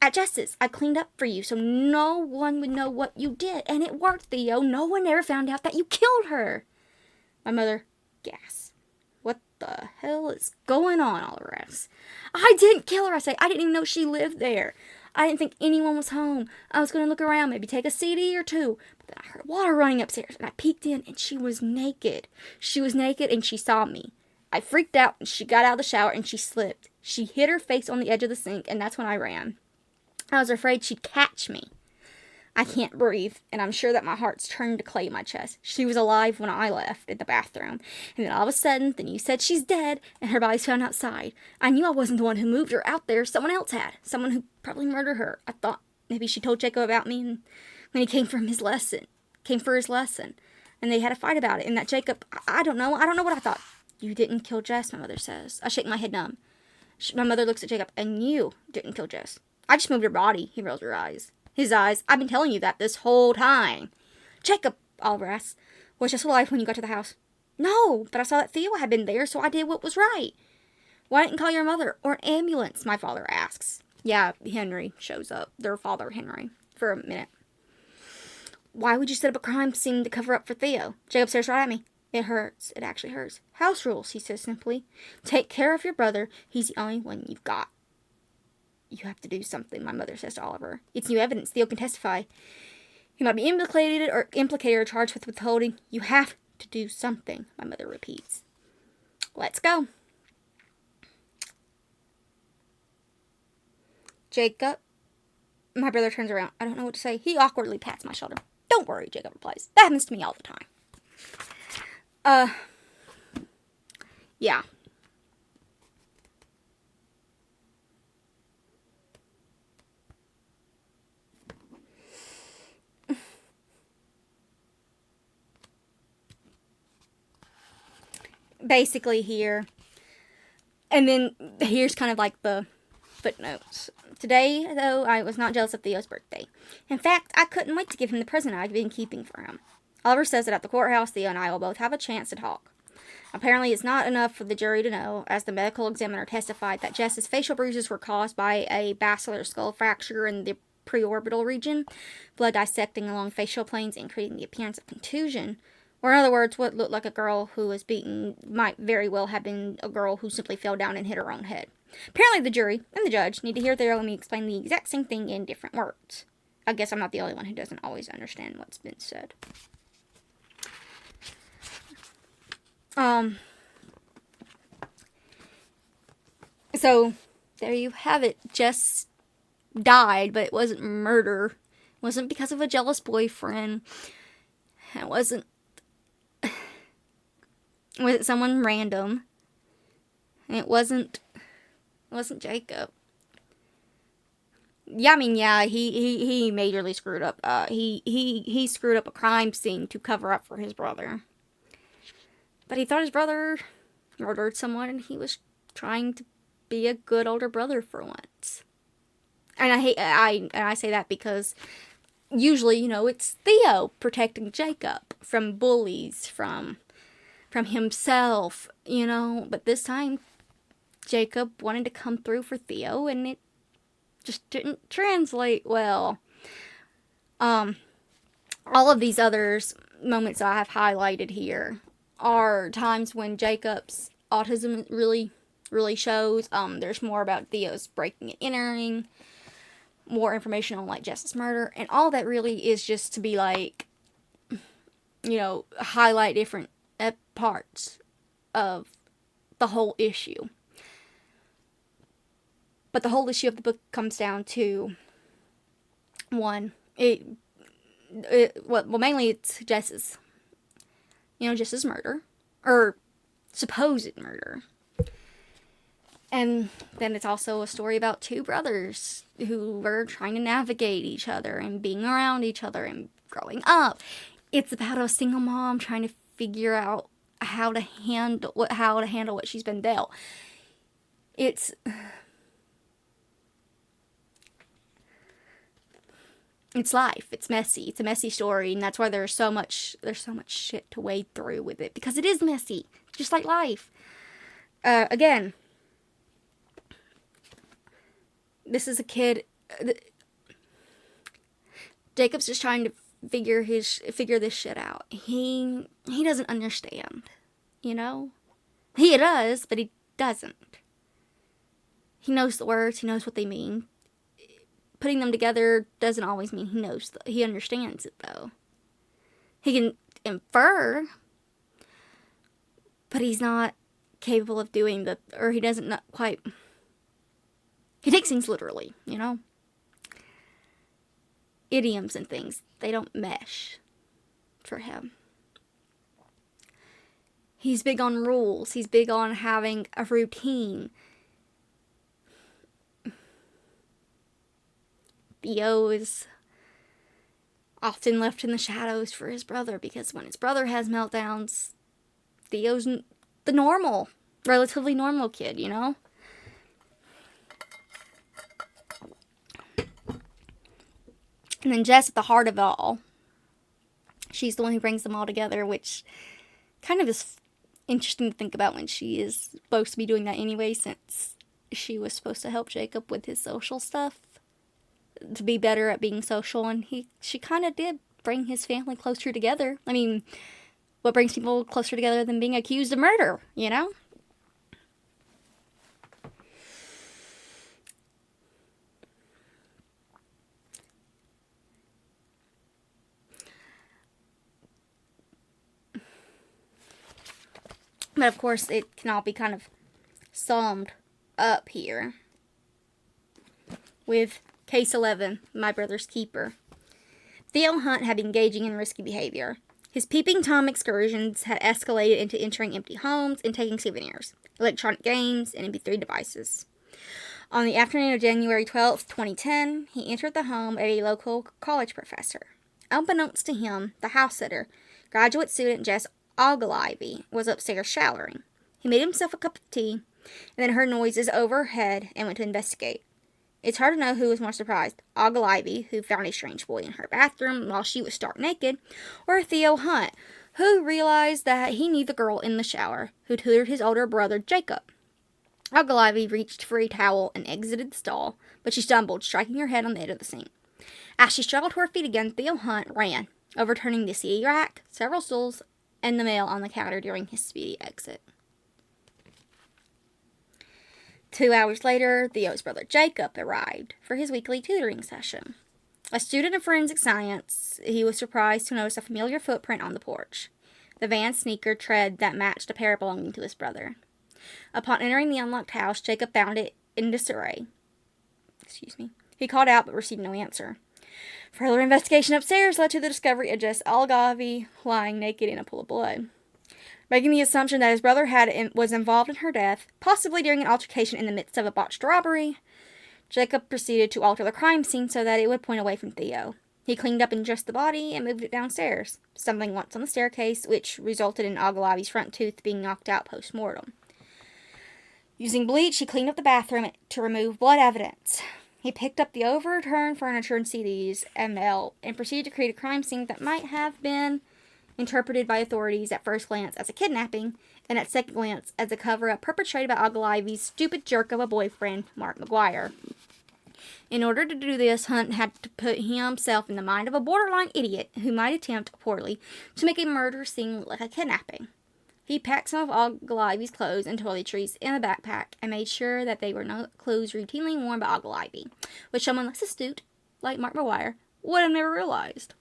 At Jess's, I cleaned up for you so no one would know what you did. And it worked, Theo. No one ever found out that you killed her. My mother gasps. What the hell is going on, all the rest? I didn't kill her, I say. I didn't even know she lived there. I didn't think anyone was home. I was going to look around, maybe take a CD or two. But then I heard water running upstairs, and I peeked in, and she was naked. She was naked, and she saw me. I freaked out, and she got out of the shower, and she slipped. She hit her face on the edge of the sink, and that's when I ran. I was afraid she'd catch me. I can't breathe, and I'm sure that my heart's turned to clay in my chest. She was alive when I left in the bathroom. And then all of a sudden, then you said she's dead, and her body's found outside. I knew I wasn't the one who moved her out there. Someone else had. Someone who probably murdered her. I thought maybe she told Jacob about me, and when he came for his lesson. And they had a fight about it, and that Jacob, I don't know what I thought. You didn't kill Jess, my mother says. I shake my head numb. My mother looks at Jacob, and you didn't kill Jess. I just moved her body. He rolls his eyes. I've been telling you that this whole time. Jacob, Oliver asks, was Jess alive when you got to the house? No, but I saw that Theo had been there, so I did what was right. Why didn't you call your mother or an ambulance? My father asks. Yeah, Henry shows up. Their father, Henry, for a minute. Why would you set up a crime scene to cover up for Theo? Jacob stares right at me. It hurts. It actually hurts. House rules, he says simply. Take care of your brother. He's the only one you've got. You have to do something, my mother says to Oliver. It's new evidence. Theo can testify. He might be implicated or charged with withholding. You have to do something, my mother repeats. Let's go. Jacob. My brother turns around. I don't know what to say. He awkwardly pats my shoulder. Don't worry, Jacob replies. That happens to me all the time. Yeah. Basically here. And then here's kind of like the footnotes. Today, though, I was not jealous of Theo's birthday. In fact, I couldn't wait to give him the present I'd been keeping for him. Oliver says that at the courthouse, Theo and I will both have a chance to talk. Apparently, it's not enough for the jury to know, as the medical examiner testified, that Jess's facial bruises were caused by a basilar skull fracture in the preorbital region, blood dissecting along facial planes and creating the appearance of contusion. Or in other words, what looked like a girl who was beaten might very well have been a girl who simply fell down and hit her own head. Apparently the jury and the judge need to hear Theo and me explain the exact same thing in different words. I guess I'm not the only one who doesn't always understand what's been said. So, there you have it. Jess died, but it wasn't murder. It wasn't because of a jealous boyfriend. It wasn't someone random. And it wasn't Jacob. Yeah, I mean, yeah, he majorly screwed up. He screwed up a crime scene to cover up for his brother. But he thought his brother murdered someone, and he was trying to be a good older brother for once. And I say that because usually, it's Theo protecting Jacob from bullies, from himself, But this time, Jacob wanted to come through for Theo, and it just didn't translate well. All of these other moments I have highlighted here are times when Jacob's autism really, really shows. There's more about Theo's breaking and entering, more information on, Jess's murder, and all that really is just to be, highlight different parts of the whole issue. But the whole issue of the book comes down to, one, mainly it's Jess's Jess's murder. Or supposed murder. And then it's also a story about two brothers who were trying to navigate each other and being around each other and growing up. It's about a single mom trying to figure out how to handle what she's been dealt. It's life. It's messy. It's a messy story, and that's why there's so much shit to wade through with it, because it is messy, just like life. Again, this is a kid. Jacob's just trying to figure this shit out. He doesn't understand, He does, but he doesn't. He knows the words. He knows what they mean. Putting them together doesn't always mean he understands it, though. He can infer, but he's not capable of doing he doesn't not quite. He takes things literally, Idioms and things, they don't mesh for him. He's big on rules. He's big on having a routine. Theo is often left in the shadows for his brother, because when his brother has meltdowns, Theo's the relatively normal kid, And then Jess, at the heart of it all, she's the one who brings them all together, which kind of is interesting to think about when she is supposed to be doing that anyway, since she was supposed to help Jacob with his social stuff, to be better at being social, and she kind of did bring his family closer together. I mean, what brings people closer together than being accused of murder, But of course, it can all be kind of summed up here with Case 11, My Brother's Keeper. Theo Hunt had been engaging in risky behavior. His peeping Tom excursions had escalated into entering empty homes and taking souvenirs, electronic games, and MP3 devices. On the afternoon of January 12, 2010, he entered the home of a local college professor. Unbeknownst to him, the house sitter, graduate student Jess Ogilvy, was upstairs showering. He made himself a cup of tea, and then heard noises overhead and went to investigate. It's hard to know who was more surprised, Ogilvy, who found a strange boy in her bathroom while she was stark naked, or Theo Hunt, who realized that he knew the girl in the shower, who tutored his older brother, Jacob. Ogilvy reached for a towel and exited the stall, but she stumbled, striking her head on the edge of the sink. As she struggled to her feet again, Theo Hunt ran, overturning the CD rack, several stools, and the mail on the counter during his speedy exit. 2 hours later, Theo's brother Jacob arrived for his weekly tutoring session. A student of forensic science, he was surprised to notice a familiar footprint on the porch, the Vans sneaker tread that matched a pair belonging to his brother. Upon entering the unlocked house, Jacob found it in disarray. He called out but received no answer. Further investigation upstairs led to the discovery of Jess Ogilvy lying naked in a pool of blood. Making the assumption that his brother was involved in her death, possibly during an altercation in the midst of a botched robbery, Jacob proceeded to alter the crime scene so that it would point away from Theo. He cleaned up and dressed the body and moved it downstairs, stumbling once on the staircase, which resulted in Ogilvy's front tooth being knocked out post-mortem. Using bleach, he cleaned up the bathroom to remove blood evidence. He picked up the overturned furniture and CDs and mail and proceeded to create a crime scene that might have been interpreted by authorities at first glance as a kidnapping, and at second glance as a cover-up perpetrated by Ogilvy's stupid jerk of a boyfriend, Mark McGuire. In order to do this, Hunt had to put himself in the mind of a borderline idiot who might attempt, poorly, to make a murder seem like a kidnapping. He packed some of Ogilvy's clothes and toiletries in a backpack and made sure that they were not clothes routinely worn by Ogilvy, which someone less astute, like Mark McGuire, would have never realized.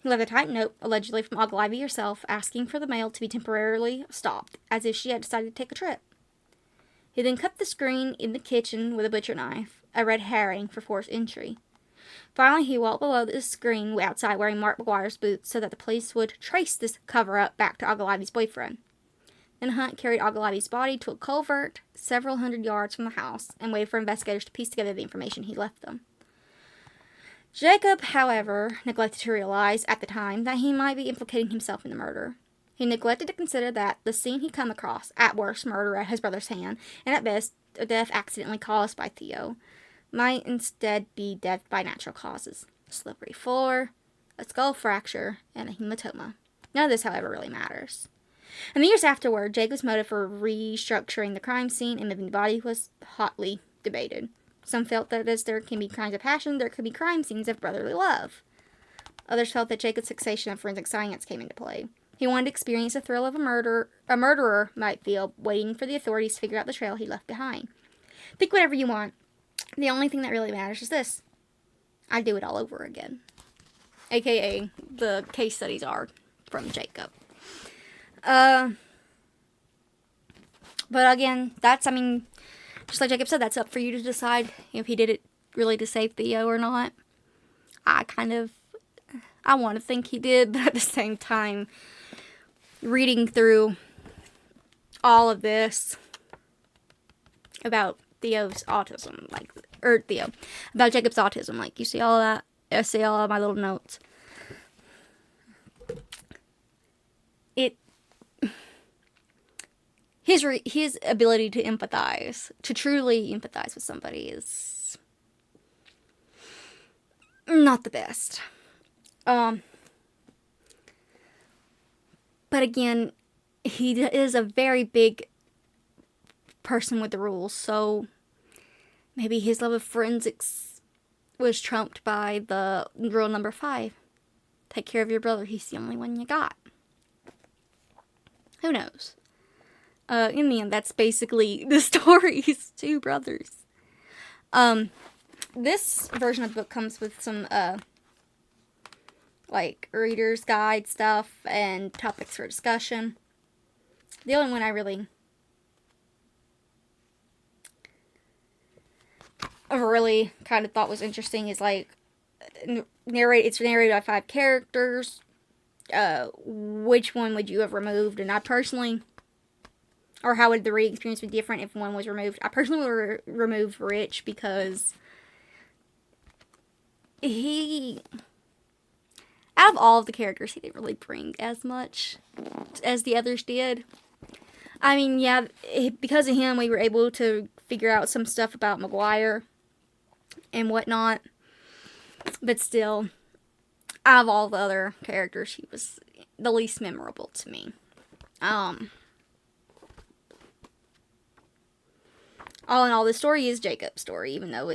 He left a typed note, allegedly from Ogilvy herself, asking for the mail to be temporarily stopped, as if she had decided to take a trip. He then cut the screen in the kitchen with a butcher knife, a red herring for forced entry. Finally, he walked below the screen outside wearing Mark McGuire's boots so that the police would trace this cover-up back to Agalavi's boyfriend. Then Hunt carried Agalavi's body to a culvert several hundred yards from the house and waited for investigators to piece together the information he left them. Jacob, however, neglected to realize at the time that he might be implicating himself in the murder. He neglected to consider that the scene he'd come across, at worst murder at his brother's hand, and at best a death accidentally caused by Theo, might instead be death by natural causes. A slippery floor, a skull fracture, and a hematoma. None of this, however, really matters. In the years afterward, Jacob's motive for restructuring the crime scene and moving the body was hotly debated. Some felt that as there can be crimes of passion, there could be crime scenes of brotherly love. Others felt that Jacob's fixation of forensic science came into play. He wanted to experience the thrill of a murderer might feel, waiting for the authorities to figure out the trail he left behind. Think whatever you want. The only thing that really matters is this. I'd do it all over again. AKA, the case studies are from Jacob. But again, just like Jacob said, that's up for you to decide if he did it really to save Theo or not. I want to think he did, but at the same time, reading through all of this about Theo's autism, about Jacob's autism, you see all of that, I see all of my little notes. His ability to empathize, to truly empathize with somebody is not the best. But again, he is a very big person with the rules, so maybe his love of forensics was trumped by the rule number 5. Take care of your brother, he's the only one you got. Who knows? In the end, that's basically the story's 2 brothers. This version of the book comes with some, reader's guide stuff and topics for discussion. The only one I really kind of thought was interesting is, it's narrated by 5 characters. Which one would you have removed? And I personally... Or how would the reading experience be different if one was removed? I personally would remove Rich because out of all of the characters, he didn't really bring as much as the others did. I mean, yeah, because of him, we were able to figure out some stuff about McGuire and whatnot. But still, out of all the other characters, he was the least memorable to me. All in all, the story is Jacob's story, even though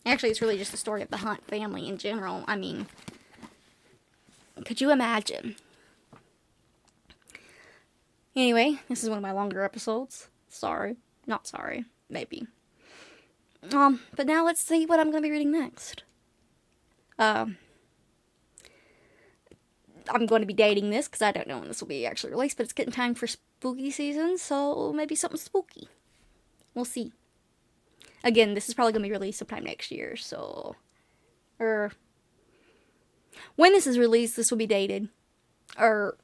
actually, it's really just the story of the Hunt family in general. I mean, could you imagine? Anyway, this is one of my longer episodes. Sorry. Not sorry. Maybe. But now let's see what I'm going to be reading next. I'm going to be dating this because I don't know when this will be actually released, but it's getting time for spooky season, so maybe something spooky. We'll see. Again, this is probably going to be released sometime next year, so... when this is released, this will be dated. Or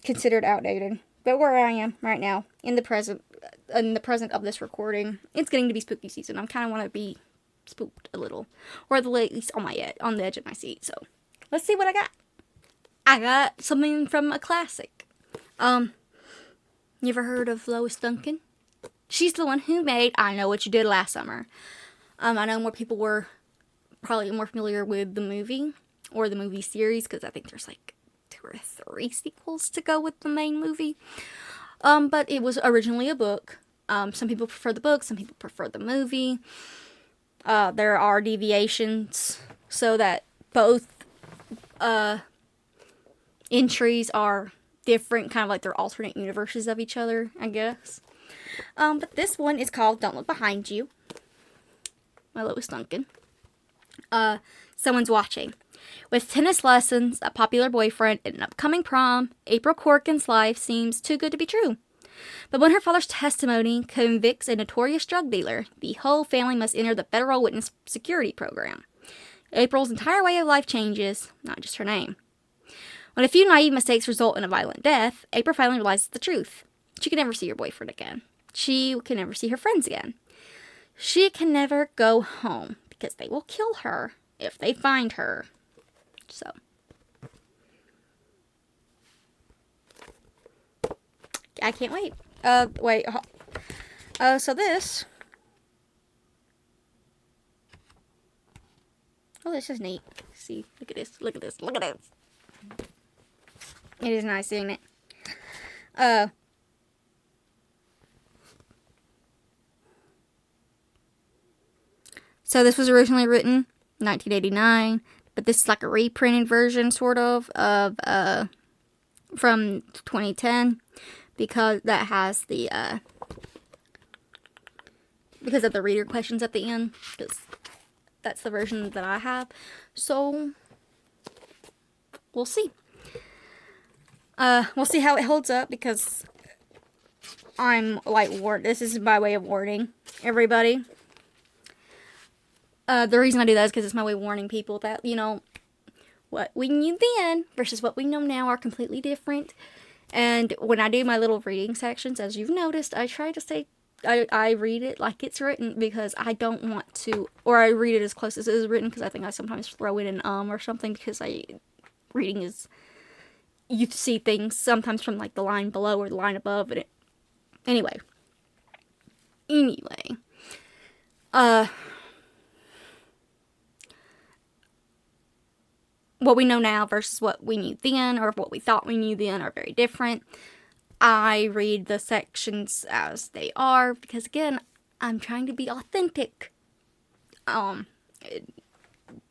considered outdated. But where I am right now, in the present of this recording, it's getting to be spooky season. I kind of want to be spooked a little. Or at least on the edge of my seat, so... let's see what I got. I got something from a classic. You ever heard of Lois Duncan? She's the one who made I Know What You Did Last Summer. I know more people were probably more familiar with the movie, or the movie series, because I think there's 2 or 3 sequels to go with the main movie. But it was originally a book. Some people prefer the book, some people prefer the movie. There are deviations, so that both, entries are different, kind of like they're alternate universes of each other, I guess. But this one is called Don't Look Behind You by Lois Duncan. Someone's watching. With tennis lessons, a popular boyfriend, and an upcoming prom, April Corkin's life seems too good to be true. But when her father's testimony convicts a notorious drug dealer, the whole family must enter the federal witness security program. April's entire way of life changes, not just her name. When a few naive mistakes result in a violent death, April finally realizes the truth. She can never see her boyfriend again. She can never see her friends again. She can never go home because they will kill her if they find her. So, I can't wait. So this. Oh, this is neat. See, look at this. Look at this. Look at this. It is nice, isn't it? So this was originally written 1989, but this is like a reprinted version, sort of from 2010, because that has the because of the reader questions at the end, because that's the version that I have. So we'll see. We'll see how it holds up, because I'm like this is my way of warning everybody. The reason I do that is because it's my way of warning people that, you know, what we knew then versus what we know now are completely different. And when I do my little reading sections, as you've noticed, I try to say, I read it like it's written, because I don't want to, or I read it as close as it is written, because I think I sometimes throw in an or something, because reading is, you see things sometimes from like the line below or the line above, and anyway, what we know now versus what we knew then, or what we thought we knew then, are very different. I read the sections as they are, because again, I'm trying to be authentic.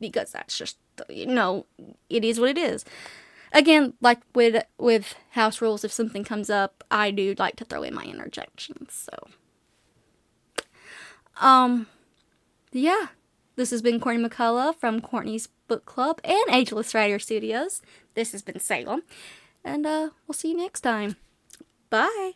Because that's just, you know, it is what it is. Again, like with house rules, if something comes up, I do like to throw in my interjections. So, yeah. This has been Courtney McCullough from Courtney's Book Club and Ageless Writer Studios. This has been Salem, and we'll see you next time. Bye.